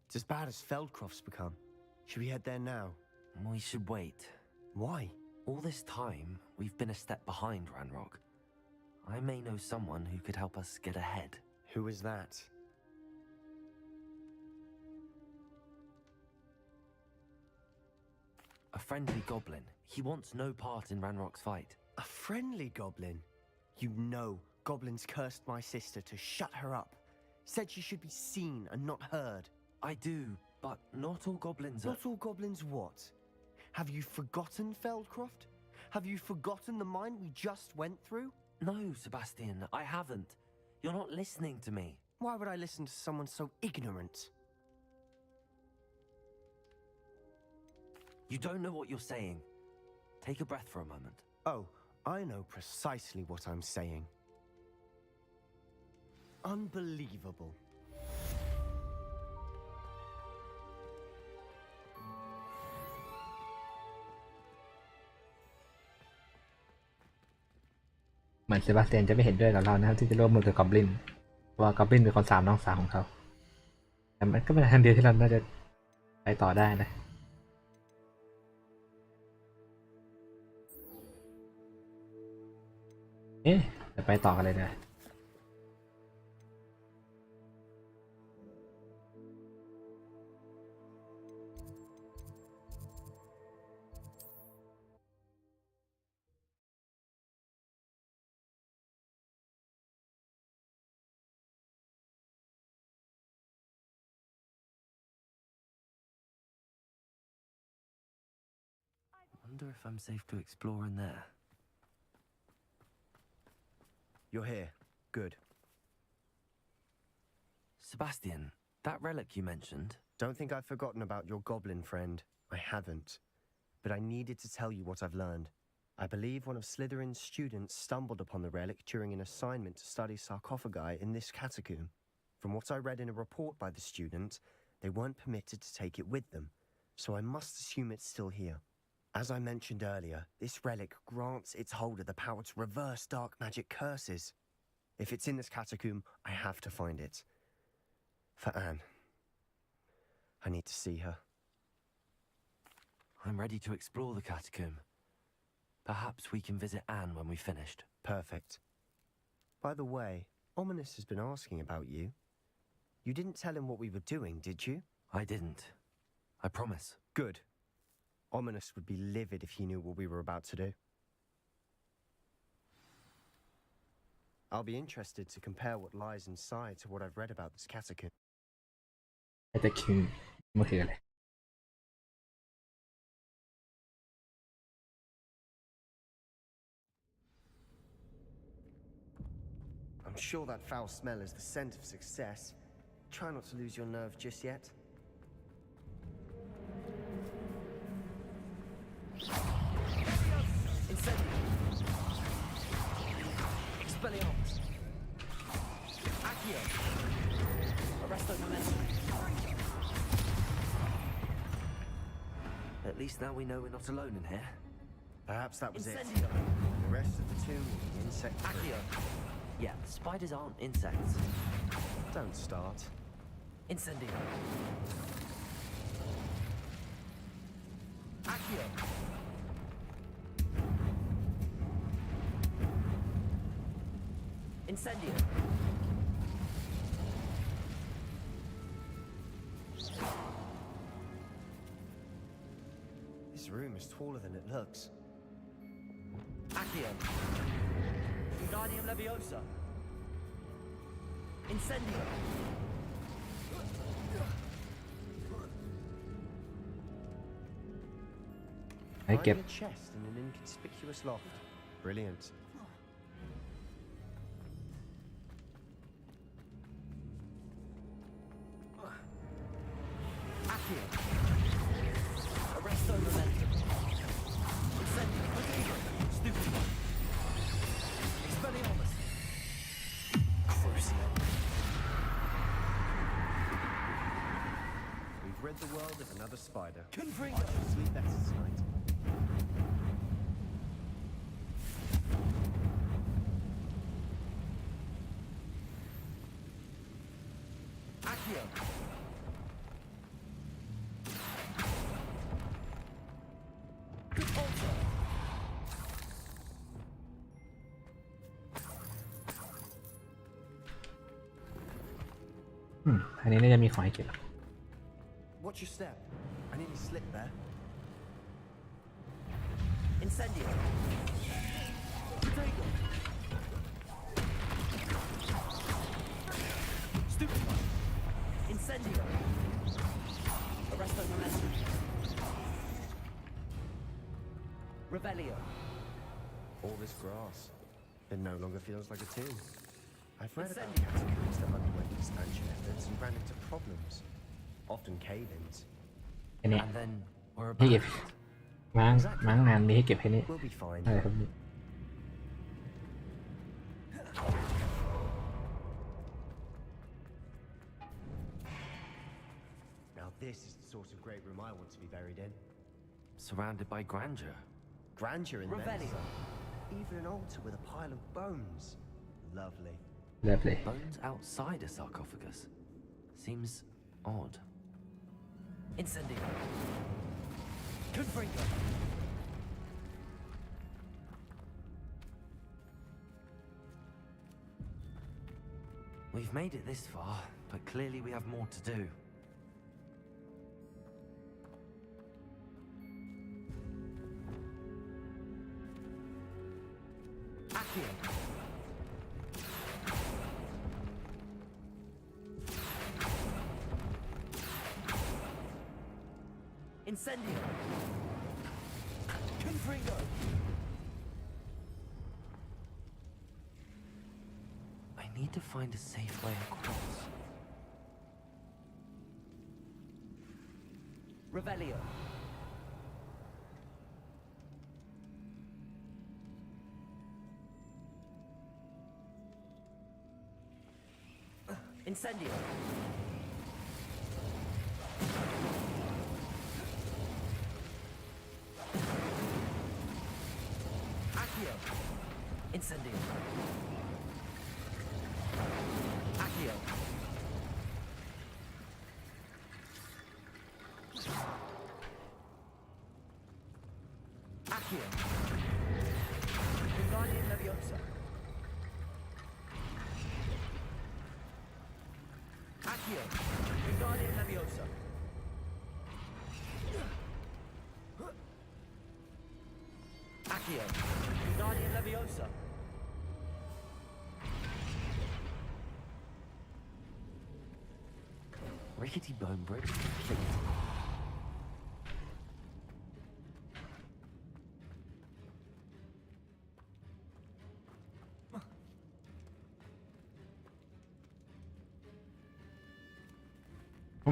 It's as bad as Feldcroft's become. Should we head there now? We should wait. Why? All this time, we've been a step behind Ranrock. I may know someone who could help us get ahead. Who is that? A friendly goblin. He wants no part in Ranrock's fight. A friendly goblin? You know, goblins cursed my sister to shut her up. Said she should be seen and not heard. I do, but not all goblins are... Not all goblins what? Have you forgotten Feldcroft? Have you forgotten the mine we just went through? No, Sebastian, I haven't. You're not listening to me. Why would I listen to someone so ignorant? You don't know what you're saying. Take a breath for a moment. Oh, I know precisely what I'm saying. Unbelievable.เหมือนเซบาสเตียนจะไม่เห็นด้วยกับเรานะครับที่จะร่วมมือกับกอบลินเพราะว่ากอบลินเป็นคนสามน้องสาวของเขาแต่มันก็เป็นทางเดียวที่เราน่าจะไปต่อได้นะจะไปต่อกันเลยนะI wonder if I'm safe to explore in there. You're here. Good. Sebastian, that relic you mentioned... Don't think I've forgotten about your goblin friend. I haven't. But I needed to tell you what I've learned. I believe one of Slytherin's students stumbled upon the relic during an assignment to study sarcophagi in this catacomb. From what I read in a report by the student, they weren't permitted to take it with them, so I must assume it's still here. As I mentioned earlier, this relic grants its holder the power to reverse dark magic curses. If it's in this catacomb, I have to find it. For Anne. I need to see her. I'm ready to explore the catacomb. Perhaps we can visit Anne when we've finished. Perfect. By the way, Ominous has been asking about you. You didn't tell him what we were doing, did you? I didn't. I promise. Good. Ominous would be livid if he knew what we were about to do. I'll be interested to compare what lies inside to what I've read about this catacomb. Catacomb มันคืออะไร I'm sure that foul smell is the scent of success. Try not to lose your nerve just yet. Expelliarmus. Accio. Arresto momentum. At least now we know we're not alone in here. Perhaps that was Incendio. it. The rest of the tomb will be insect. Accio. Yeah, spiders aren't insects. Don't start. Incendio. Accio. Incendio. This room is taller than it looks. Accio. Wingardium Leviosa. Incendio. I Finding a chest in an inconspicuous loft. Brilliant. Accio. Arresto momentum. Incendio. Stupid one. Expelliarmus. Crucio. We've rid the world of another spider. Confringo. I shall sleep better tonight. Accio. Repulsor. อันนี้น่าจะมีของให้เก็บ Watch your step. I nearly slipped there. Incendio. Potato. Stupefy. Incendio. Arresto momentum. Revelio. All this grass. It no longer feels like a tomb. I've read about categories that underwent expansion efforts and ran into problems. Often cave-ins. แค่นี้ And then we're ให้เก็บ abandoned. มั้งงานมีให้เก็บแค่นี้ We'll be fine. อะไรครับนี่ Now this is the sort of great room I want to be buried in. Surrounded by grandeur. Grandeur in there. Revelio. Even an altar with a pile of bones. Lovely. Lovely. Bones outside a sarcophagus. Seems odd. Incendio. Confringo. We've made it this far, but clearly we have more to do. Accio. Incendio. Confringo. I need to find a safe way across. Revelio. Incendio. Accio. Incendio. Accio. Accio. Wingardium Leviosa. Accio. Wingardium Leviosa. Accio. Wingardium Leviosa. Rickety bone brick. Complete.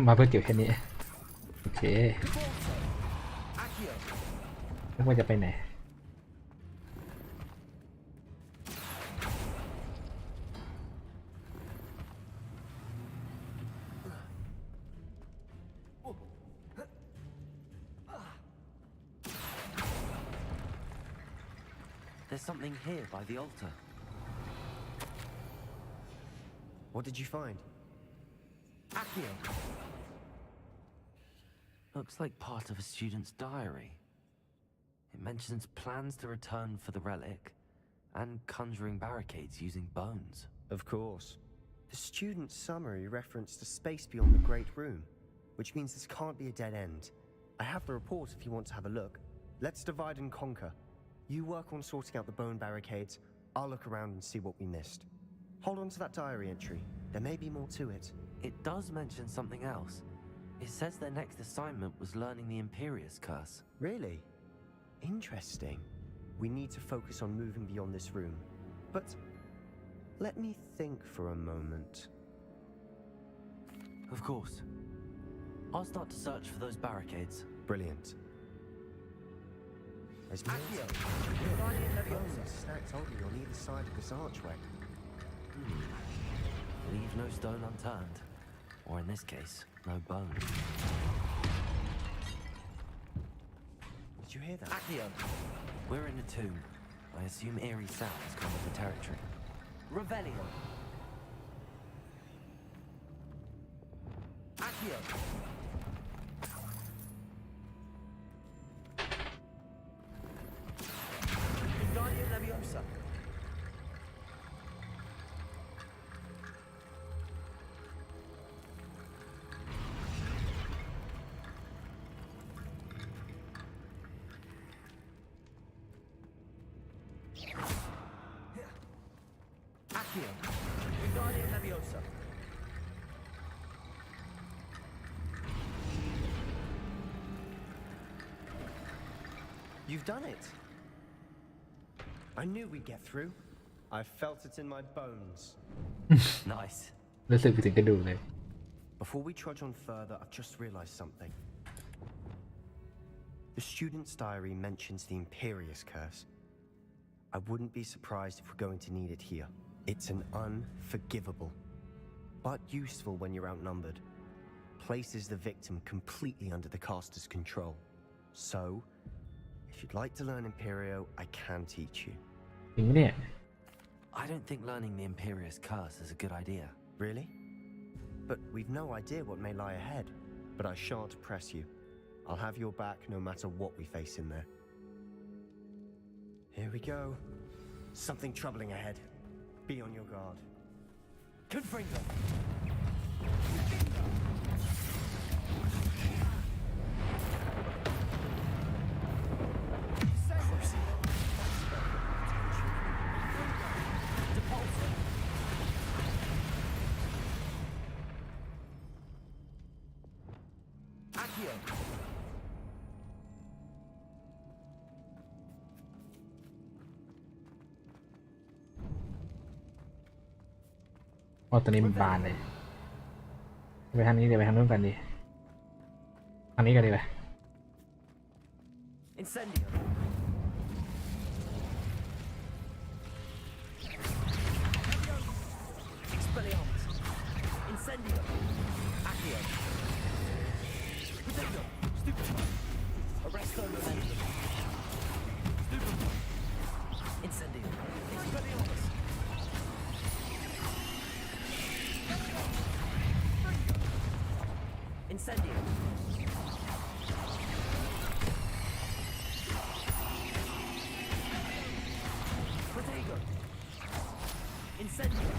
มาเพื่อเก็บแค่นี้ โอเค Accio. แล้วว่าจะไปไหน There's something here by the altar. What did you find? Accio. Looks like part of a student's diary. It mentions plans to return for the relic and conjuring barricades using bones. Of course. The student's summary referenced a space beyond the Great Room, which means this can't be a dead end. I have the report if you want to have a look. Let's divide and conquer. You work on sorting out the bone barricades. I'll look around and see what we missed. Hold on to that diary entry. There may be more to it. It does mention something else. It says their next assignment was learning the Imperious Curse. Really? Interesting. We need to focus on moving beyond this room. But let me think for a moment. Of course. I'll start to search for those barricades. Brilliant. There's Accio. Wingardium Leviosa. bones stacked oddly on either side of this archway. Leave no stone unturned. Or in this case, no bone. Did you hear that? Accio. We're in a tomb. I assume eerie sounds come with the territory. Revelio. Accio. Wingardium Leviosa. Accio. Wingardium Leviosa. You've done it. I knew we'd get through. I felt it in my bones. Nice. รู้สึกไปถึงกระดูกเลย Before we trudge on further, I've just realized something. The student's diary mentions the Imperious Curse. I wouldn't be surprised if we're going to need it here. It's an unforgivable, but useful when you're outnumbered. Places the victim completely under the caster's control. So, if you'd like to learn Imperio, I can teach you. จริงไหมเนี่ย I don't think learning the Imperious Curse is a good idea. Really? But we've no idea what may lie ahead. But I shan't press you. I'll have your back no matter what we face in there. Here we go. Something troubling ahead. Be on your guard. Confringo. Accio. โอ้ตัวนี้มันบานเลยไปทางนี้เดี๋ยวไปทางนู้นกันดีทางนี้กันดีไป Incendio. Expelliarmus. Incendio. Accio. Potato. Stupefy. Arresto momentum. Stupefy. Incendio. Expelliarmus. Incendio. Potato. Incendio.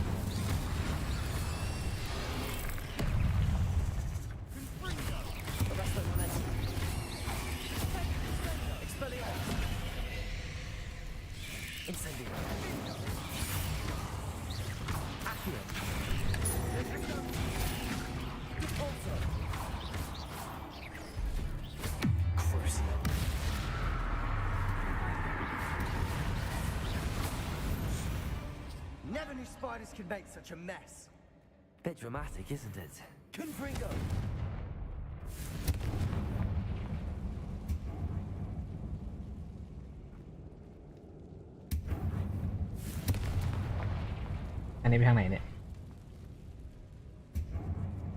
Arresto momentum. Expelliarmus. Incendio. Accio. Repulsor. Crucio. Never knew spiders could make such a mess. Bit dramatic, isn't it? Confringo. อันนี้ไปทางไหนเนี่ย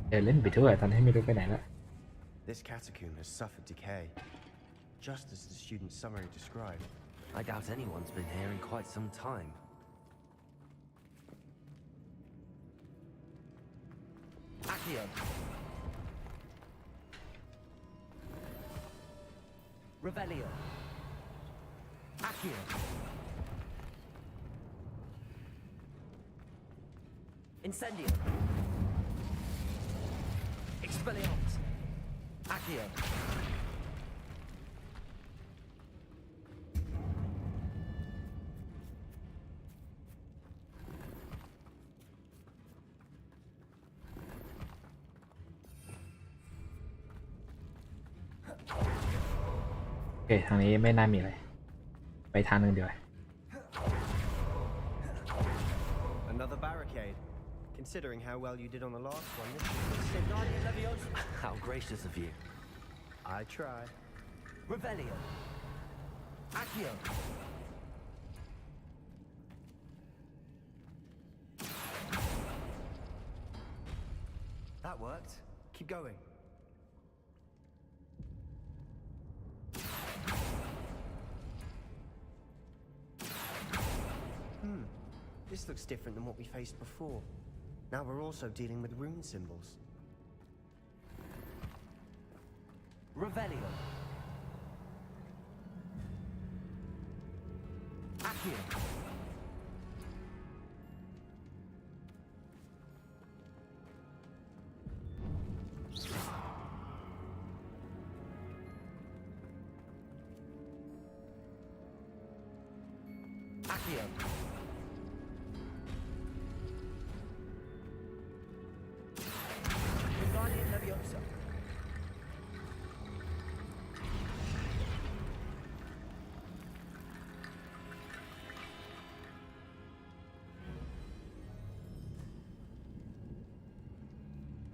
เดินเล่นไปทั่วตอนนี้ไม่รู้ไปไหนแล้ว This catacomb has suffered decay, just as the student's summary described. I doubt anyone's been here in quite some time. Accio. Revelio. Accio. Incendio. Expelliarmus. Accio.โอเคทางนี้ไม่น่ามีอะไรไปทางนึงเดียว Another barricade. Considering how well you did on the last one, this is Wingardium Leviosa. How gracious of you. I try. Revelio. Accio. That worked. Keep going. This looks different than what we faced before. Now we're also dealing with rune symbols. Revelio. Accio. Accio. Wingardium Leviosa.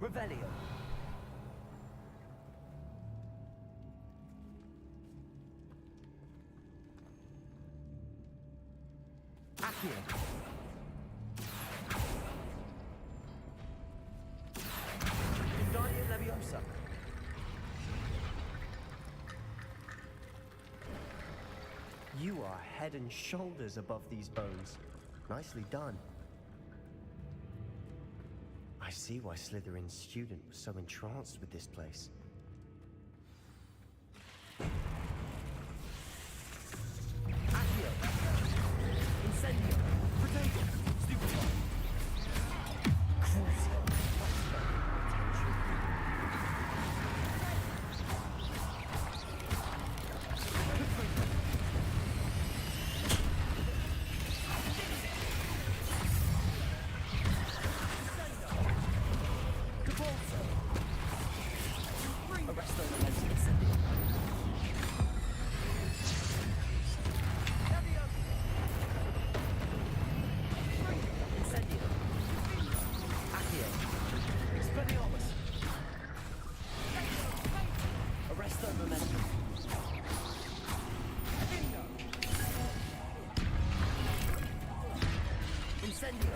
Revelio. Accio. Wingardium Leviosa. You are head and shoulders above these bones. Nicely done. I see why Slytherin's student was so entranced with this place. Accio! Incendio! Protego! Stupefy! Crucio! Arresto Momentum Incendio. Incendio. Accio. Expelliarmus. Arresto Momentum. Incendio.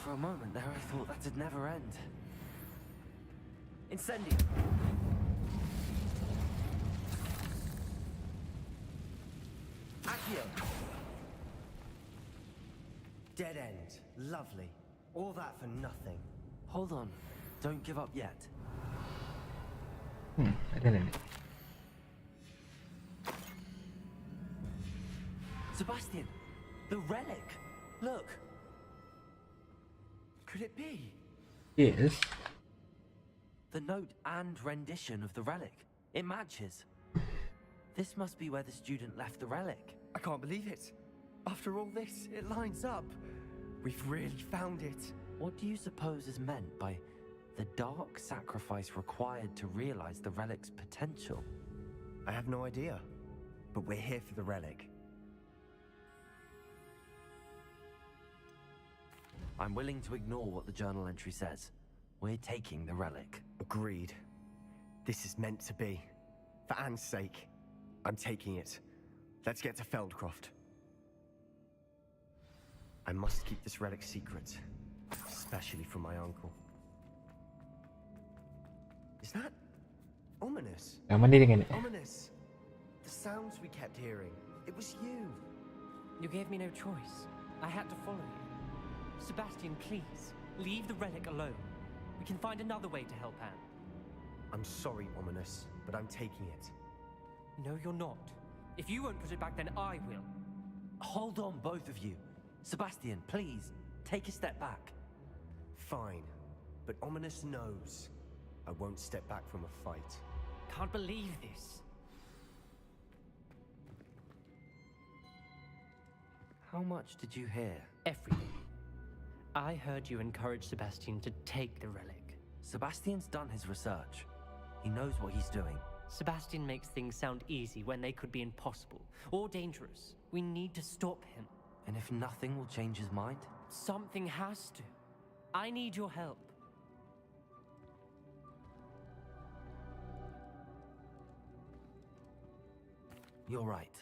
For a moment there, I thought that'd never end. Incendio. Accio. Dead end. Lovely. All that for nothing. Hold on. Don't give up yet. ได้เลย Sebastian, the relic. Look. Could it be? Yes. The note and rendition of the relic. It matches. This must be where the student left the relic. I can't believe it. After all this, it lines up. We've really found it. What do you suppose is meant by the dark sacrifice required to realize the relic's potential? I have no idea, but we're here for the relic. I'm willing to ignore what the journal entry says. We're taking the relic. Agreed. This is meant to be. For Anne's sake, I'm taking it. Let's get to Feldcroft. I must keep this relic secret, especially from my uncle. Is that ominous? มันได้ยังไงเนี่ย Ominous. The sounds we kept hearing. It was you. You gave me no choice. I had to follow you. Sebastian, please, leave the relic alone. We can find another way to help Anne. I'm sorry, Ominous, but I'm taking it. No, you're not. If you won't put it back, then I will. Hold on, both of you. Sebastian, please, take a step back. Fine, but Ominous knows I won't step back from a fight. Can't believe this. How much did you hear? Everything. I heard you encourage Sebastian to take the relic. Sebastian's done his research. He knows what he's doing. Sebastian makes things sound easy when they could be impossible or dangerous. We need to stop him. And if nothing will change his mind? Something has to. I need your help. You're right.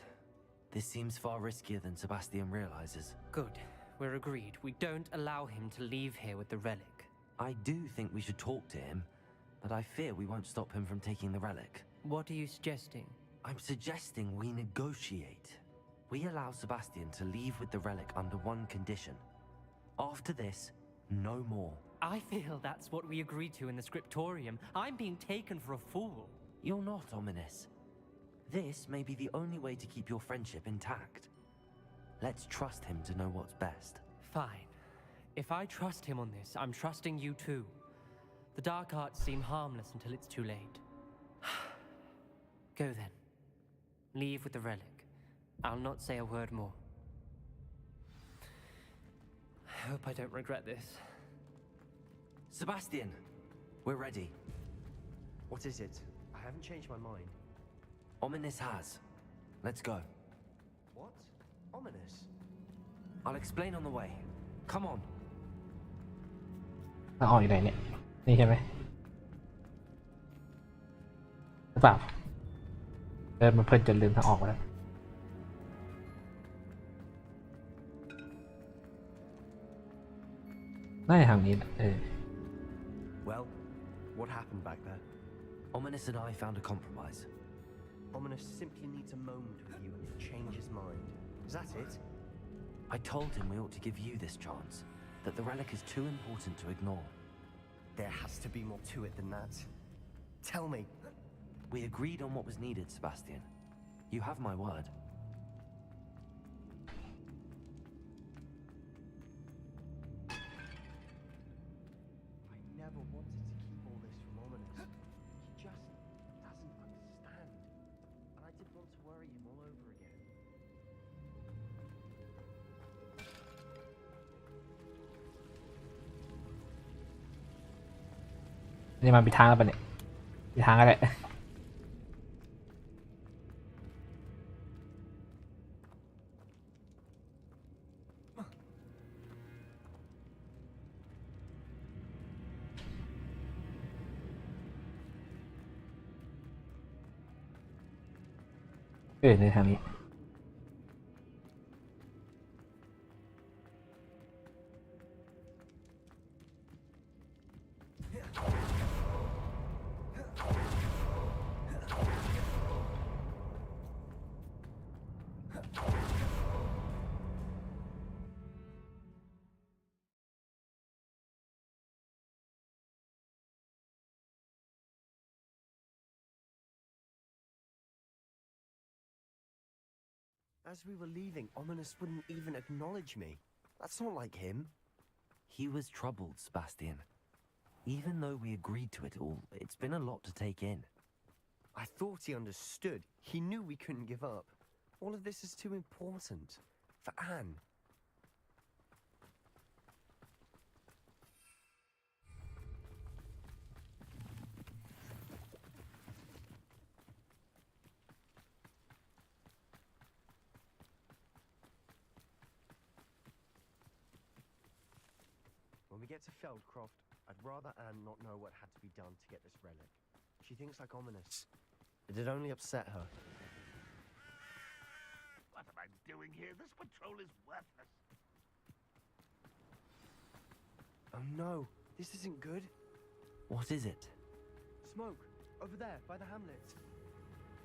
This seems far riskier than Sebastian realizes. Good. We're agreed. We don't allow him to leave here with the relic. I do think we should talk to him, but I fear we won't stop him from taking the relic. What are you suggesting? I'm suggesting we negotiate. We allow Sebastian to leave with the relic under one condition. After this, no more. I feel that's what we agreed to in the scriptorium. I'm being taken for a fool. You're not, Ominous. This may be the only way to keep your friendship intact. Let's trust him to know what's best. Fine. If I trust him on this, I'm trusting you too. The dark arts seem harmless until it's too late. Go then. Leave with the relic. I'll not say a word more. I hope I don't regret this. Sebastian, we're ready. What is it? I haven't changed my mind. Ominous has. Let's go. What? Ominous? I'll explain on the way. Come on. ทางออกอยู่ไหนเนี่ยนี่ใช่ไหมหรือเปล่าเดินมาเพิ่นจนลืมทางออกไปแล้วน่าจะทางนี้แหละWell, what happened back there? Ominous and I found a compromise. Ominous simply needs a moment with you and he'll change his mind. Is that it? I told him we ought to give you this chance, that the relic is too important to ignore. There has to be more to it than that. Tell me. We agreed on what was needed, Sebastian. You have my word. I never wanted to keep all this from Ominous. He just doesn't understand. And I didn't want to worry him all over again. นี่มันปิดทางแล้วปะเนี่ยปิดทางแล้วแหละในทางนี้As we were leaving, Ominous wouldn't even acknowledge me. That's not like him. He was troubled, Sebastian. Even though we agreed to it all, it's been a lot to take in. I thought he understood. He knew we couldn't give up. All of this is too important. For Anne. When we get to Feldcroft, I'd rather Anne not know what had to be done to get this relic. She thinks like Ominous. It'd only upset her. What am I doing here? This patrol is worthless. Oh no, this isn't good. What is it? Smoke, over there, by the hamlet.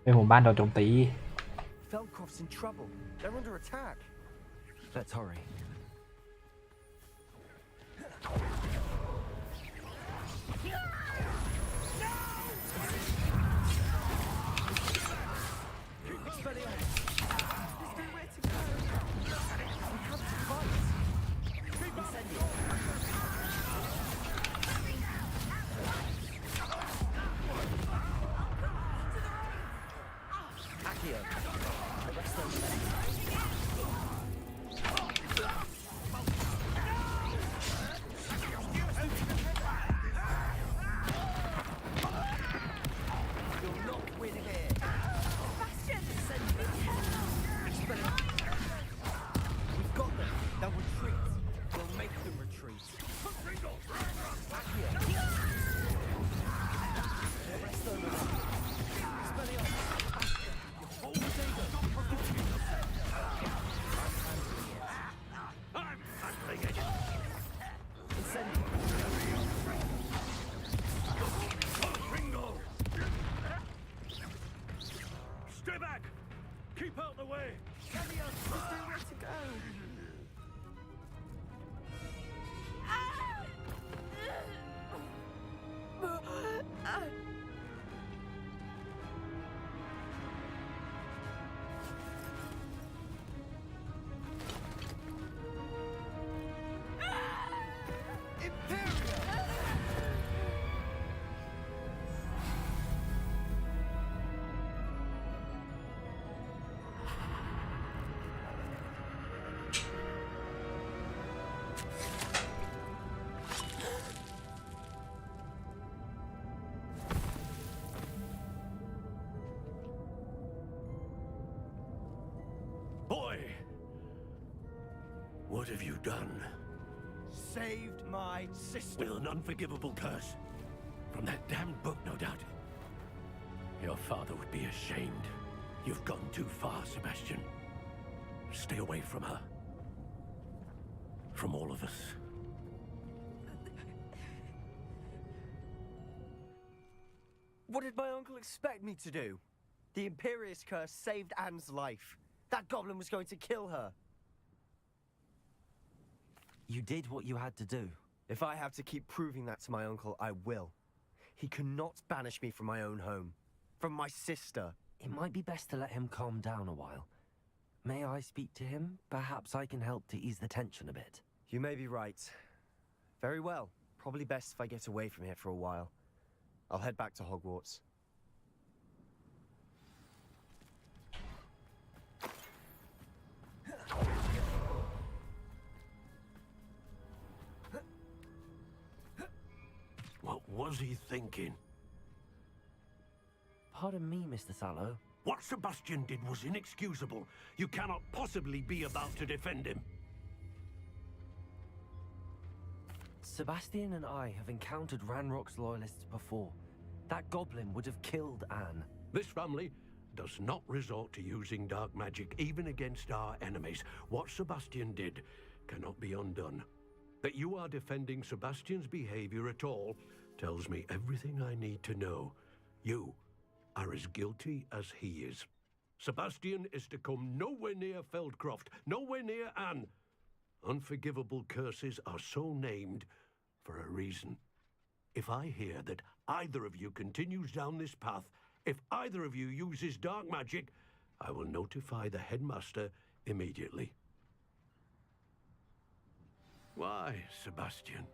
เป็นหมู่บ้านโดนโจมตี Feldcroft's in trouble. They're under attack. Let's hurry. What have you done? Saved my sister. With an unforgivable curse. From that damned book, no doubt. Your father would be ashamed. You've gone too far, Sebastian. Stay away from her. From all of us. What did my uncle expect me to do? The Imperious curse saved Anne's life. That goblin was going to kill her. You did what you had to do. If I have to keep proving that to my uncle, I will. He cannot banish me from my own home. From my sister. It might be best to let him calm down a while. May I speak to him? Perhaps I can help to ease the tension a bit. You may be right. Very well. Probably best if I get away from here for a while. I'll head back to Hogwarts. What was he thinking? Pardon me, Mr. Sallow. What Sebastian did was inexcusable. You cannot possibly be about to defend him. Sebastian and I have encountered Ranrock's loyalists before. That goblin would have killed Anne. This family does not resort to using dark magic even against our enemies. What Sebastian did cannot be undone. That you are defending Sebastian's behavior at all tells me everything I need to know. You are as guilty as he is. Sebastian is to come nowhere near Feldcroft, nowhere near Anne. Unforgivable curses are so named for a reason. If I hear that either of you continues down this path, if either of you uses dark magic, I will notify the headmaster immediately. Why, Sebastian?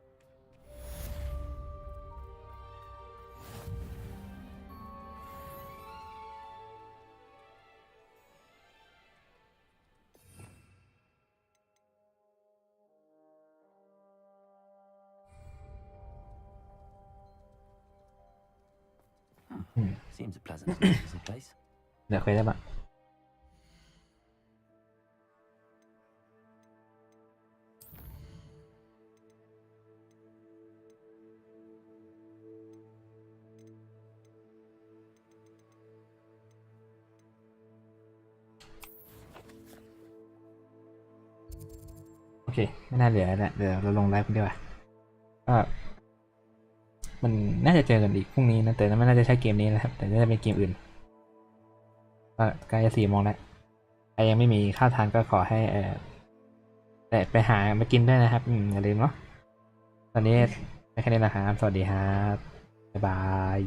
Seems a pleasant place. เดี๋ยวคุยได้ปะโอเคไม่น่าเหลือแล้วเดี๋ยวเราลงไลฟ์กันดีกว่าก็มันน่าจะเจอกันอีกพรุ่งนี้นะแต่ไม่น่าจะใช้เกมนี้นะครับแต่น่าจะเป็นเกมอื่นก็ใกล้จะ4 โมงแล้วใครยังไม่มีข้าวทานก็ขอให้แต่ไปหามากินด้วยนะครับอย่าลืมเนาะตอนนี้ไปแค่นี้นะครับสวัสดีครับบ๊ายบาย